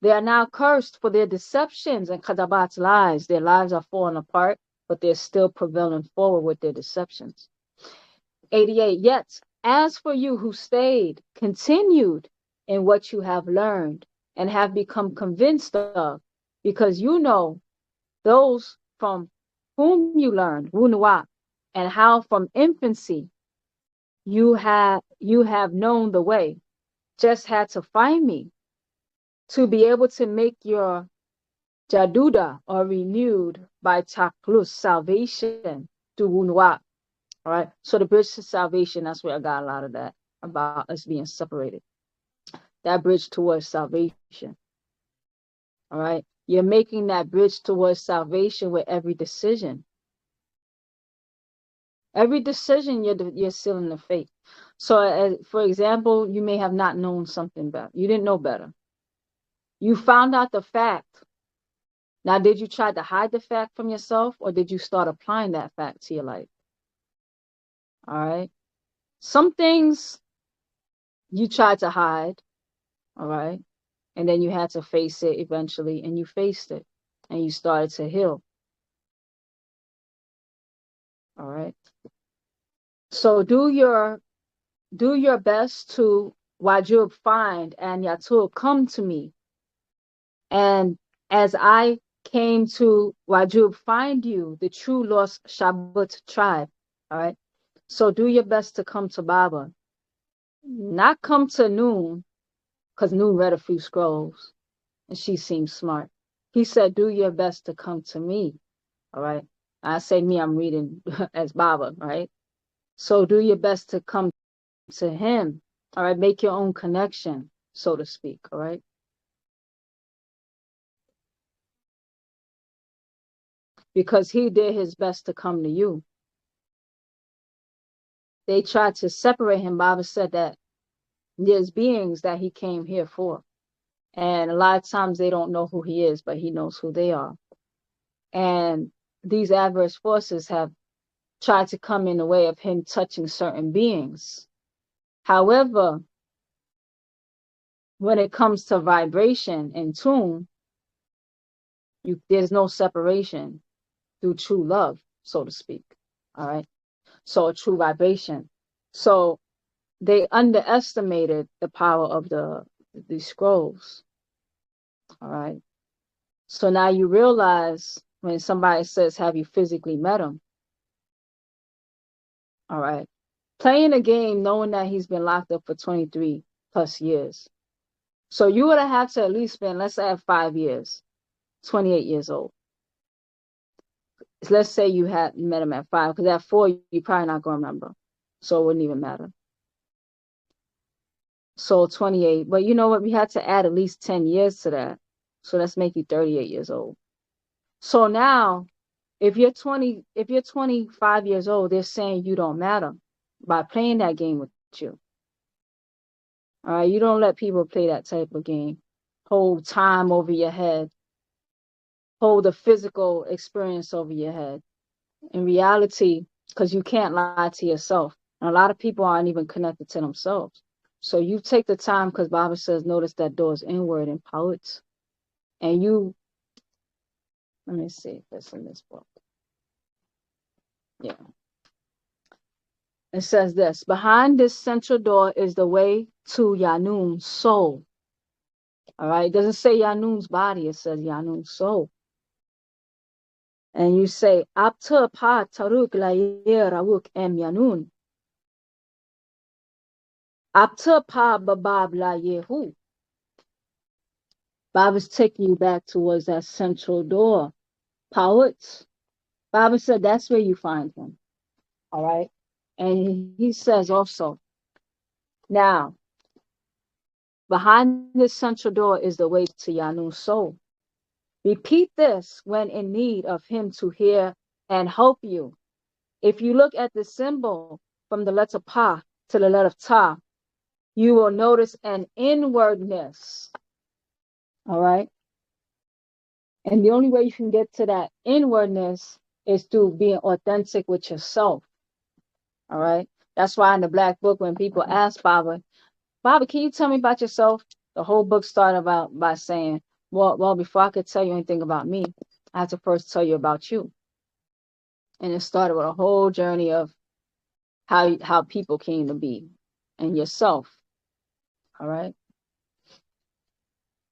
they are now cursed for their deceptions and Khadabat's lies. Their lives are falling apart, but they're still prevailing forward with their deceptions. 88. Yet, as for you who stayed, continued in what you have learned and have become convinced of, because you know those from whom you learned, Wunua, and how from infancy you have known the way, just had to find me to be able to make your jaduda or renewed by taklus salvation to Wunua. All right. So the bridge to salvation, that's where I got a lot of that about us being separated. That bridge towards salvation. All right. You're making that bridge towards salvation with every decision. Every decision, you're sealing the faith. So, for example, you may have not known something better. You didn't know better. You found out the fact. Now, did you try to hide the fact from yourself, or did you start applying that fact to your life? All right. Some things you tried to hide, all right, and then you had to face it eventually, and you faced it, and you started to heal. All right. So do your best to Wajub find and Yatul come to me. And as I came to Wajub find you, the true lost Shabbat tribe. All right. So do your best to come to Baba. Not come to Noon, because Noon read a few scrolls and she seemed smart. He said, do your best to come to me. All right. I say me, I'm reading as Baba, right? So do your best to come to him. All right. Make your own connection, so to speak. All right. Because he did his best to come to you. They tried to separate him. Baba said that there's beings that he came here for. And a lot of times they don't know who he is, but he knows who they are. And these adverse forces have tried to come in the way of him touching certain beings. However, when it comes to vibration and tune, there's no separation through true love, so to speak. All right. So a true vibration. So they underestimated the power of these scrolls. All right. So now you realize when somebody says, have you physically met him? All right. Playing a game knowing that he's been locked up for 23 plus years. So you would have to at least spend, let's say, 5 years, 28 years old. Let's say you met him at 5, because at 4, you're probably not going to remember. So it wouldn't even matter. So 28. But you know what? We had to add at least 10 years to that. So let's make you 38 years old. So now, if you're 25 years old, they're saying you don't matter by playing that game with you. All right, you don't let people play that type of game. Hold time over your head. Hold a physical experience over your head. In reality, because you can't lie to yourself. And a lot of people aren't even connected to themselves. So you take the time, because Baba says, notice that doors inward in poets. And you, let me see if it's in this book. Yeah. It says this: behind this central door is the way to Yaanun's soul. All right. It doesn't say Yaanun's body. It says Yaanun's soul. And you say, Apta Paa Taraq la Rawuk em Yaanun. Apta Paa Babab la Yehu. Baba's taking you back towards that central door. Poets. Baba said that's where you find him. All right. And he says also, now, behind this central door is the way to Yaanun's soul. Repeat this when in need of him to hear and help you. If you look at the symbol from the letter Pa to the letter Ta, you will notice an inwardness. All right. And the only way you can get to that inwardness is through being authentic with yourself. All right. That's why in the Black Book, when people ask Baba, can you tell me about yourself? The whole book started by saying, well, before I could tell you anything about me, I have to first tell you about you. And it started with a whole journey of how people came to be and yourself. All right.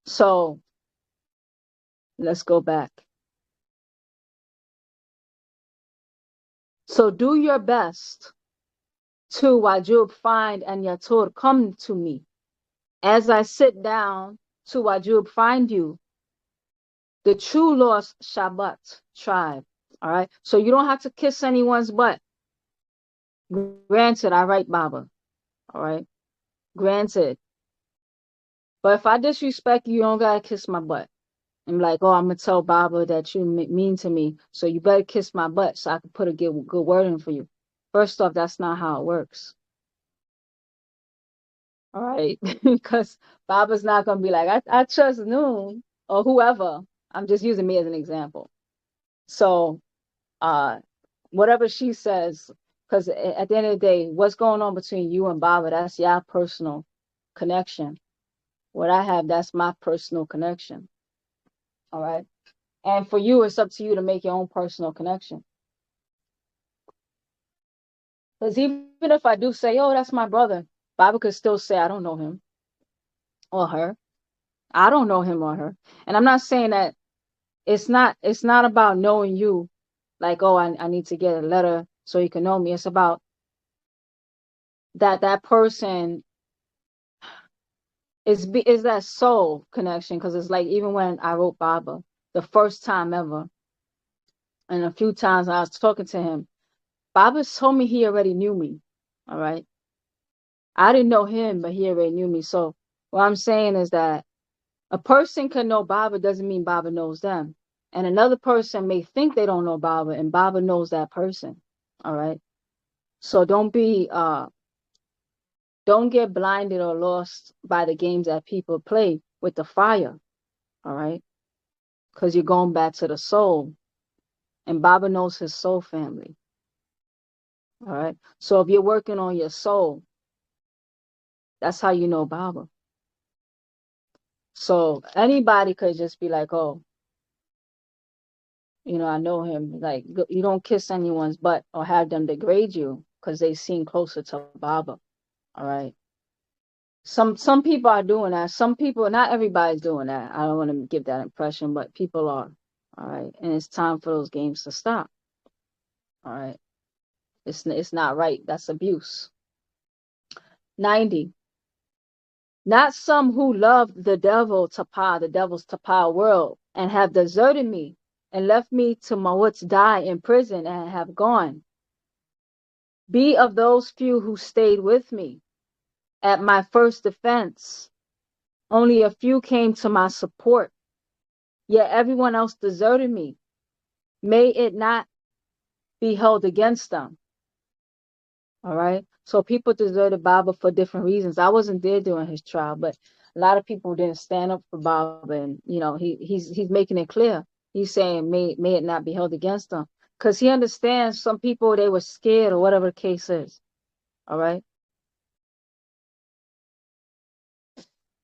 So let's go back. So do your best to Wajub find and Yatur come to me. As I sit down to Wajub find you, the true lost Shabbat tribe. All right. So you don't have to kiss anyone's butt. Granted, I write Baba. All right. Granted. But if I disrespect you, you don't gotta kiss my butt. I'm like, oh, I'm gonna tell Baabaa that you mean to me, so you better kiss my butt so I can put a good word in for you. First off, that's not how it works. All right, because Baaba's not gonna be like, I trust Noon or whoever. I'm just using me as an example. So, whatever she says, because at the end of the day, what's going on between you and Baabaa, that's your personal connection. What I have, that's my personal connection. All right. And for you, it's up to you to make your own personal connection. Because even if I do say, oh, that's my brother, Baabaa could still say, I don't know him or her. I don't know him or her. And I'm not saying that it's not about knowing you, like, oh, I need to get a letter so you can know me. It's about that person is that soul connection. Because it's like, even when I wrote Baabaa the first time ever, and a few times I was talking to him, Baabaa told me he already knew me. All right. I didn't know him, but he already knew me. So what I'm saying is that a person can know Baabaa doesn't mean Baabaa knows them. And another person may think they don't know Baabaa, and Baabaa knows that person. All right. So don't get blinded or lost by the games that people play with the fire. All right. Because you're going back to the soul. And Baabaa knows his soul family. All right. So if you're working on your soul, that's how you know Baabaa. So anybody could just be like, oh, I know him. Like, you don't kiss anyone's butt or have them degrade you because they seem closer to Baabaa. All right. Some people are doing that. Some people, not everybody's doing that. I don't want to give that impression, but people are. All right. And it's time for those games to stop. All right. It's not right. That's abuse. 90. Not some who loved the devil's Tapa world, and have deserted me and left me to Mawut's die in prison and have gone. Be of those few who stayed with me at my first defense. Only a few came to my support, yet everyone else deserted me. May it not be held against them. All right. So people deserted Baabaa for different reasons. I wasn't there during his trial, but a lot of people didn't stand up for Baabaa, and he's making it clear. He's saying may it not be held against them, because he understands some people, they were scared or whatever the case is. All right.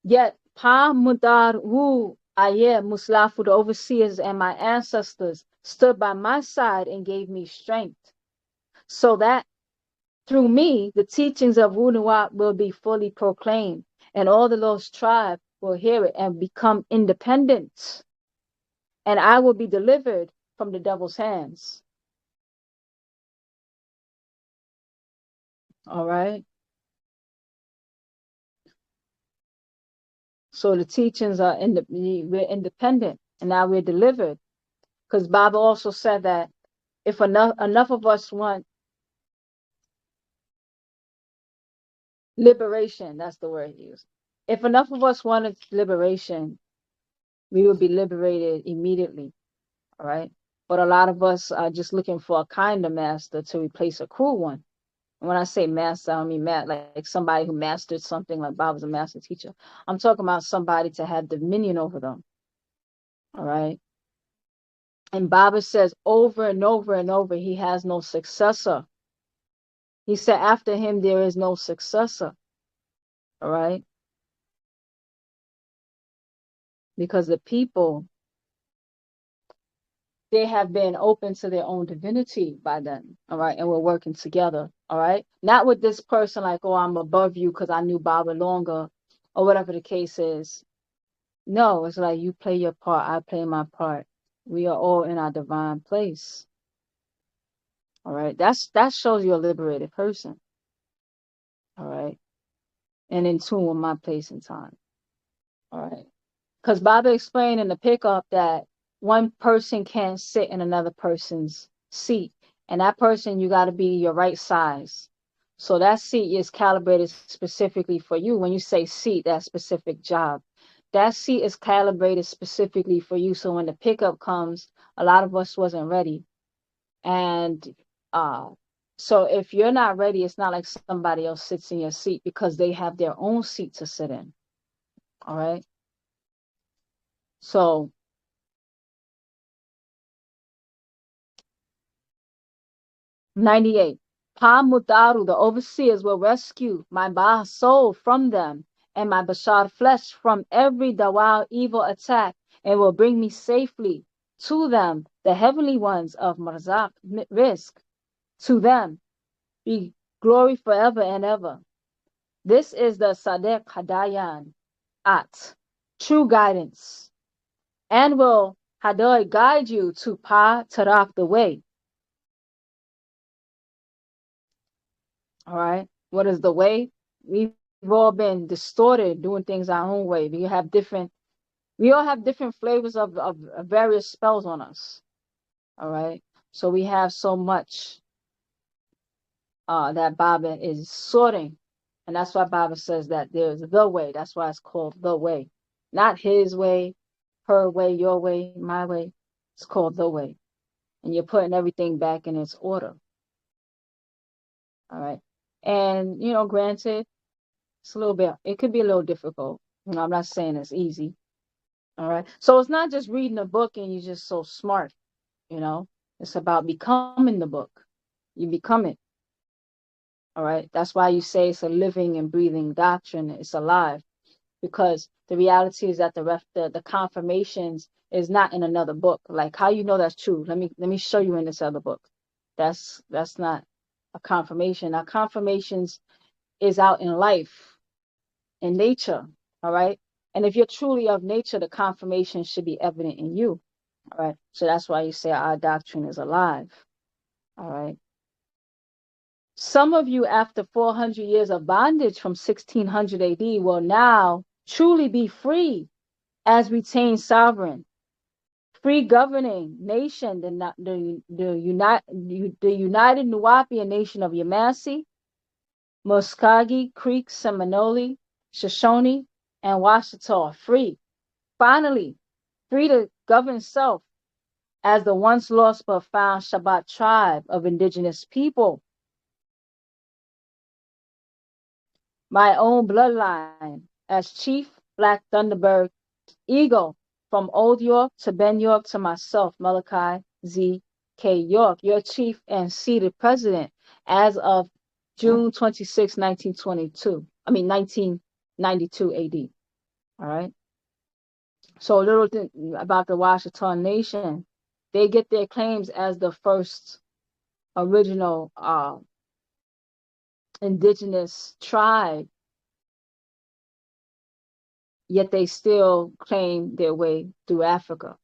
Yet Pa Mudar Wu Aye Muslafu, the overseers and my ancestors, stood by my side and gave me strength, so that through me, the teachings of Wunuwap will be fully proclaimed, and all the lost tribe will hear it and become independent, and I will be delivered from the devil's hands. All right. So the teachings are we're independent, and now we're delivered, because Baabaa also said that if enough of us want liberation, that's the word he used. If enough of us wanted liberation, we would be liberated immediately. All right. But a lot of us are just looking for a kinder master to replace a cruel one. And when I say master, I don't mean like somebody who mastered something, like Bob was a master teacher. I'm talking about somebody to have dominion over them. All right. And Baabaa says over and over and over, he has no successor. He said after him, there is no successor. All right. Because the people, they have been open to their own divinity by then. All right. And we're working together. All right. Not with this person like, oh, I'm above you because I knew Baabaa longer or whatever the case is. No, it's like you play your part, I play my part. We are all in our divine place. All right. That shows you a liberated person. All right. And in tune with my place and time. All right. Because Baabaa explained in the pickup that one person can't sit in another person's seat. And that person, you got to be your right size. So that seat is calibrated specifically for you. When you say seat, that specific job. that seat is calibrated specifically for you. So when the pickup comes, a lot of us wasn't ready. And so if you're not ready, it's not like somebody else sits in your seat because they have their own seat to sit in. All right. So 98. Pa Mutaru, the overseers, will rescue my Ba soul from them and my Bashar flesh from every Dawal evil attack and will bring me safely to them, the heavenly ones of Marzak risk. To them be glory forever and ever. This is the Sadiq Haday-aan at true guidance, and will Haday guide you to Paa Taraq, the way. All right. What is the way? We've all been distorted doing things our own way. We all have different flavors of various spells on us. All right. So we have so much that Baabaa is sorting. And that's why Baabaa says that there's the way. That's why it's called the way. Not his way, her way, your way, my way. It's called the way. And you're putting everything back in its order. All right. And, granted, it's a little bit, it could be a little difficult. I'm not saying it's easy. All right. So it's not just reading a book and you're just so smart, It's about becoming the book. You become it. All right. That's why you say it's a living and breathing doctrine. It's alive. Because the reality is that the confirmations is not in another book. Like, how you know that's true? Let me show you in this other book. That's not a confirmation. Our confirmations is out in life, in nature. All right. And if you're truly of nature, the confirmation should be evident in you. All right. So that's why you say our doctrine is alive. All right. Some of you, after 400 years of bondage from 1600 AD, will now truly be free as retained sovereign, free governing nation, the United Nuwapian Nation of Yamasee, Muskogee, Creek, Seminole, Shoshone, and Washita, free. Finally, free to govern self as the once lost but found Shabbat tribe of indigenous people. My own bloodline as Chief Black Thunderbird Eagle, from Old York to Ben York to myself, Malachi Z.K. York, your chief and seated president as of June 26, 1992 AD. All right. So a little thing about the Washita Nation. They get their claims as the first original indigenous tribe, yet they still claim their way through Africa.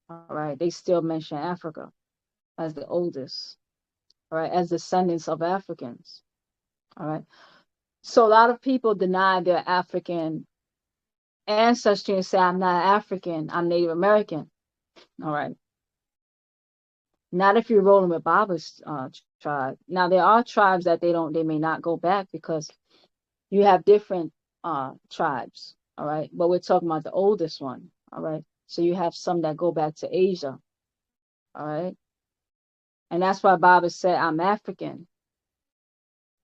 All right. They still mention Africa as the oldest, all right, as descendants of Africans. All right. So a lot of people deny their African ancestry and say, I'm not African, I'm Native American. All right. Not if you're rolling with Baaba's tribe. Now there are tribes that they may not go back because you have different tribes. All right. But we're talking about the oldest one. All right. So you have some that go back to Asia. All right. And that's why Baabaa said, I'm African.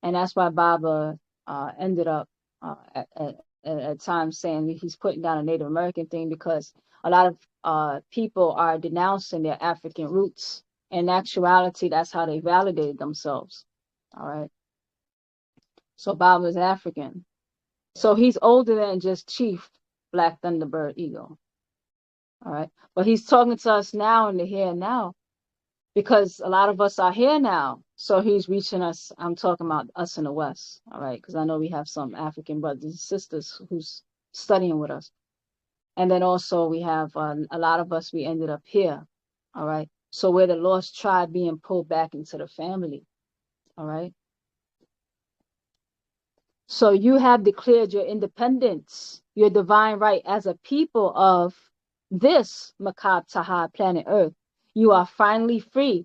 And that's why Baabaa ended up at times saying he's putting down a Native American thing, because a lot of people are denouncing their African roots. In actuality, that's how they validated themselves. All right. So Baabaa is African. So he's older than just Chief Black Thunderbird Eagle. All right. But he's talking to us now in the here and now, because a lot of us are here now. So he's reaching us. I'm talking about us in the West. All right. Because I know we have some African brothers and sisters who's studying with us. And then also we have a lot of us, we ended up here. All right. So we're the lost tribe being pulled back into the family. All right. So you have declared your independence, your divine right as a people of this Makab Taha planet Earth. You are finally free.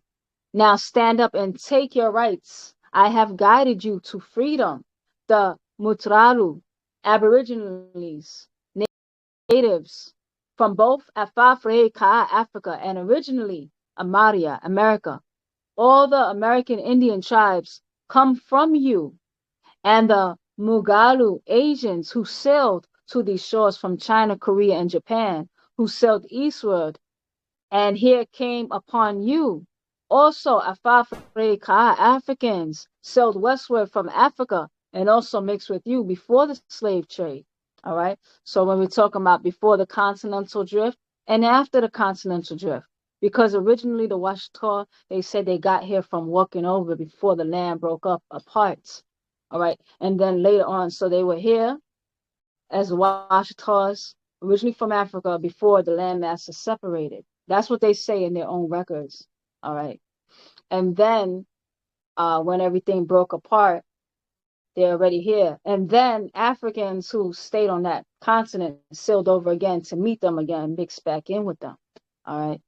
Now stand up and take your rights. I have guided you to freedom. The Mutraru, Aborigines, natives from both Africa and originally Amaria, America. All the American Indian tribes come from you, and the Mugalu Asians who sailed to these shores from China, Korea, and Japan, who sailed eastward, and here came upon you. Also, Africa Africans sailed westward from Africa and also mixed with you before the slave trade. All right. So when we're talking about before the continental drift and after the continental drift, because originally the Washita, they said they got here from walking over before the land broke up apart. All right. And then later on, so they were here as Washitas, originally from Africa, before the landmasses separated. That's what they say in their own records. All right. And then when everything broke apart, they're already here. And then Africans who stayed on that continent sailed over again to meet them again, mixed back in with them. All right.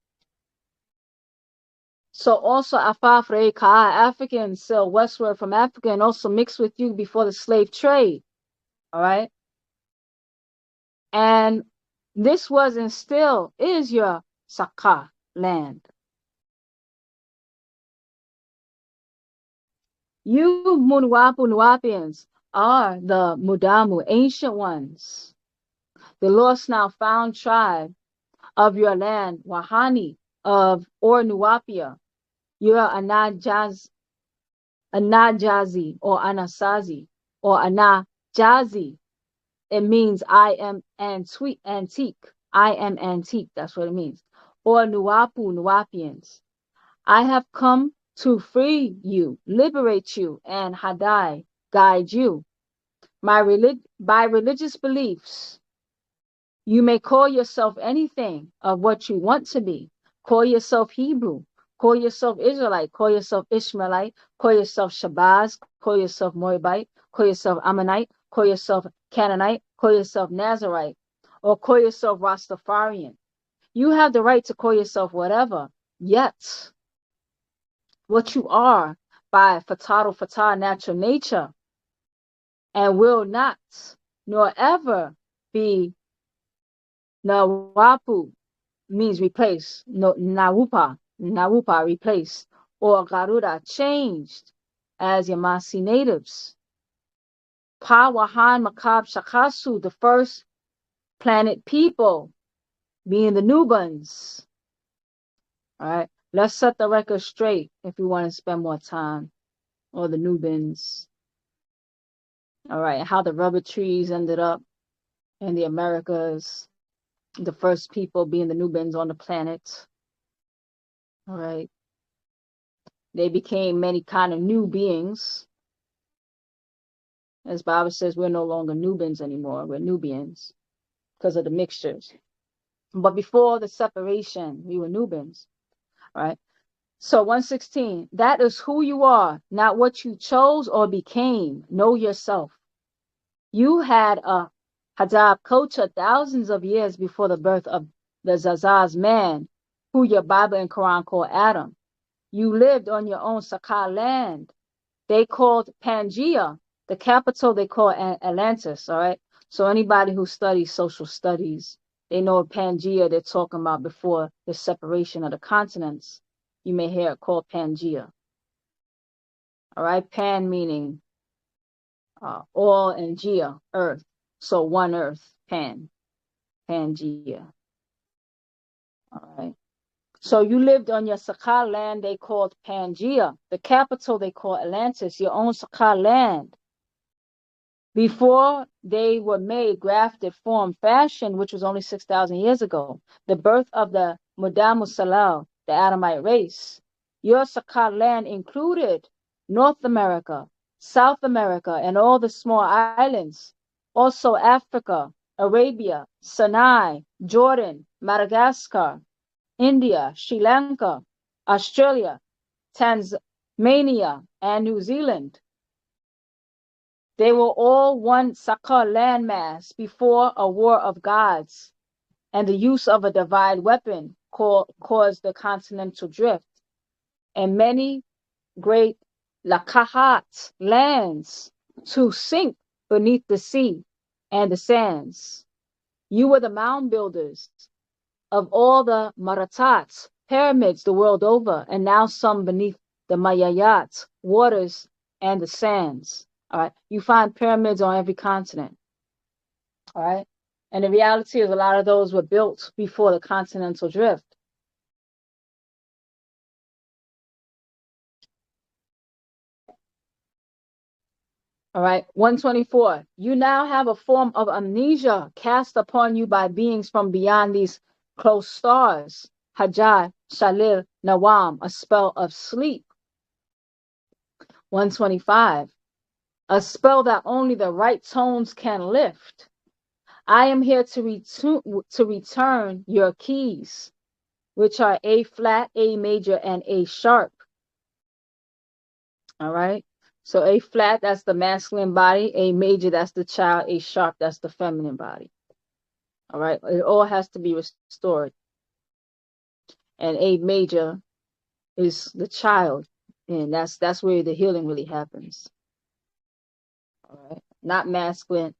So also Africa Africans sailed westward from Africa and also mixed with you before the slave trade. All right. And this was and still is your Saka land. You Munuapu Nuapians are the Mudamu, ancient ones, the lost now found tribe of your land, Wahani of or Nuapia. You are Anajazi or Anasazi or Anajazi. It means I am antique. I am antique. That's what it means. Or Nuapu Nuapians. I have come to free you, liberate you, and Hadai, guide you. By religious beliefs, you may call yourself anything of what you want to be. Call yourself Hebrew. Call yourself Israelite. Call yourself Ishmaelite. Call yourself Shabazz. Call yourself Moabite. Call yourself Ammonite. Call yourself Canaanite. Call yourself Nazarite. Or call yourself Rastafarian. You have the right to call yourself whatever. Yet, what you are by fatah natural nature, and will not nor ever be Nawapu, means replace, no, Nawupa replace, or Garuda changed as Yamasi natives. Pa Wahan Makab Shakasu, the first planet people, being the Nubans. All right, let's set the record straight if we want to spend more time, or the Nubans. All right, how the rubber trees ended up in the Americas, the first people being the Nubans on the planet. All right, they became many kind of new beings. As Bible says, we're no longer Nubans anymore, we're Nubians because of the mixtures. But before the separation, we were Nubans. All right. So 116, that is who you are, not what you chose or became. Know yourself. You had a Hadab culture thousands of years before the birth of the Zazaz man, who your Bible and Quran call Adam. You lived on your own Sakar land. They called Pangea, the capital they call Atlantis, all right? So anybody who studies social studies, they know Pangea they're talking about before the separation of the continents. You may hear it called Pangea. All right, Pan meaning all and Gea, earth. So one earth, Pangea. All right. So you lived on your Sakar land they called Pangea, the capital they call Atlantis, your own Sakar land. Before they were made, grafted, form, fashion, which was only 6,000 years ago, the birth of the Mudamu Salal, the Adamite race. Your Sakar land included North America, South America, and all the small islands, also Africa, Arabia, Sinai, Jordan, Madagascar, India, Sri Lanka, Australia, Tasmania, and New Zealand. They were all one Sakar landmass before a war of gods, and the use of a divide weapon caused the continental drift, and many great Lakahat lands to sink beneath the sea and the sands. You were the mound builders of all the maratats, pyramids the world over, and now some beneath the mayayats, waters, and the sands. All right. You find pyramids on every continent. All right. And the reality is a lot of those were built before the continental drift. All right. 124. You now have a form of amnesia cast upon you by beings from beyond these close stars. Hajj, Shalil, Nawam, a spell of sleep. 125. A spell that only the right tones can lift. I am here to return your keys, which are A flat, A major, and A sharp. All right. So A flat, that's the masculine body. A major, that's the child. A sharp, that's the feminine body. All right. It all has to be restored. And A major is the child. And that's where the healing really happens. All right. Not masculine,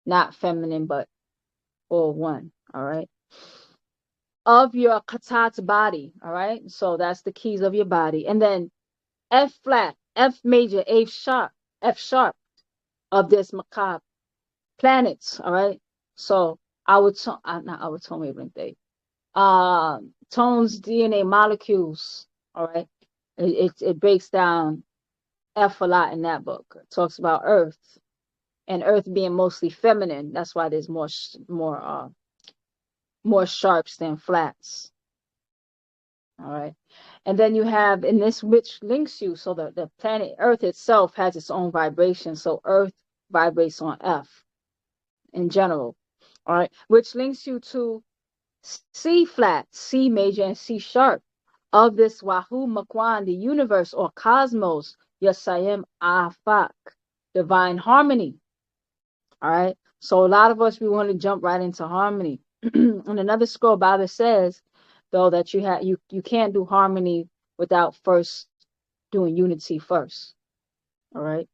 not feminine, but all one. All right. Of your katat body. All right. So that's the keys of your body. And then F flat, F major, F sharp of this macabre planets. All right. So not our tone wavelength day. Tones, DNA molecules. All right. It breaks down F a lot in that book. It talks about Earth and Earth being mostly feminine. That's why there's more sharps than flats. All right. And then you have in this which links you. So the planet Earth itself has its own vibration. So Earth vibrates on F in general. All right. Which links you to C flat, C major, and C sharp of this Wahoo Makwan, the universe or cosmos, Yasayim Afak, divine harmony. All right. So a lot of us, we want to jump right into harmony. And another scroll Bible says, though, that you can't do harmony without first doing unity first. All right.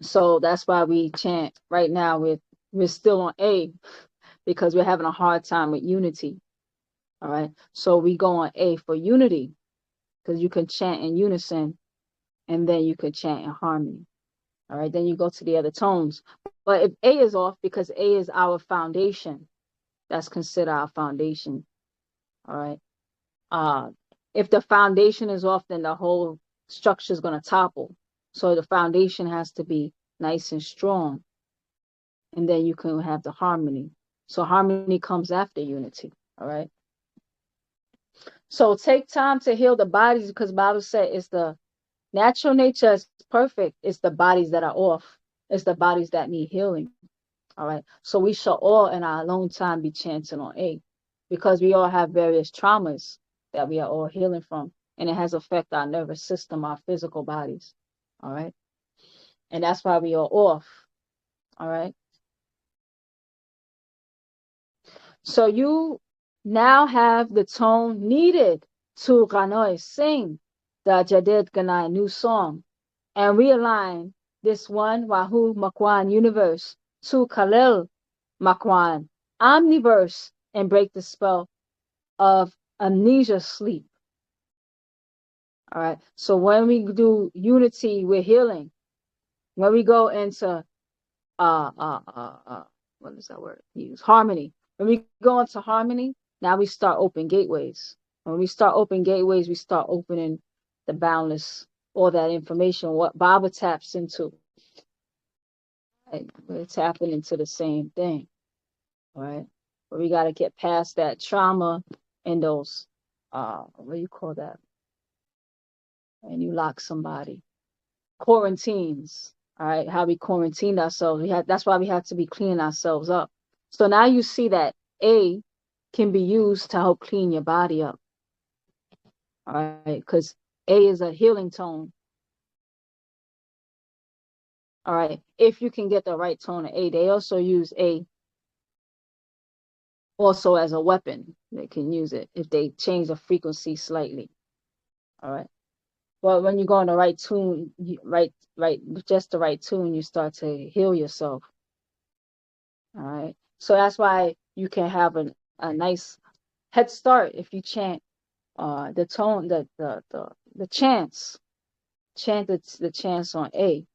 So that's why we chant right now. We're still on A because we're having a hard time with unity. All right. So we go on A for unity because you can chant in unison and then you can chant in harmony. All right. Then you go to the other tones. But if A is off, because A is our foundation, that's considered our foundation. All right. If the foundation is off, then the whole structure is going to topple. So the foundation has to be nice and strong. And then you can have the harmony. So harmony comes after unity. All right. So take time to heal the bodies because the Bible said it's the natural nature is perfect. It's the bodies that are off. It's the bodies that need healing. All right. So we shall all in our alone time be chanting on A because we all have various traumas that we are all healing from. And it has affected our nervous system, our physical bodies. All right. And that's why we are off. All right. So you now have the tone needed to Ganoi sing the Jadid Ganai new song and realign this one Wahoo Makwan universe to Khalil Makwan omniverse and break the spell of amnesia sleep. All right. So when we do unity, we're healing. When we go into what is that word? Use harmony. When we go into harmony, now we start open gateways. When we start open gateways, we start opening the boundless, all that information, what Baabaa taps into. Right? We're tapping into the same thing. All right. But we got to get past that trauma and those, what do you call that? And you lock somebody. Quarantines. All right. How we quarantined ourselves. That's why we have to be cleaning ourselves up. So now you see that A can be used to help clean your body up. All right. Because A is a healing tone. All right. If you can get the right tone of A, they also use A also as a weapon. They can use it if they change the frequency slightly. All right. But when you go on the right tune, just the right tune, you start to heal yourself. All right. So that's why you can have a nice head start if you chant the tone, the chant the chants on A,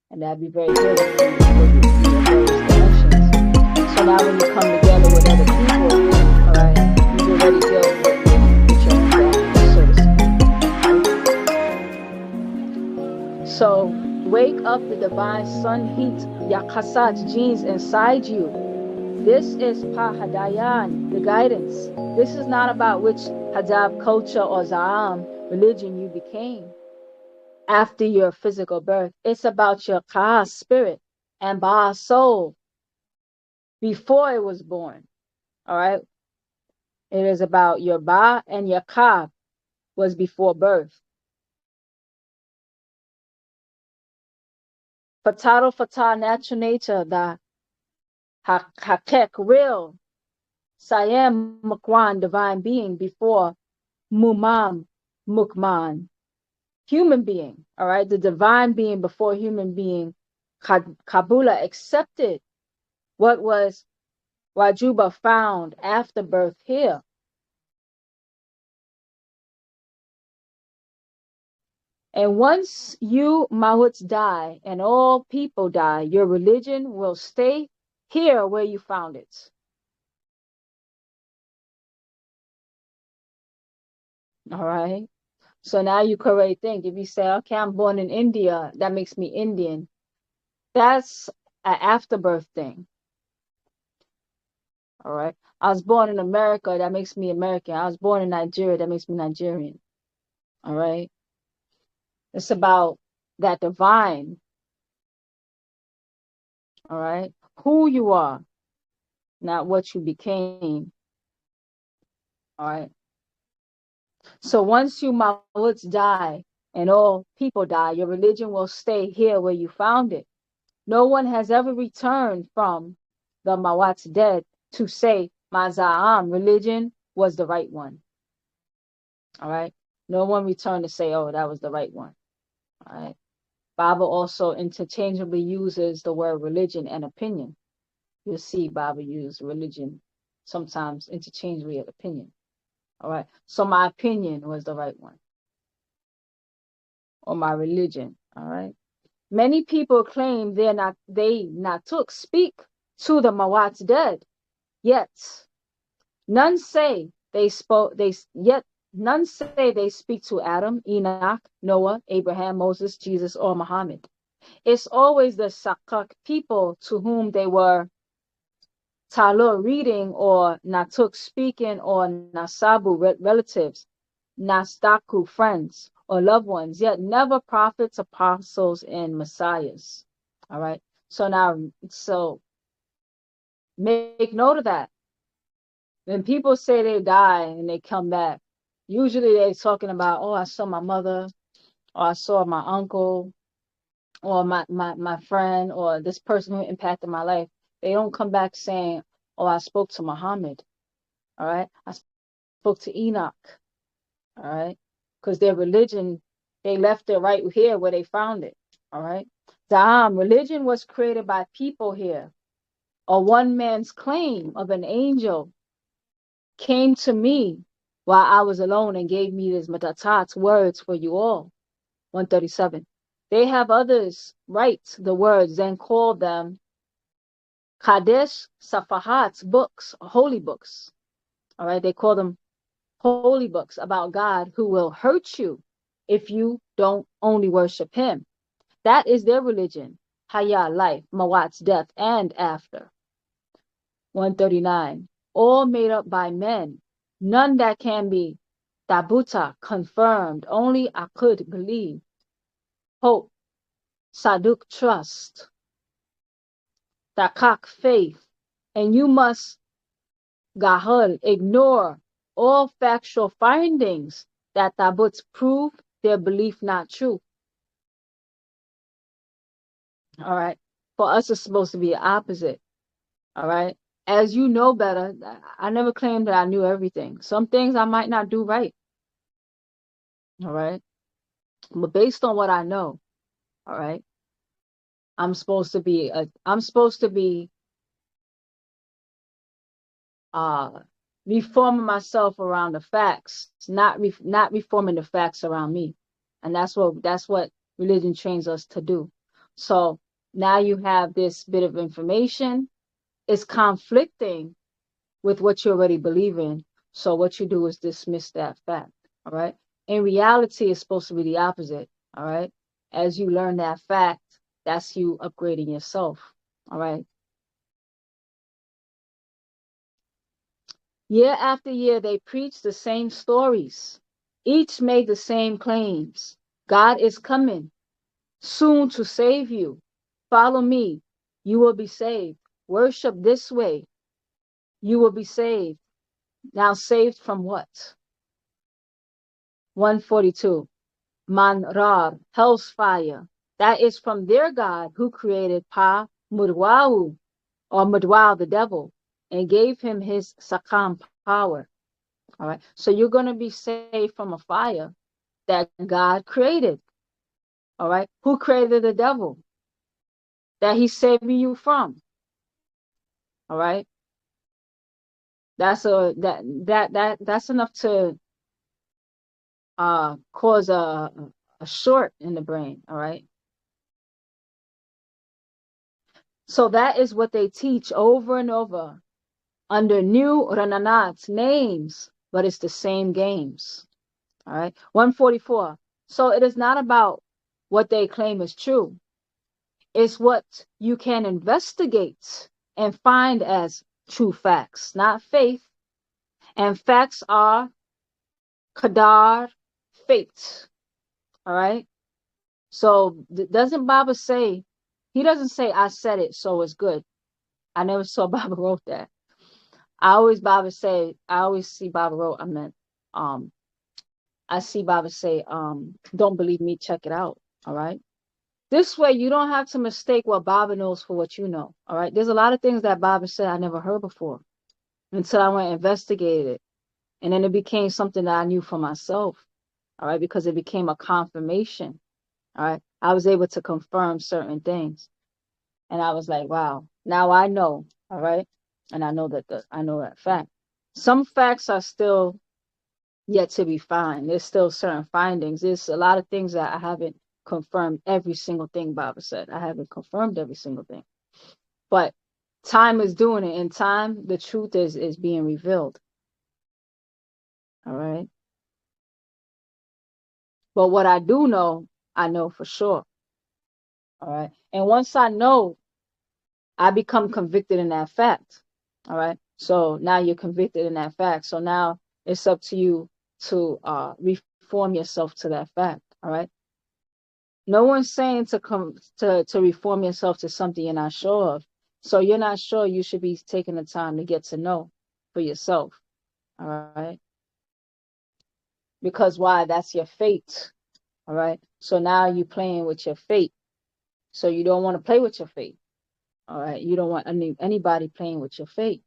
and that'd be very good for you for your various directions. So now when you come together with other people, all right, you've already dealt with your anxieties, so to speak. So wake up the divine sun heat, yakasat genes inside you. This is Paa Haday-aan, the guidance. This is not about which Hadab culture or Za'am religion you became after your physical birth. It's about your Ka spirit and Ba soul before it was born. All right. It is about your Ba and your Ka was before birth. Fataro Fatah, natural nature, the Hakek, real, Sayem Mukwan, divine being, before Mumam Mukman, human being. All right. The divine being before human being, Kabula accepted what was Wajuba found after birth here. And once you Mahuts die and all people die, your religion will stay here where you found it. All right. So now you can already think, if you say, okay, I'm born in India, that makes me Indian. That's an afterbirth thing. All right. I was born in America, that makes me American. I was born in Nigeria, that makes me Nigerian. All right. It's about that divine. All right. Who you are, not what you became. All right. So once you Mawuts die and all people die, your religion will stay here where you found it. No one has ever returned from the Mawats dead to say Maza'am religion was the right one. All right. No one returned to say, oh, that was the right one. All right. Baba also interchangeably uses the word religion and opinion. You'll see Baba use religion sometimes interchangeably with opinion. All right. So my opinion was the right one, or my religion. All right. Many people claim they not took speak to the Mawats dead, yet none say they spoke none say they speak to Adam, Enoch, Noah, Abraham, Moses, Jesus, or Muhammad. It's always the Sakak people to whom they were Talur reading, or Natuk speaking, or Nasabu relatives, Nastaku friends or loved ones, yet never prophets, apostles, and messiahs. All right. So now, so make note of that. When people say they die and they come back, usually they're talking about, oh, I saw my mother, or I saw my uncle, or my friend, or this person who impacted my life. They don't come back saying, oh, I spoke to Muhammad. All right. I spoke to Enoch. All right. Because their religion, they left it right here where they found it. All right. Da'am, religion was created by people here. A one man's claim of an angel came to me while I was alone and gave me these matatats words for you all. 137. They have others write the words and call them Kadesh Safahat's books, holy books. All right. They call them holy books about God who will hurt you if you don't only worship him. That is their religion. Haya, life, Mawat's death, and after. 139. All made up by men. None that can be Tabuta, confirmed. Only I could believe. Hope, Saduk, trust. Takak, faith. And you must, Gahul, ignore all factual findings that Tabuts prove their belief not true. All right. For us, it's supposed to be the opposite. All right. As you know better, I never claimed that I knew everything. Some things I might not do right. All right. But based on what I know, all right, I'm supposed to be reforming myself around the facts, not reforming the facts around me. And that's what religion trains us to do. So now you have this bit of information. It's conflicting with what you already believe in. So what you do is dismiss that fact. All right. In reality, it's supposed to be the opposite. All right. As you learn that fact, that's you upgrading yourself. All right. Year after year, they preach the same stories. Each made the same claims. God is coming soon to save you. Follow me, you will be saved. Worship this way, you will be saved. Now, saved from what? 142. Manrar, hell's fire. That is from their God who created Pa Mudwau, or Mudwau the devil, and gave him his Sakam power. All right. So you're going to be saved from a fire that God created. All right. Who created the devil? That he's saving you from. All right. That's enough to cause a short in the brain. All right. So that is what they teach over and over under new Rananats names, but it's the same games. All right. 144. So it is not about what they claim is true. It's what you can investigate and find as true facts, not faith. And facts are Qadar, fate. All right. So doesn't Baabaa say, he doesn't say, I said it, so it's good. I never saw Baabaa wrote that. I always see Baabaa wrote, I see Baabaa say, don't believe me, check it out. All right. This way, you don't have to mistake what Baabaa knows for what you know. All right. There's a lot of things that Baabaa said I never heard before until I went and investigated it. And then it became something that I knew for myself. All right. Because it became a confirmation. All right. I was able to confirm certain things. And I was like, wow, now I know. All right. And I know that fact. Some facts are still yet to be found. There's still certain findings. There's a lot of things that I haven't confirmed every single thing Baabaa said. I haven't confirmed every single thing. But time is doing it. In time, the truth is being revealed. All right. But what I do know, I know for sure. All right. And once I know, I become convicted in that fact. All right. So now you're convicted in that fact. So now it's up to you to reform yourself to that fact. All right. No one's saying to reform yourself to something you're not sure of. So you're not sure, you should be taking the time to get to know for yourself. All right. Because why? That's your fate. All right. So now you're playing with your fate. So you don't want to play with your fate. All right. You don't want anybody playing with your fate.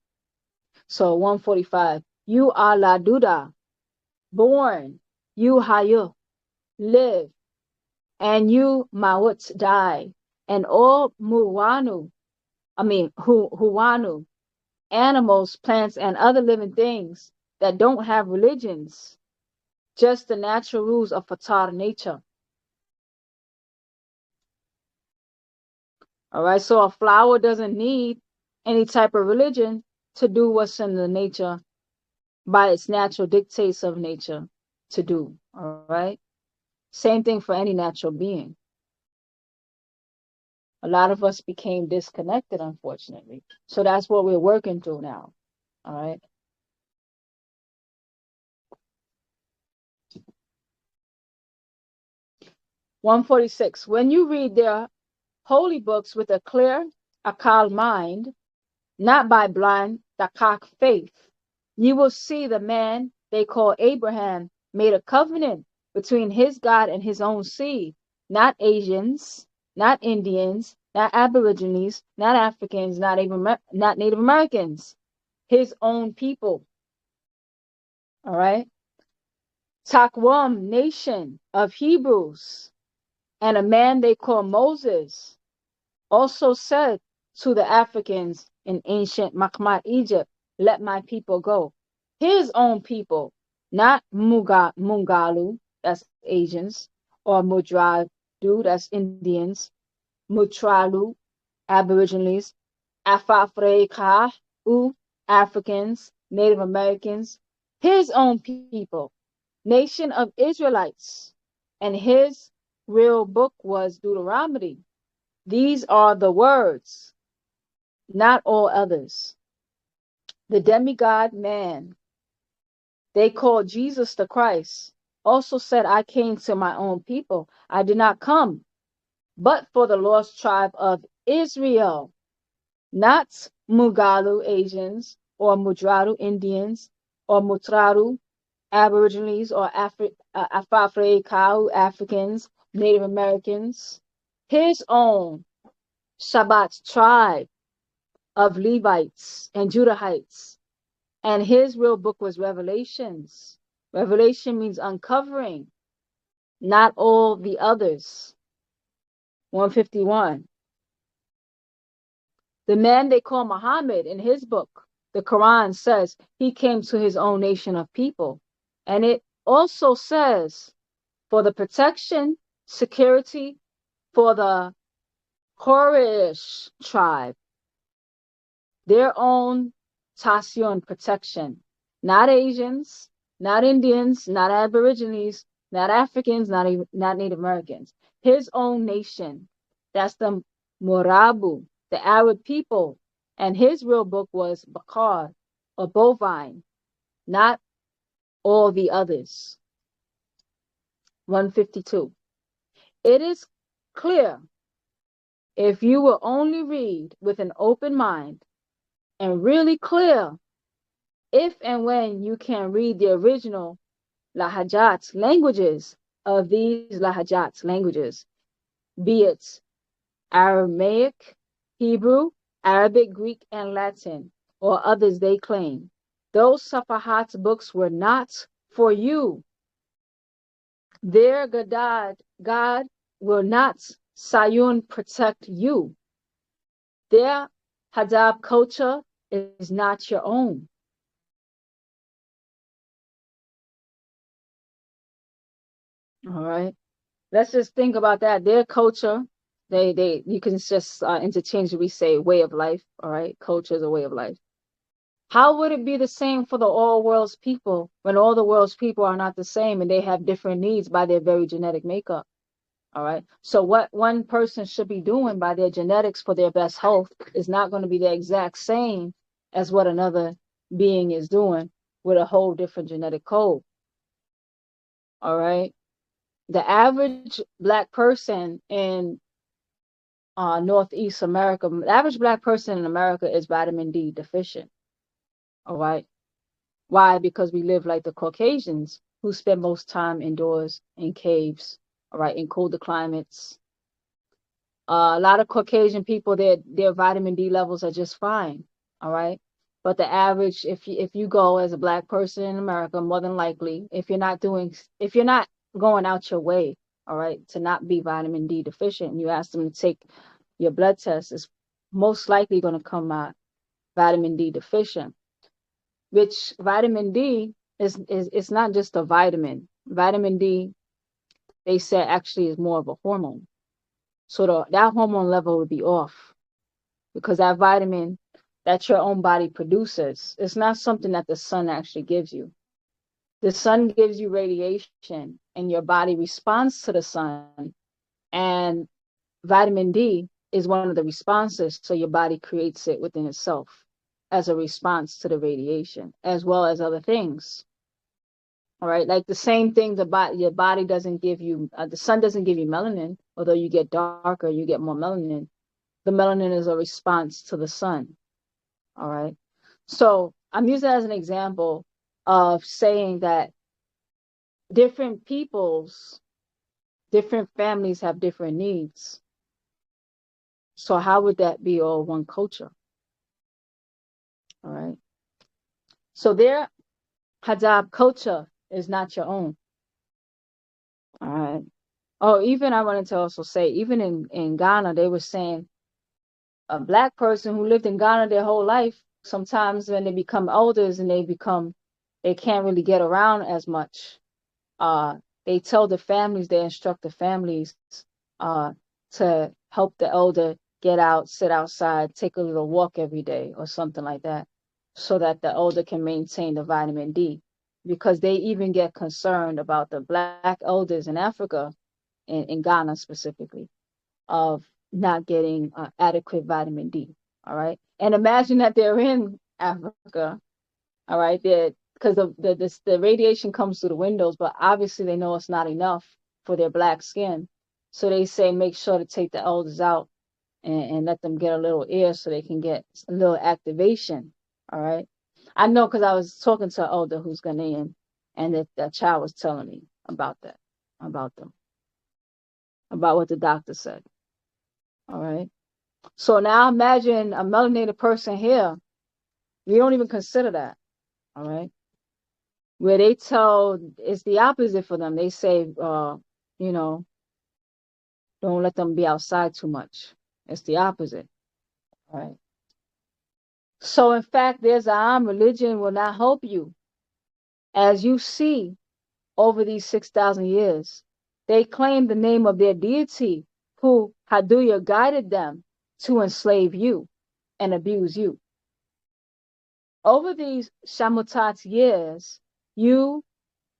So 145. You are la duda, born. You hayu, live. And you mawut, die. And all huwanu, animals, plants, and other living things that don't have religions, just the natural rules of fatar nature. All right, so a flower doesn't need any type of religion to do what's in the nature by its natural dictates of nature to do. All right, same thing for any natural being. A lot of us became disconnected, unfortunately. So that's what we're working through now. All right. (146) When you read their holy books with a clear, akal mind, not by blind dakak faith, you will see the man they call Abraham made a covenant between his God and his own seed, not Asians, not Indians, not Aborigines, not Africans, not Native Americans, his own people. All right. Takwam, nation of Hebrews, and a man they call Moses also said to the Africans in ancient Makmat, Egypt, let my people go. His own people, not Mungalu, that's Asians, or Mudradu, that's Indians, Mutralu, Aborigines, Afafreka, Africans, Native Americans, his own people, nation of Israelites. And his real book was Deuteronomy. These are the words, not all others. The demigod man, they called Jesus the Christ, also said, I came to my own people. I did not come but for the lost tribe of Israel, not Mugalu Asians or Mudraru Indians or Mutraru Aborigines or Afafre-Kau Africans, Native Americans. His own Shabbat tribe of Levites and Judahites. And his real book was Revelations. Revelation means uncovering, not all the others. 151. The man they call Muhammad, in his book, the Quran, says he came to his own nation of people. And it also says for the protection, security for the Quraysh tribe, their own Tasion protection, not Asians, not Indians, not Aborigines, not Africans, not Native Americans. His own nation, that's the Morabu, the Arab people. And his real book was Bakar, or bovine, not all the others. 152. It is clear, if you will only read with an open mind, and really clear, if and when you can read the original Lahajat languages of these Lahajat languages, be it Aramaic, Hebrew, Arabic, Greek, and Latin, or others they claim. Those Safahat books were not for you. Their God will not Sayun protect you. Their Hadab culture is not your own. All right. Let's just think about that. Their culture, you can just interchangeably say way of life. All right. Culture is a way of life. How would it be the same for the all world's people when all the world's people are not the same and they have different needs by their very genetic makeup? All right. So what one person should be doing by their genetics for their best health is not going to be the exact same as what another being is doing with a whole different genetic code. All right. The average Black person in Northeast America, the average Black person in America is vitamin D deficient. All right. Why? Because we live like the Caucasians who spend most time indoors in caves, all right, in colder climates. A lot of Caucasian people, their vitamin D levels are just fine, all right. But the average, if you go as a Black person in America, more than likely, if you're not going out your way, all right, to not be vitamin D deficient, and you ask them to take your blood test, it's most likely going to come out vitamin D deficient. Which vitamin D is it's not just a vitamin. Vitamin D, they say, actually is more of a hormone. So that hormone level would be off because that vitamin that your own body produces, it's not something that the sun actually gives you. The sun gives you radiation and your body responds to the sun. And vitamin D is one of the responses. So your body creates it within itself as a response to the radiation, as well as other things. All right, like the same thing, your body doesn't give you, the sun doesn't give you melanin, although you get darker, you get more melanin. The melanin is a response to the sun. All right, so I'm using that as an example of saying that different families have different needs. So how would that be all one culture? All right. So their Hadab culture is not your own. All right. Oh, even I wanted to also say, even in Ghana, they were saying a Black person who lived in Ghana their whole life, sometimes when they become elders and they can't really get around as much, they tell the families, they instruct the families uh, to help the elder get out, sit outside, take a little walk every day or something like that, so that the elder can maintain the vitamin D. Because they even get concerned about the black elders in Africa, in Ghana specifically, of not getting adequate vitamin D. All right. And imagine that they're in Africa. All right. Because the radiation comes through the windows, but obviously they know it's not enough for their black skin. So they say make sure to take the elders out and let them get a little air so they can get a little activation. All right. I know because I was talking to an elder who's Ghanaian, and that child was telling me about that, about them, about what the doctor said. All right. So now imagine a melanated person here. We don't even consider that. All right. Where they tell it's the opposite for them. They say, you know, don't let them be outside too much. It's the opposite. All right. So in fact, there's religion will not help you. As you see over these 6,000 years, they claim the name of their deity who Haduya guided them to enslave you and abuse you. Over these Shamutat years, you,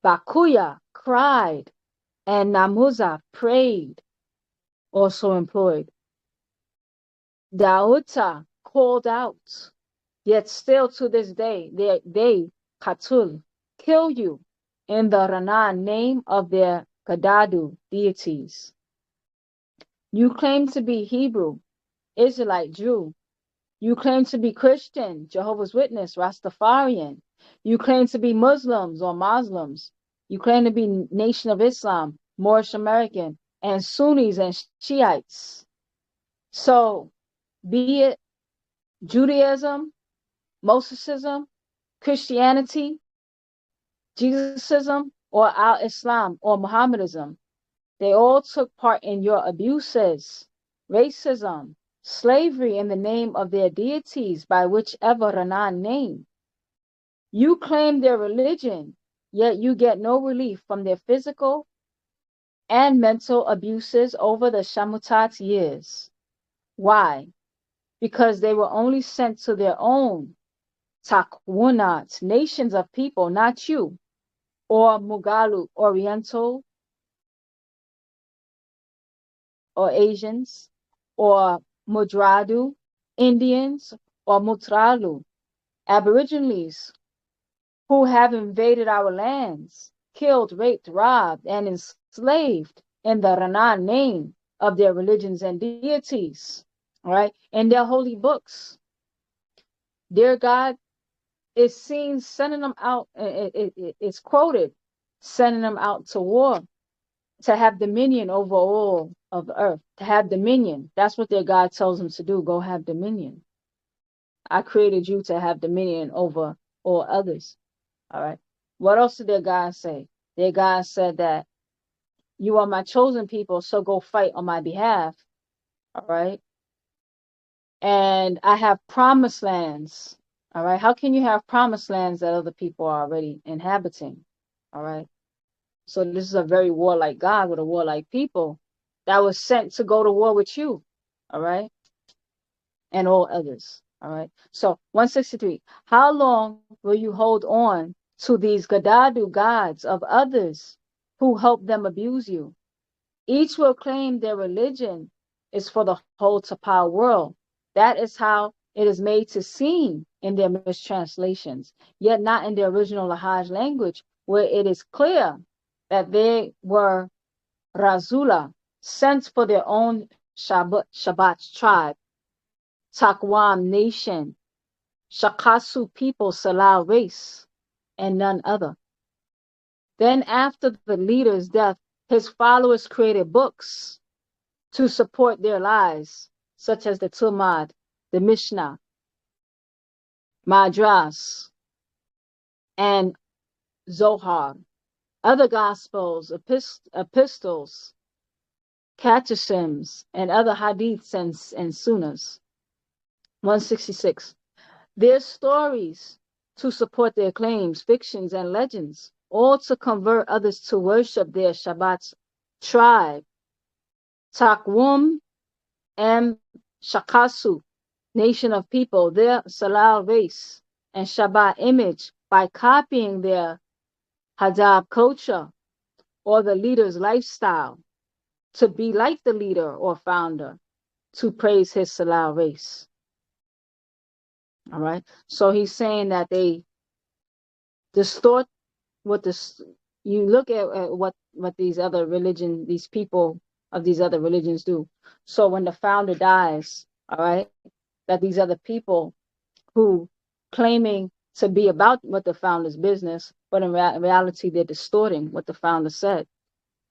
Bakuya, cried, and Namuza prayed, also employed. Dauta called out, yet still to this day, they Katul, kill you in the Rana name of their Gadadu deities. You claim to be Hebrew, Israelite, Jew. You claim to be Christian, Jehovah's Witness, Rastafarian. You claim to be Muslims or Muslims. You claim to be Nation of Islam, Moorish American, and Sunnis and Shiites. So, be it Judaism, Mosesism, Christianity, Jesusism, or Al-Islam or Mohammedanism, they all took part in your abuses, racism, slavery in the name of their deities by whichever Ranan name. You claim their religion, yet you get no relief from their physical and mental abuses over the Shamutat years. Why? Because they were only sent to their own Takwunat, nations of people, not you, or Mugalu, Oriental, or Asians, or Mudradu, Indians, or Mutralu, Aborigines, who have invaded our lands, killed, raped, robbed, and enslaved in the Rana name of their religions and deities, all right, in their holy books. Their God is seen sending them out, it's quoted, sending them out to war, to have dominion over all of the earth, to have dominion. That's what their God tells them to do. Go have dominion. I created you to have dominion over all others. All right. What else did their God say? Their God said that you are my chosen people, so go fight on my behalf. All right. And I have promised lands. All right. How can you have promised lands that other people are already inhabiting? All right. So this is a very warlike God with a warlike people that was sent to go to war with you. All right. And all others. All right. So 163. How long will you hold on to these Gadadu gods of others who help them abuse you? Each will claim their religion is for the whole Tapal world. That is how it is made to seem in their mistranslations, yet not in the original Lahaj language, where it is clear that they were Razula, sent for their own Shabbat tribe, Takwam nation, Shakasu people, Salah race, and none other. Then after the leader's death, his followers created books to support their lies, such as the Talmud, the Mishnah, Madras, and Zohar, other gospels, epistles, catechisms, and other hadiths and sunnahs. 166. their stories to support their claims, fictions, and legends, all to convert others to worship their Shabbat's tribe, Takwum and Shakasu, nation of people, their Salal race, and Shabbat image by copying their Hadab culture or the leader's lifestyle to be like the leader or founder, to praise his Salal race. All right. So he's saying that they distort what this. You look at what these other these people of these other religions do. So when the founder dies, all right, that these other people who claiming to be about what the founder's business, but in reality they're distorting what the founder said.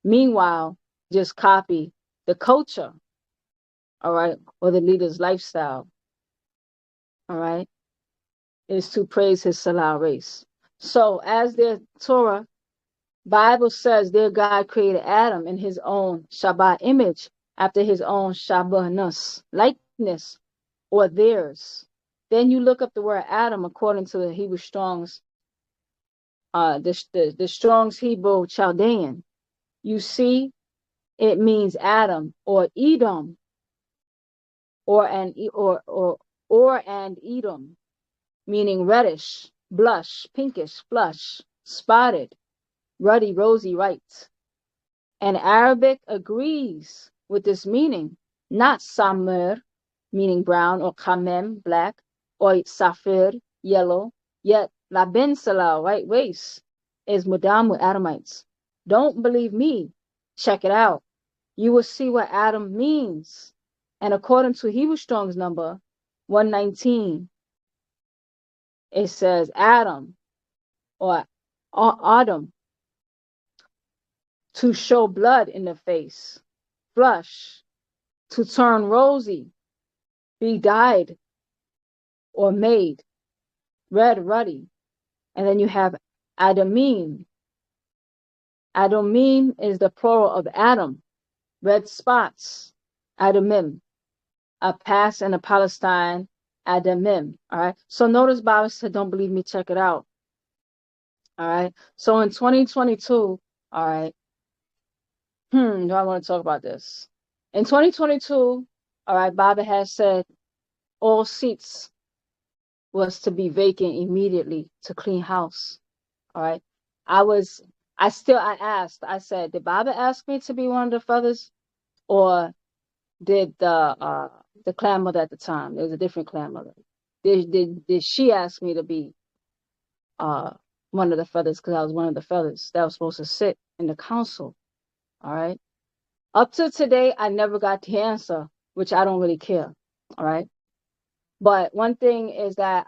Meanwhile, just copy the culture, all right, or the leader's lifestyle, all right, is to praise his Salah race. So as their Torah, Bible says their God created Adam in his own Shabbat image, after his own Shabbahnus, likeness, or theirs. Then you look up the word Adam according to the Hebrew Strong's, the Strong's Hebrew Chaldean. You see, it means Adam or Edom, or an Edom, meaning reddish, blush, pinkish, flush, spotted, ruddy, rosy, white. And Arabic agrees with this meaning, not Samir, meaning brown, or Kamem, black, or Safir, yellow. Yet Laben Salah, white race, is Mudam with Adamites. Don't believe me. Check it out. You will see what Adam means. And according to Hebrew Strong's number 119, it says Adam or Adam, to show blood in the face, flush, to turn rosy, be dyed or made, red, ruddy. And then you have Adamim. Adamim is the plural of Adam, red spots, Adamim. A past in a Palestine, Adamim. All right. So notice Bible said, don't believe me, check it out. All right. So in 2022, all right. Do I want to talk about this? In 2022, all right, Baabaa has said all seats was to be vacant immediately to clean house. All right. I asked, I said, did Baabaa ask me to be one of the feathers, or did the clan mother at the time? There was a different clan mother. Did she ask me to be one of the feathers, because I was one of the feathers that was supposed to sit in the council? All right. Up to today, I never got the answer, which I don't really care. All right. But one thing is that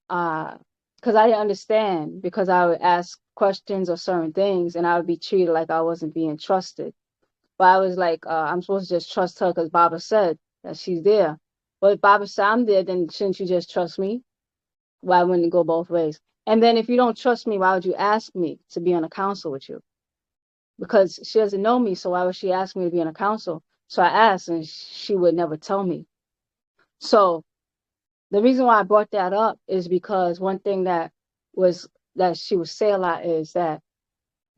because I didn't understand, because I would ask questions or certain things and I would be treated like I wasn't being trusted. But I was like, I'm supposed to just trust her because Baabaa said that she's there. But if Baabaa said I'm there, then shouldn't you just trust me? Why wouldn't it go both ways? And then if you don't trust me, why would you ask me to be on a council with you? Because she doesn't know me, so why would she ask me to be on a council? So I asked, and she would never tell me. So the reason why I brought that up is because one thing that she would say a lot is that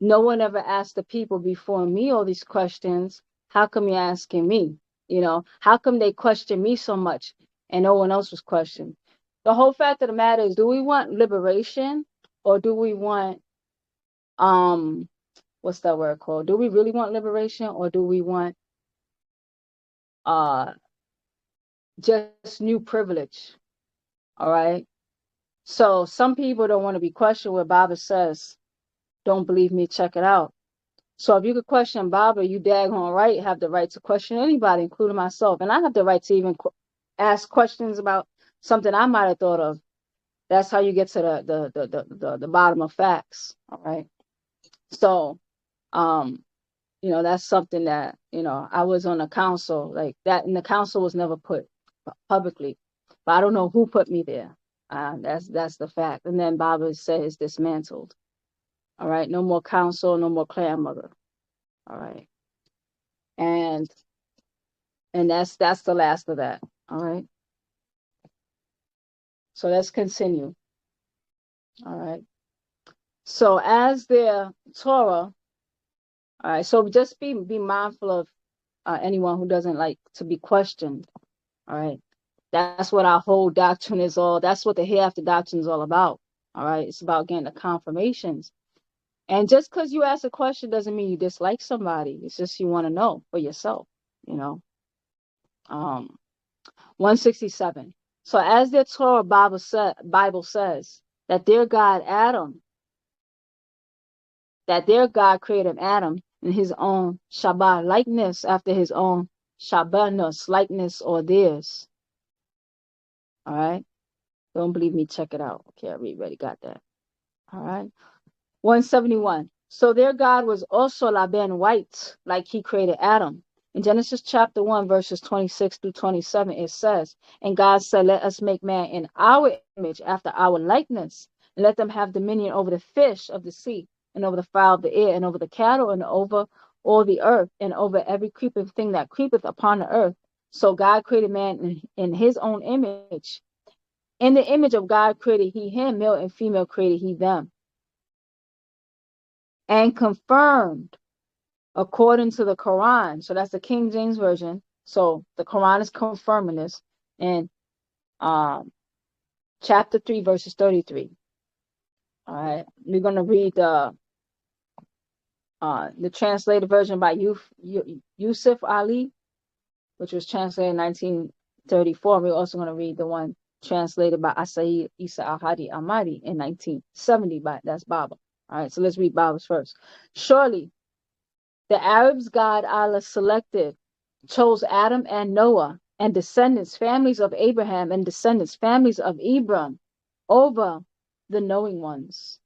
no one ever asked the people before me all these questions. How come you're asking me? You know, how come they question me so much and no one else was questioned? The whole fact of the matter is, do we want liberation, or do we want what's that word called? Do we really want liberation, or do we want just new privilege? All right. So some people don't want to be questioned where Baabaa says, don't believe me, check it out. So if you could question Baabaa, you daggone right have the right to question anybody, including myself. And I have the right to even ask questions about something I might have thought of. That's how you get to the bottom of facts. All right. So that's something that, I was on a council like that, and the council was never put publicly. But I don't know who put me there. That's the fact. And then Baabaa said it's dismantled. All right. No more council, no more clan mother. All right. And that's the last of that. All right. So let's continue. All right. So as their Torah, all right, so just be mindful of anyone who doesn't like to be questioned. All right. That's what our whole doctrine is all. That's what the Hereafter doctrine is all about. All right. It's about getting the confirmations. And just because you ask a question doesn't mean you dislike somebody. It's just you want to know for yourself, you know. 167. So as their Torah Bible says that their God Adam, that their God created Adam in his own Shabbat likeness, after his own Shabbanus likeness or theirs. All right. Don't believe me? Check it out. Okay, I already got that. All right. 171. So their God was also Laban white, like he created Adam. In Genesis chapter 1, verses 26 through 27, it says, and God said, let us make man in our image, after our likeness, and let them have dominion over the fish of the sea, and over the fowl of the air, and over the cattle, and over all the earth, and over every creeping thing that creepeth upon the earth. So God created man in his own image. In the image of God created he him, male and female created he them. And confirmed according to the Quran. So that's the King James Version. So the Quran is confirming this in chapter 3, verses 33. All right. We're going to read the translated version by Yusuf Ali, which was translated in 1934. We're also going to read the one translated by Asaid Isa Al-Hadi Ahmadi in 1970. That's Baabaa. All right, so let's read Baabaa's first. Surely the Arabs God Allah selected, chose Adam and Noah and descendants, families of Abraham and descendants, families of Abram, over the knowing ones.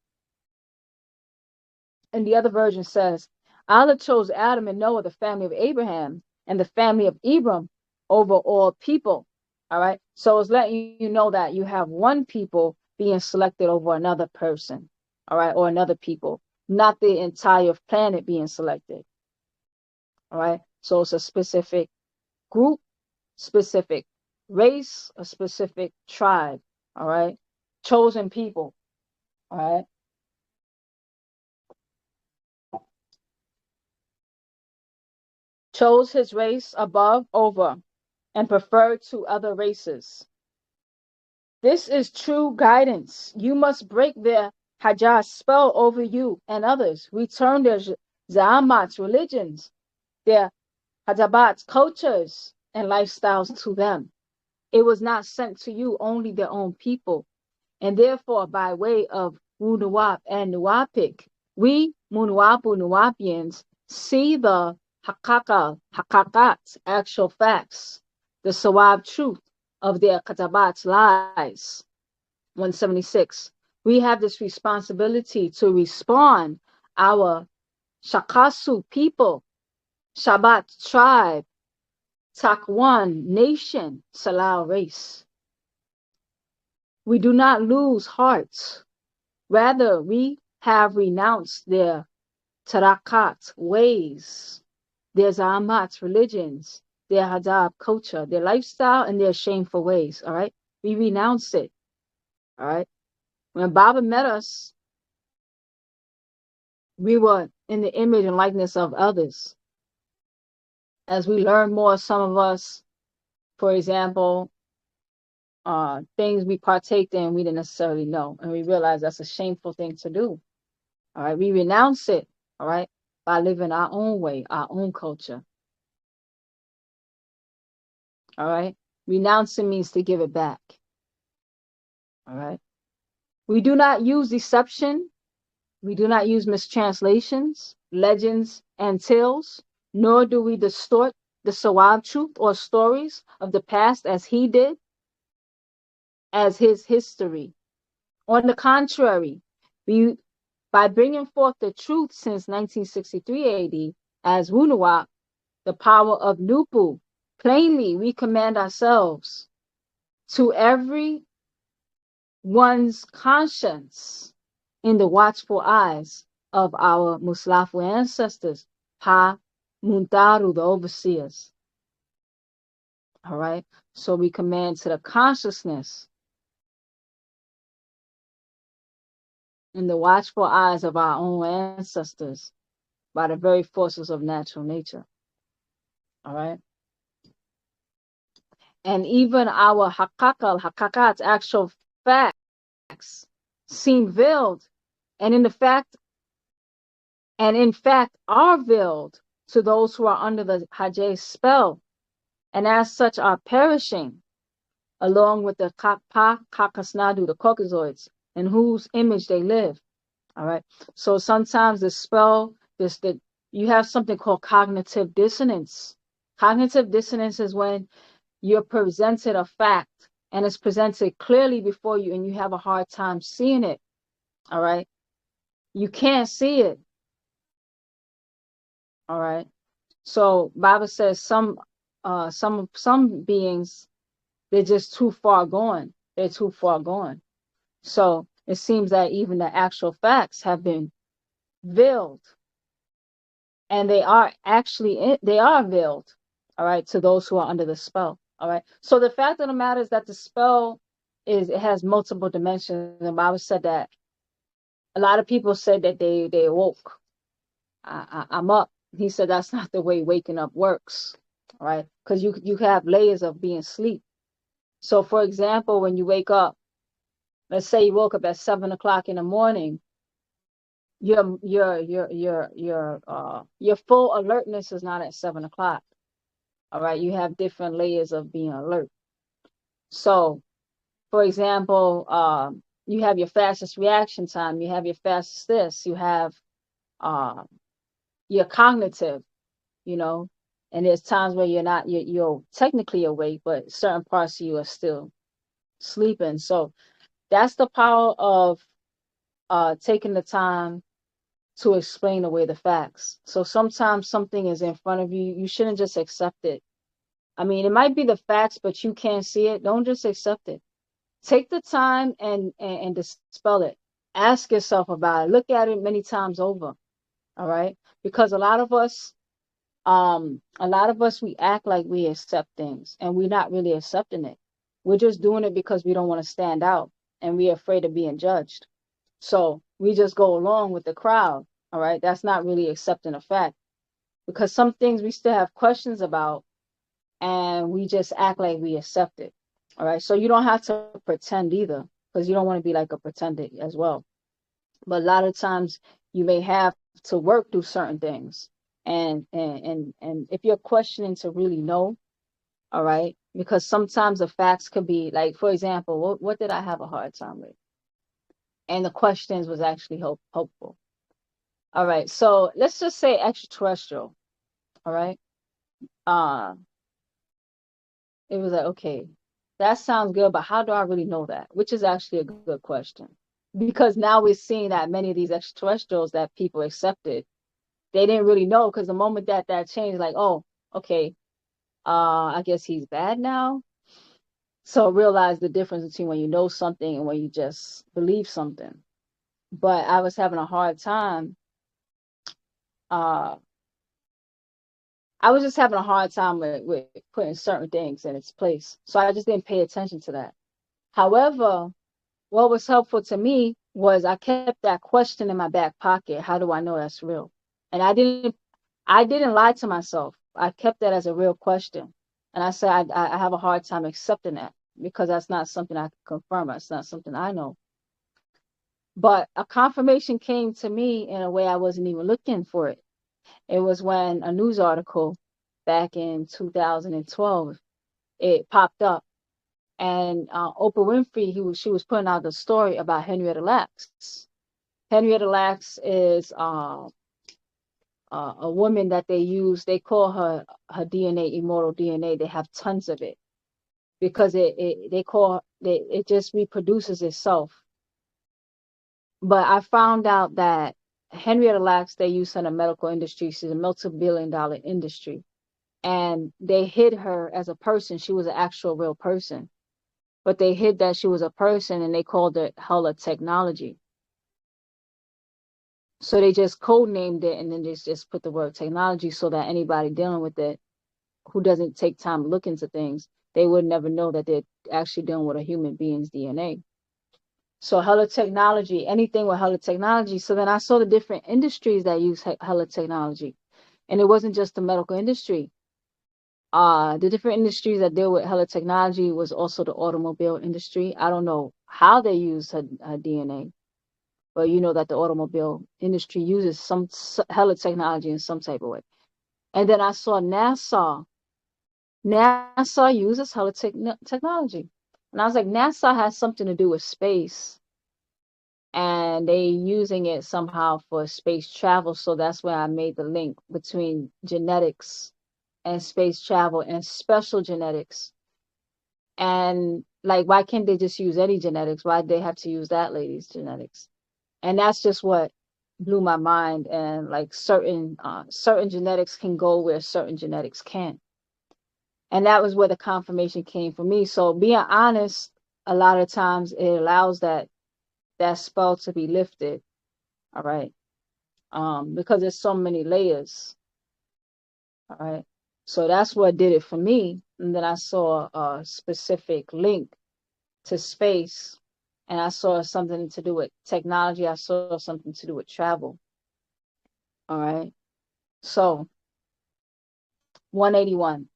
And the other version says, Allah chose Adam and Noah, the family of Abraham, and the family of Abram over all people. All right. So it's letting you know that you have one people being selected over another person. All right. Or another people, not the entire planet being selected. All right. So it's a specific group, specific race, a specific tribe. All right. Chosen people. All right. Chose his race above, over, and preferred to other races. This is true guidance. You must break their Hajjah spell over you and others. Return their Za'amat religions, their Hadabat cultures and lifestyles to them. It was not sent to you, only their own people. And therefore, by way of Wunuwap and Nuwapik, we Munuwapu Nuwapians see the hakakat, actual facts, the sawab truth of their katabat lies. 176. We have this responsibility to respond our Shakasu people, Shabbat tribe, Takwan nation, Salau race. We do not lose hearts. Rather, we have renounced their tarakat ways, their zamat religions, their hadab culture, their lifestyle, and their shameful ways. All right. We renounce it. All right. When Baabaa met us, we were in the image and likeness of others. As we learn more, some of us, for example, things we partaked in we didn't necessarily know, and we realize that's a shameful thing to do. All right, we renounce it, all right, by living our own way, our own culture. All right, renouncing means to give it back. All right, we do not use deception, we do not use mistranslations, legends, and tales, nor do we distort the sawab truth or stories of the past as he did, as his history. On the contrary, by bringing forth the truth since 1963 AD as Wunuwap, the power of Nupu, plainly we command ourselves to every one's conscience in the watchful eyes of our Muslafu ancestors, Pa Muntaru, the overseers. All right, so we command to the consciousness in the watchful eyes of our own ancestors by the very forces of natural nature. All right. And even our hakakat, actual facts, seem veiled, and in fact are veiled to those who are under the Haday spell, and as such are perishing, along with the kakasnadu, the Caucasoids, in whose image they live. All right. So sometimes the spell, you have something called cognitive dissonance. Cognitive dissonance is when you're presented a fact and it's presented clearly before you and you have a hard time seeing it. All right. You can't see it. All right. So Bible says some beings, they're just too far gone. They're too far gone. So it seems that even the actual facts have been veiled, and they are veiled, all right, to those who are under the spell. All right. So the fact of the matter is that the spell it has multiple dimensions. The Bible said that a lot of people said that they awoke. I'm up. He said that's not the way waking up works, all right? Because you have layers of being asleep. So, for example, when you wake up, let's say you woke up at 7 o'clock in the morning, your full alertness is not at 7 o'clock. All right, you have different layers of being alert. So, for example, you have your fastest reaction time, you have your fastest this, you have your cognitive, you know, and there's times where you're technically awake, but certain parts of you are still sleeping. So that's the power of taking the time to explain away the facts. So sometimes something is in front of you, you shouldn't just accept it. I mean, it might be the facts, but you can't see it. Don't just accept it. Take the time and dispel it. Ask yourself about it. Look at it many times over. All right, because a lot of us we act like we accept things, and we're not really accepting it. We're just doing it because we don't want to stand out, and we're afraid of being judged. So we just go along with the crowd. All right, that's not really accepting a fact, because some things we still have questions about, and we just act like we accept it. All right, so you don't have to pretend either, because you don't want to be like a pretender as well. But a lot of times you may have to work through certain things, and if you're questioning to really know, all right, because sometimes the facts could be like, for example, what did I have a hard time with, and the questions was actually helpful. All right, so let's just say extraterrestrial. All right, it was like, okay, that sounds good, but how do I really know that? Which is actually a good question, because now we're seeing that many of these extraterrestrials that people accepted, they didn't really know, because the moment that changed, like, oh, okay, I guess he's bad now. So realize the difference between when you know something and when you just believe something. But I was having a hard time. I was just having a hard time with putting certain things in its place. So I just didn't pay attention to that. However, what was helpful to me was I kept that question in my back pocket. How do I know that's real? And I didn't lie to myself. I kept that as a real question. And I said, I have a hard time accepting that, because that's not something I can confirm. It's not something I know. But a confirmation came to me in a way I wasn't even looking for it. It was when a news article back in 2012, it popped up. And Oprah Winfrey, she was putting out the story about Henrietta Lacks. Henrietta Lacks is a woman that they use. They call her DNA immortal DNA. They have tons of it, because it just reproduces itself. But I found out that Henrietta Lacks, they use her in the medical industry. She's a multi-billion-dollar industry, and they hid her as a person. She was an actual real person, but they hid that she was a person, and they called it Hella Technology. So they just codenamed it, and then they just put the word technology, so that anybody dealing with it who doesn't take time to look into things, they would never know that they're actually dealing with a human being's DNA. So hella technology, anything with hella technology. So then I saw the different industries that use hella technology. And it wasn't just the medical industry. The different industries that deal with hella technology was also the automobile industry. I don't know how they use her DNA, but you know that the automobile industry uses some hella technology in some type of way. And then I saw NASA. NASA uses hella technology. And I was like, NASA has something to do with space. And they using it somehow for space travel. So that's where I made the link between genetics and space travel and special genetics. And like, why can't they just use any genetics? Why they have to use that lady's genetics? And that's just what blew my mind. And like certain genetics can go where certain genetics can't. And that was where the confirmation came for me. So being honest, a lot of times it allows that spell to be lifted. All right. Because there's so many layers. All right. So that's what did it for me. And then I saw a specific link to space, and I saw something to do with technology. I saw something to do with travel. All right. So 181.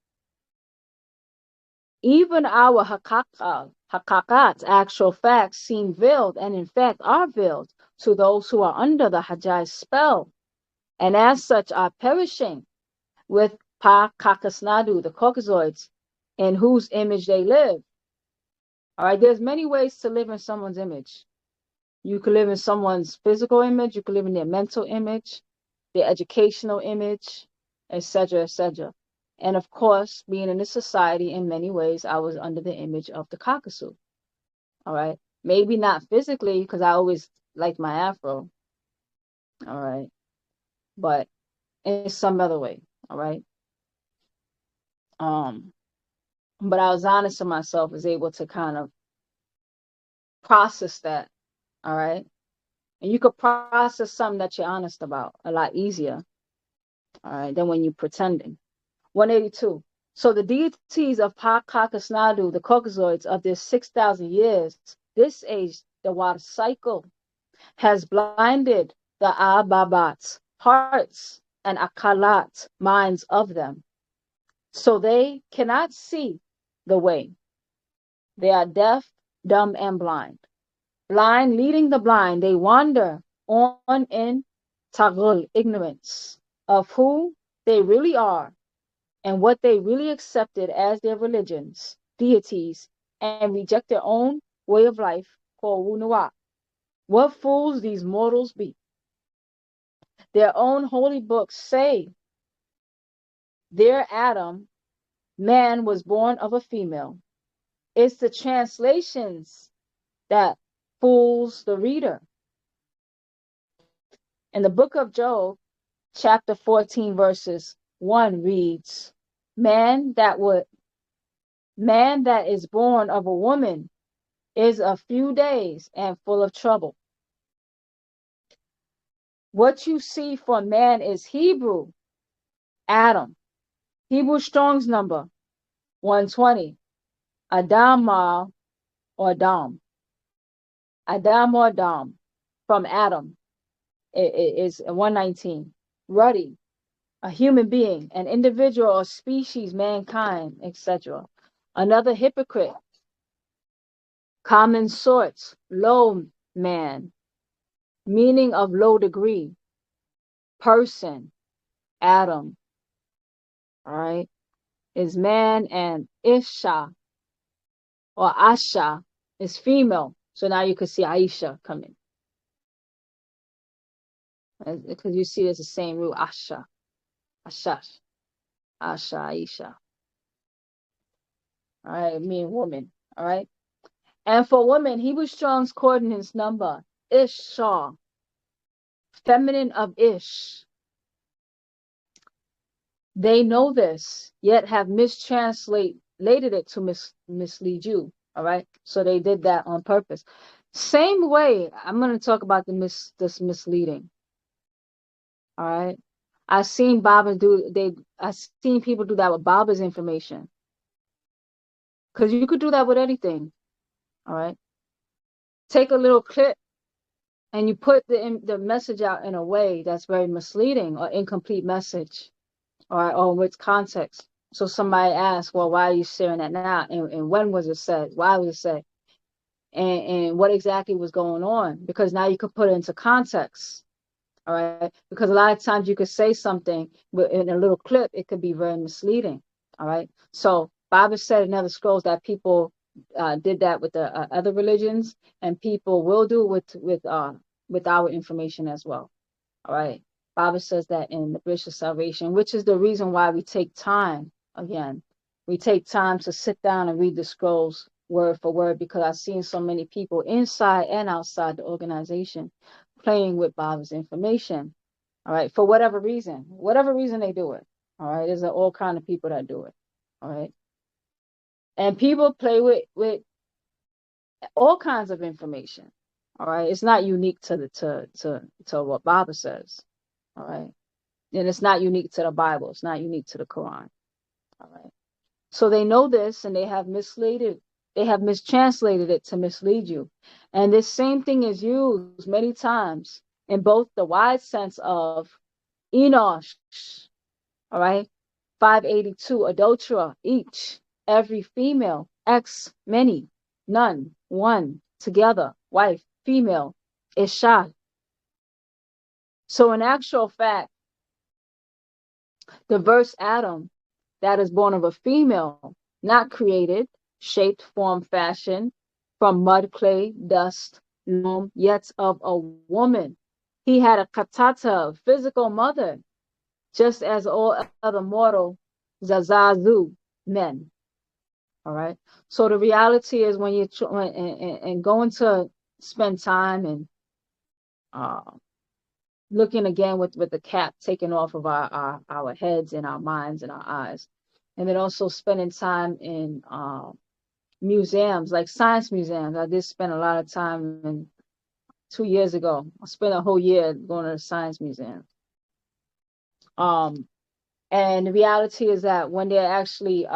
Even our hakakat, actual facts, seem veiled, and in fact are veiled to those who are under the Hajjaj spell, and as such are perishing with Pa Kakasnadu, the Caucasoids, in whose image they live. All right, there's many ways to live in someone's image. You could live in someone's physical image, you could live in their mental image, their educational image, etc., etc. And of course, being in this society, in many ways, I was under the image of the Caucasus. All right. Maybe not physically, because I always liked my afro. All right. But in some other way. All right. But I was honest to myself, was able to kind of process that. All right. And you could process something that you're honest about a lot easier. All right. Than when you're pretending. 182. So the deities of Pakakasnadu, the Caucasoids of this 6,000 years, this age, the water cycle, has blinded the Ababats' hearts and Akalat minds of them. So they cannot see the way. They are deaf, dumb, and blind. Blind leading the blind, they wander on in Tagul, ignorance of who they really are and what they really accepted as their religions, deities, and reject their own way of life called Wunuwa. What fools these mortals be. Their own holy books say their Adam, man, was born of a female. It's the translations that fools the reader. In the book of Job, chapter 14, verses 1 reads, Man that is born of a woman is a few days and full of trouble. What you see for man is Hebrew, Adam. Hebrew Strong's number, 120. Adama or Dam. Adam or Dam from Adam is 119. Ruddy, a human being, an individual or species, mankind, etc. Another hypocrite, common sorts, low man, meaning of low degree, person, Adam, all right, is man, and Isha or Asha is female. So now you could see Aisha coming. Because you see there's the same root, Asha, Ashash, Asha, Aisha. All right, mean woman. All right. And for women, Hebrew Strong's coordinates number, Ishah, feminine of Ish. They know this, yet have mistranslated it to mislead you. All right. So they did that on purpose. Same way, I'm going to talk about this misleading. All right. I've seen I've seen people do that with Baaba's information. Because you could do that with anything. All right. take a little clip and you put the message out in a way that's very misleading or incomplete message, or with context. So somebody asks, well, why are you sharing that now? And when was it said? Why was it said? And what exactly was going on? Because now you could put it into context. All right. Because a lot of times you could say something, but in a little clip, it could be very misleading. All right. So Baabaa said in other scrolls that people did that with the other religions, and people will do with our information as well. All right. Baabaa says that in the Bridge of Salvation, which is the reason why we take time. Again, we take time to sit down and read the scrolls word for word, because I've seen so many people inside and outside the organization playing with Baabaa's information. All right. For whatever reason they do it. All right. There's all kind of people that do it. All right. And people play with all kinds of information. All right. It's not unique to what Baabaa says. All right. And it's not unique to the Bible. It's not unique to the Quran. All right. So they know this, and they have mistranslated it to mislead you. And this same thing is used many times in both the wide sense of Enosh, all right, 582, adulterer, each, every female, X, many, none, one, together, wife, female, Isha. So in actual fact, the verse Adam, that is born of a female, not created, shaped, form, fashion, from mud, clay, dust, loam, yet of a woman. He had a katata, physical mother, just as all other mortal zazazu men. All right. So the reality is, when you're and going to spend time and looking again with the cap taken off of our heads and our minds and our eyes, and then also spending time in museums, like science museums. I did spend a lot of time in 2 years ago. I spent a whole year going to the science museum. And the reality is that when they're actually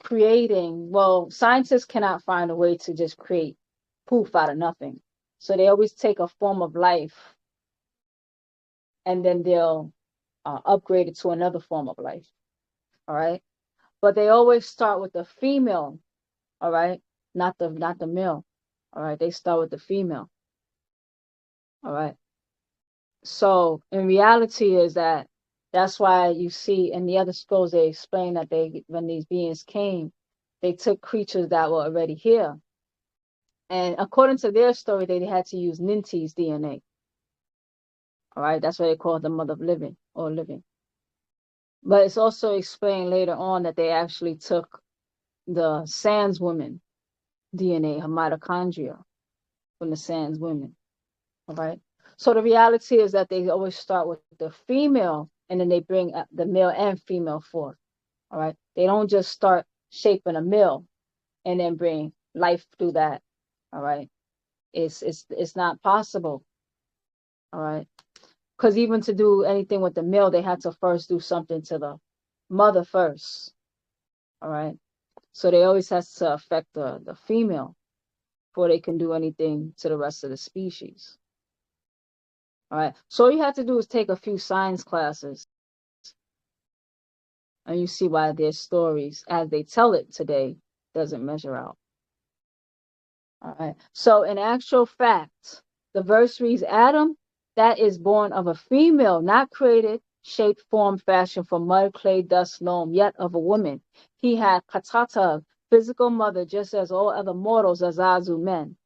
creating, well, scientists cannot find a way to just create poof out of nothing. So they always take a form of life, and then they'll upgrade it to another form of life. All right. But they always start with the female. All right. Not the male. All right. They start with the female. All right. So in reality is that's why you see in the other scrolls, they explain that when these beings came, they took creatures that were already here. And according to their story, they had to use Ninti's DNA. All right. That's why they call it the mother of living, or living. But it's also explained later on that they actually took the Sands woman DNA, her mitochondria, from the Sands women. All right. So the reality is that they always start with the female, and then they bring the male and female forth. All right. They don't just start shaping a male and then bring life through that. All right. It's not possible. All right. Because even to do anything with the male, they had to first do something to the mother first. All right. So they always has to affect the female before they can do anything to the rest of the species. All right. So all you have to do is take a few science classes, and you see why their stories, as they tell it today, doesn't measure out. All right. So in actual fact, the verse reads, Adam, that is born of a female, not created, shaped, form, fashion from mud, clay, dust, loam, yet of a woman. He had katata, physical mother, just as all other mortals, azazu men.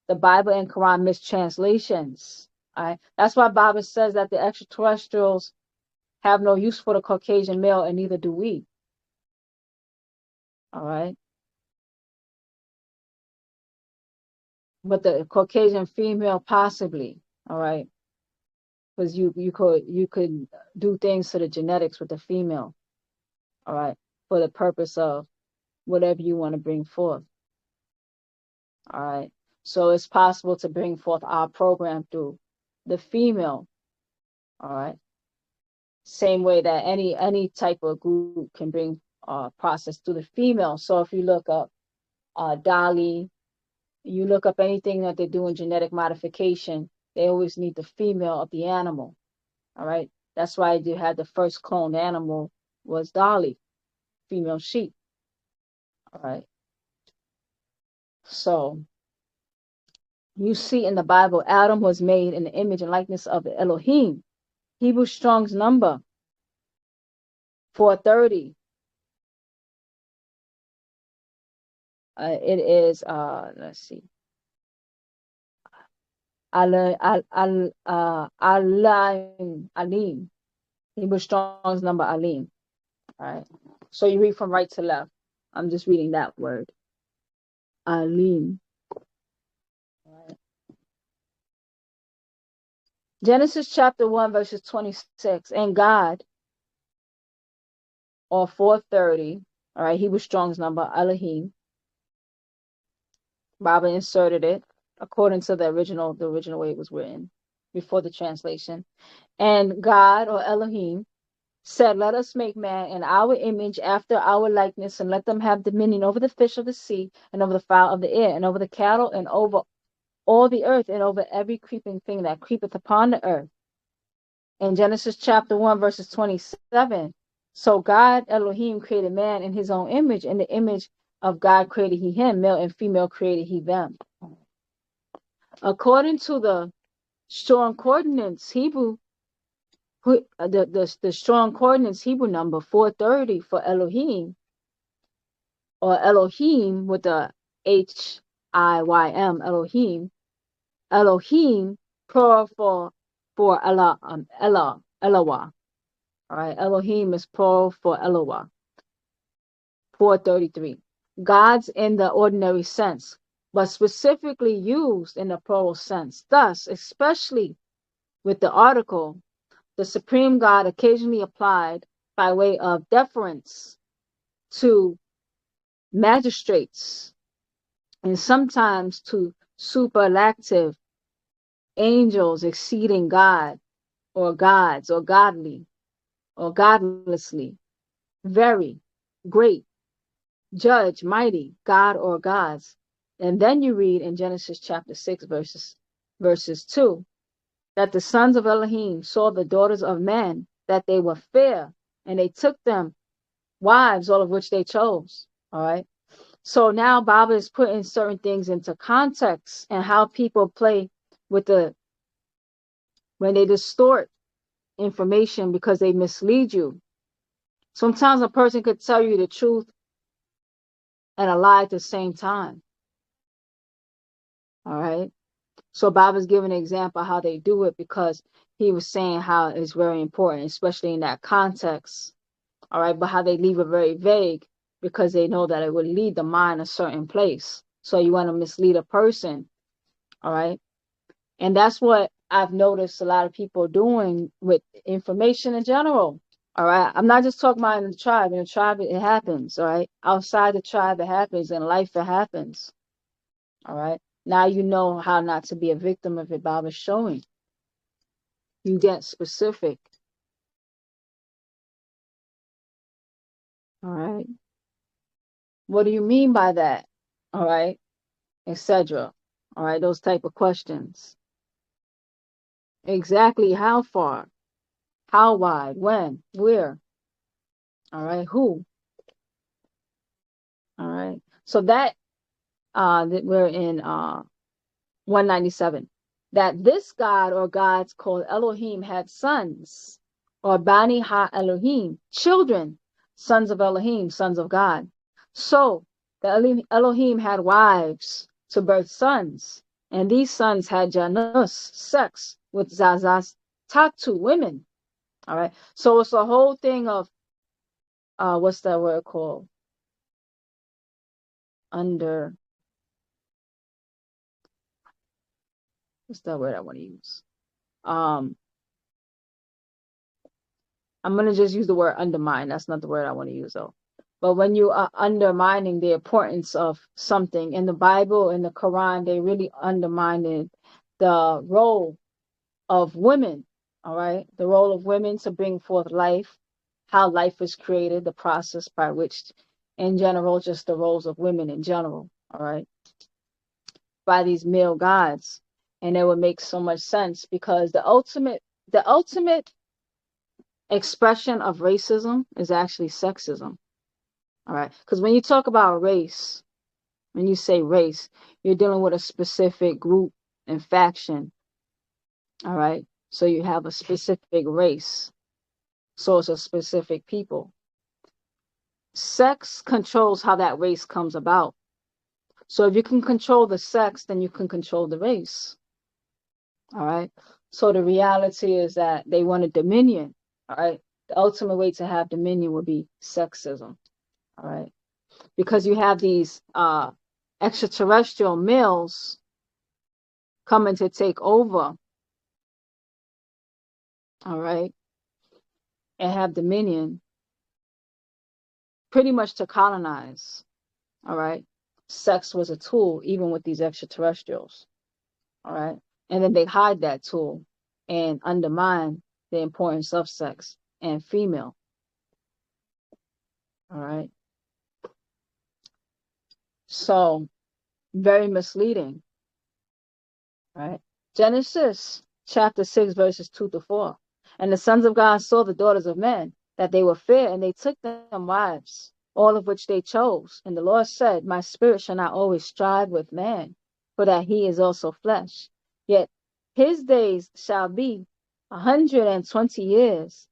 The Bible and Quran mistranslations. All right. That's why Baabaa says that the extraterrestrials have no use for the Caucasian male, and neither do we. All right. But the Caucasian female, possibly. All right. Because you could do things to the genetics with the female. All right. For the purpose of whatever you want to bring forth. All right. So it's possible to bring forth our program through the female. All right. Same way that any type of group can bring process through the female. So if you look up Dali, You look up anything that they do in genetic modification, they always need the female of the animal. All right. That's why you had the first cloned animal was Dolly, female sheep. All right. So you see in the Bible, Adam was made in the image and likeness of Elohim. Hebrew Strong's number 430. It is let's see. Alim. Hebrew Strong's number Alim. All right. So you read from right to left. I'm just reading that word. Alim. Right. Genesis chapter 1, verses 26. And God, or 430, all right, Hebrew Strong's number, Elohim. Baabaa inserted it according to the original way it was written before the translation. And God, or Elohim, said, let us make man in our image after our likeness, and let them have dominion over the fish of the sea, and over the fowl of the air, and over the cattle, and over all the earth, and over every creeping thing that creepeth upon the earth. In Genesis chapter 1, verses 27, so God, Elohim, created man in his own image. In the image of God created he him, male and female created he them. According to the strong coordinates, Hebrew, the strong coordinates Hebrew number 430 for Elohim, or Elohim with the H-I-Y-M, Elohim. Elohim, plural for Allah, Eloah. All right, Elohim is plural for Eloah. 433. Gods in the ordinary sense, but specifically used in the plural sense. Thus, especially with the article, the supreme God occasionally applied by way of deference to magistrates and sometimes to superlative angels exceeding God or gods or godly or godlessly, very great, judge, mighty, God or gods. And then you read in Genesis chapter 6 verses 2 that the sons of Elohim saw the daughters of men, that they were fair, and they took them wives, all of which they chose. All right. So now Baabaa is putting certain things into context and how people play with when they distort information because they mislead you. Sometimes a person could tell you the truth and a lie at the same time. All right. So Baabaa's giving an example of how they do it because he was saying how it's very important, especially in that context. All right. But how they leave it very vague because they know that it would lead the mind a certain place. So you want to mislead a person. All right. And that's what I've noticed a lot of people doing with information in general. All right. I'm not just talking about in the tribe. In the tribe, it happens. All right. Outside the tribe, it happens. In life, it happens. All right. Now you know how not to be a victim of it. Baaba's showing. You get specific. All right. What do you mean by that? All right. Etc. All right. Those type of questions. Exactly how far? How wide? When? Where? All right. Who? All right. So that we're in 197. That this God or gods called Elohim had sons, or Bani Ha Elohim, children, sons of Elohim, sons of God. So the Elohim had wives to birth sons, and these sons had Janus, sex, with Zazas, Tatu, women. All right. So it's a whole thing of what's that word called? What's that word I want to use? I'm going to just use the word undermine. That's not the word I want to use, though. But when you are undermining the importance of something in the Bible, in the Quran, they really undermined the role of women. All right. The role of women to bring forth life, how life is created, the process by which, in general, just the roles of women in general. All right. by these male gods. And it would make so much sense because the ultimate expression of racism is actually sexism. All right. Because when you talk about race, when you say race, you're dealing with a specific group and faction. All right. So you have a specific race. So it's a specific people. Sex controls how that race comes about. So if you can control the sex, then you can control the race. All right. So the reality is that they wanted dominion. All right. The ultimate way to have dominion would be sexism. All right. Because you have these extraterrestrial males coming to take over. All right. And have dominion pretty much to colonize. All right. Sex was a tool, even with these extraterrestrials. All right. And then they hide that tool and undermine the importance of sex and female. All right. So very misleading. Right. Genesis chapter 6, verses 2-4. And the sons of God saw the daughters of men, that they were fair, and they took them wives, all of which they chose. And the Lord said, my spirit shall not always strive with man, for that he is also flesh. Yet his days shall be 120 years.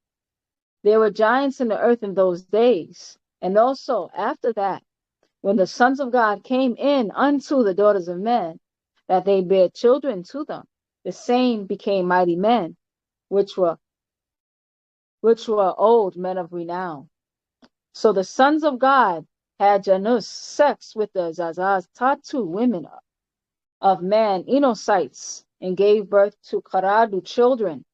There were giants in the earth in those days. And also after that, when the sons of God came in unto the daughters of men, that they bare children to them, the same became mighty men, which were old men of renown. So the sons of God had Janus sex with the Zazaz Tatu women of man, Enosites, and gave birth to Karadu children.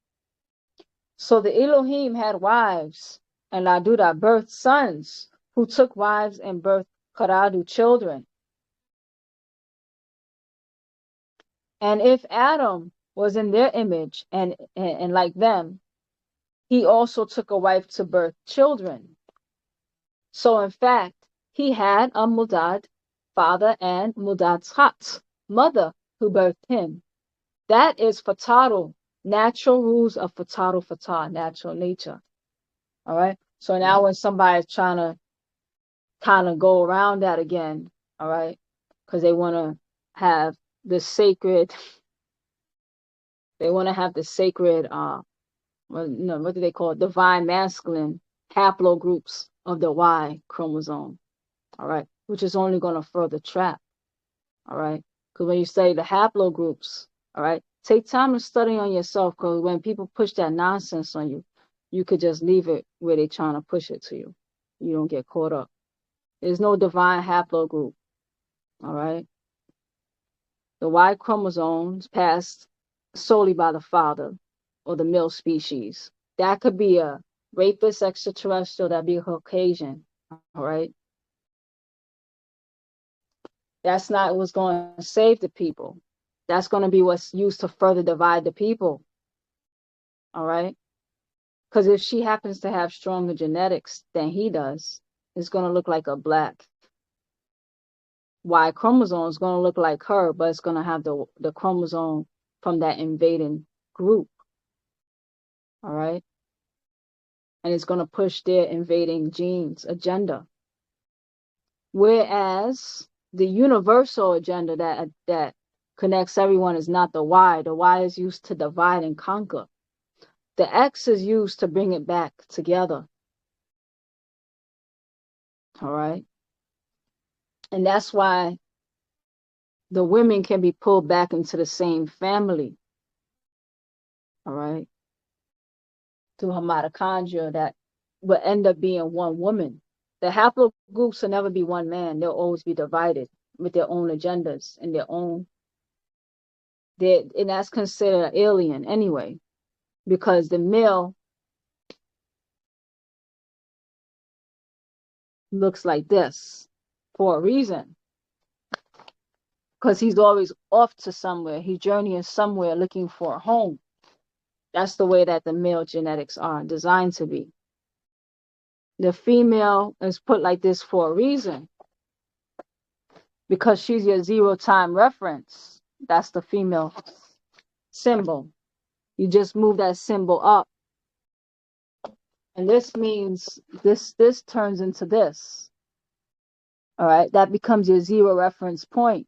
So the Elohim had wives, and Laduda birthed sons, who took wives and birthed Karadu children. And if Adam was in their image and like them, he also took a wife to birth children. So in fact, he had a Mudad father and Mudatzat mother who birthed him. That is Fataru, natural rules of Fataru Fatah, natural nature. All right. So now when somebody's trying to kind of go around that again, all right, because they want to have the sacred, what do they call it? Divine masculine haplogroups of the Y chromosome. All right. Which is only going to further trap. All right. Because when you study the haplogroups, all right, take time to study on yourself, because when people push that nonsense on you, you could just leave it where they're trying to push it to you. You don't get caught up. There's no divine haplogroup. All right. The Y chromosomes passed solely by the father or the male species. That could be a rapist extraterrestrial, that'd be a Caucasian. All right. That's not what's going to save the people. That's going to be what's used to further divide the people. All right. Because if she happens to have stronger genetics than he does, it's going to look like a black Y chromosome. Is going to look like her, but it's going to have the chromosome from that invading group. All right. And it's going to push their invading genes agenda. Whereas the universal agenda that connects everyone is not the Y. The Y is used to divide and conquer. The X is used to bring it back together. All right. And that's why the women can be pulled back into the same family. All right. Through her mitochondria that will end up being one woman. The haplogroups will never be one man. They'll always be divided with their own agendas and their own. And that's considered alien anyway, because the male looks like this for a reason. Because he's always off to somewhere. He's journeying somewhere looking for a home. That's the way that the male genetics are designed to be. The female is put like this for a reason. because she's your 0 time reference. That's the female symbol. You just move that symbol up. And this means this turns into this. All right, that becomes your 0 reference point.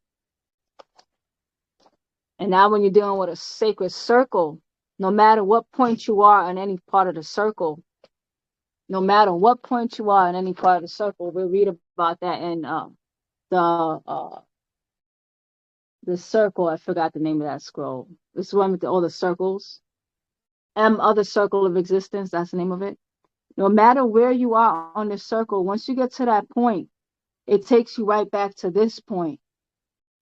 And now when you're dealing with a sacred circle, no matter what point you are on any part of the circle, no matter what point you are in any part of the circle, we'll read about that in the circle. I forgot the name of that scroll. This one with all the circles. Other circle of existence, that's the name of it. No matter where you are on the circle, once you get to that point, it takes you right back to this point.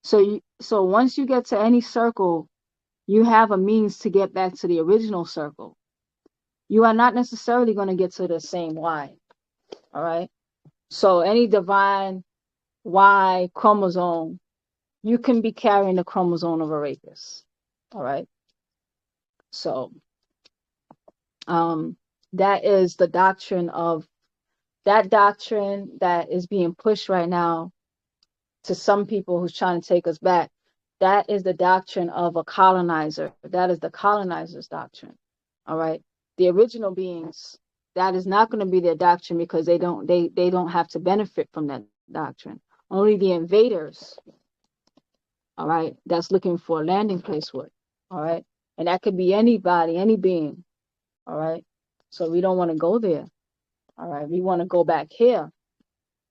So once you get to any circle, you have a means to get back to the original circle. You are not necessarily going to get to the same Y. All right. So any divine Y chromosome, you can be carrying the chromosome of a rapist. All right. So that is the doctrine that is being pushed right now to some people who's trying to take us back. That is the doctrine of a colonizer. That is the colonizer's doctrine. All right. The original beings, that is not going to be their doctrine because they don't have to benefit from that doctrine. Only the invaders, all right, that's looking for a landing place would. All right. And that could be anybody, any being. All right. So we don't want to go there. All right. We want to go back here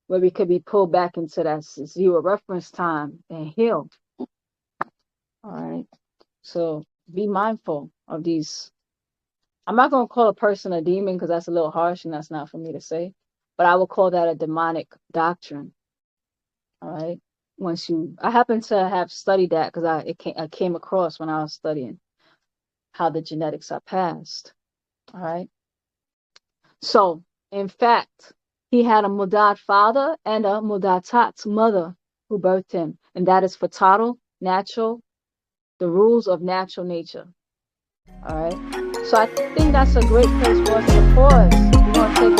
where we could be pulled back into that 0 reference time and heal. All right. So be mindful of these. I'm not going to call a person a demon because that's a little harsh and that's not for me to say. But I will call that a demonic doctrine. All right. I happen to have studied that because I came across when I was studying how the genetics are passed. All right. So, in fact, he had a Mudad father and a Mudatat mother who birthed him. And that is fatal, natural, the rules of natural nature. All right. So I think that's a great place for us to pause. We're going to take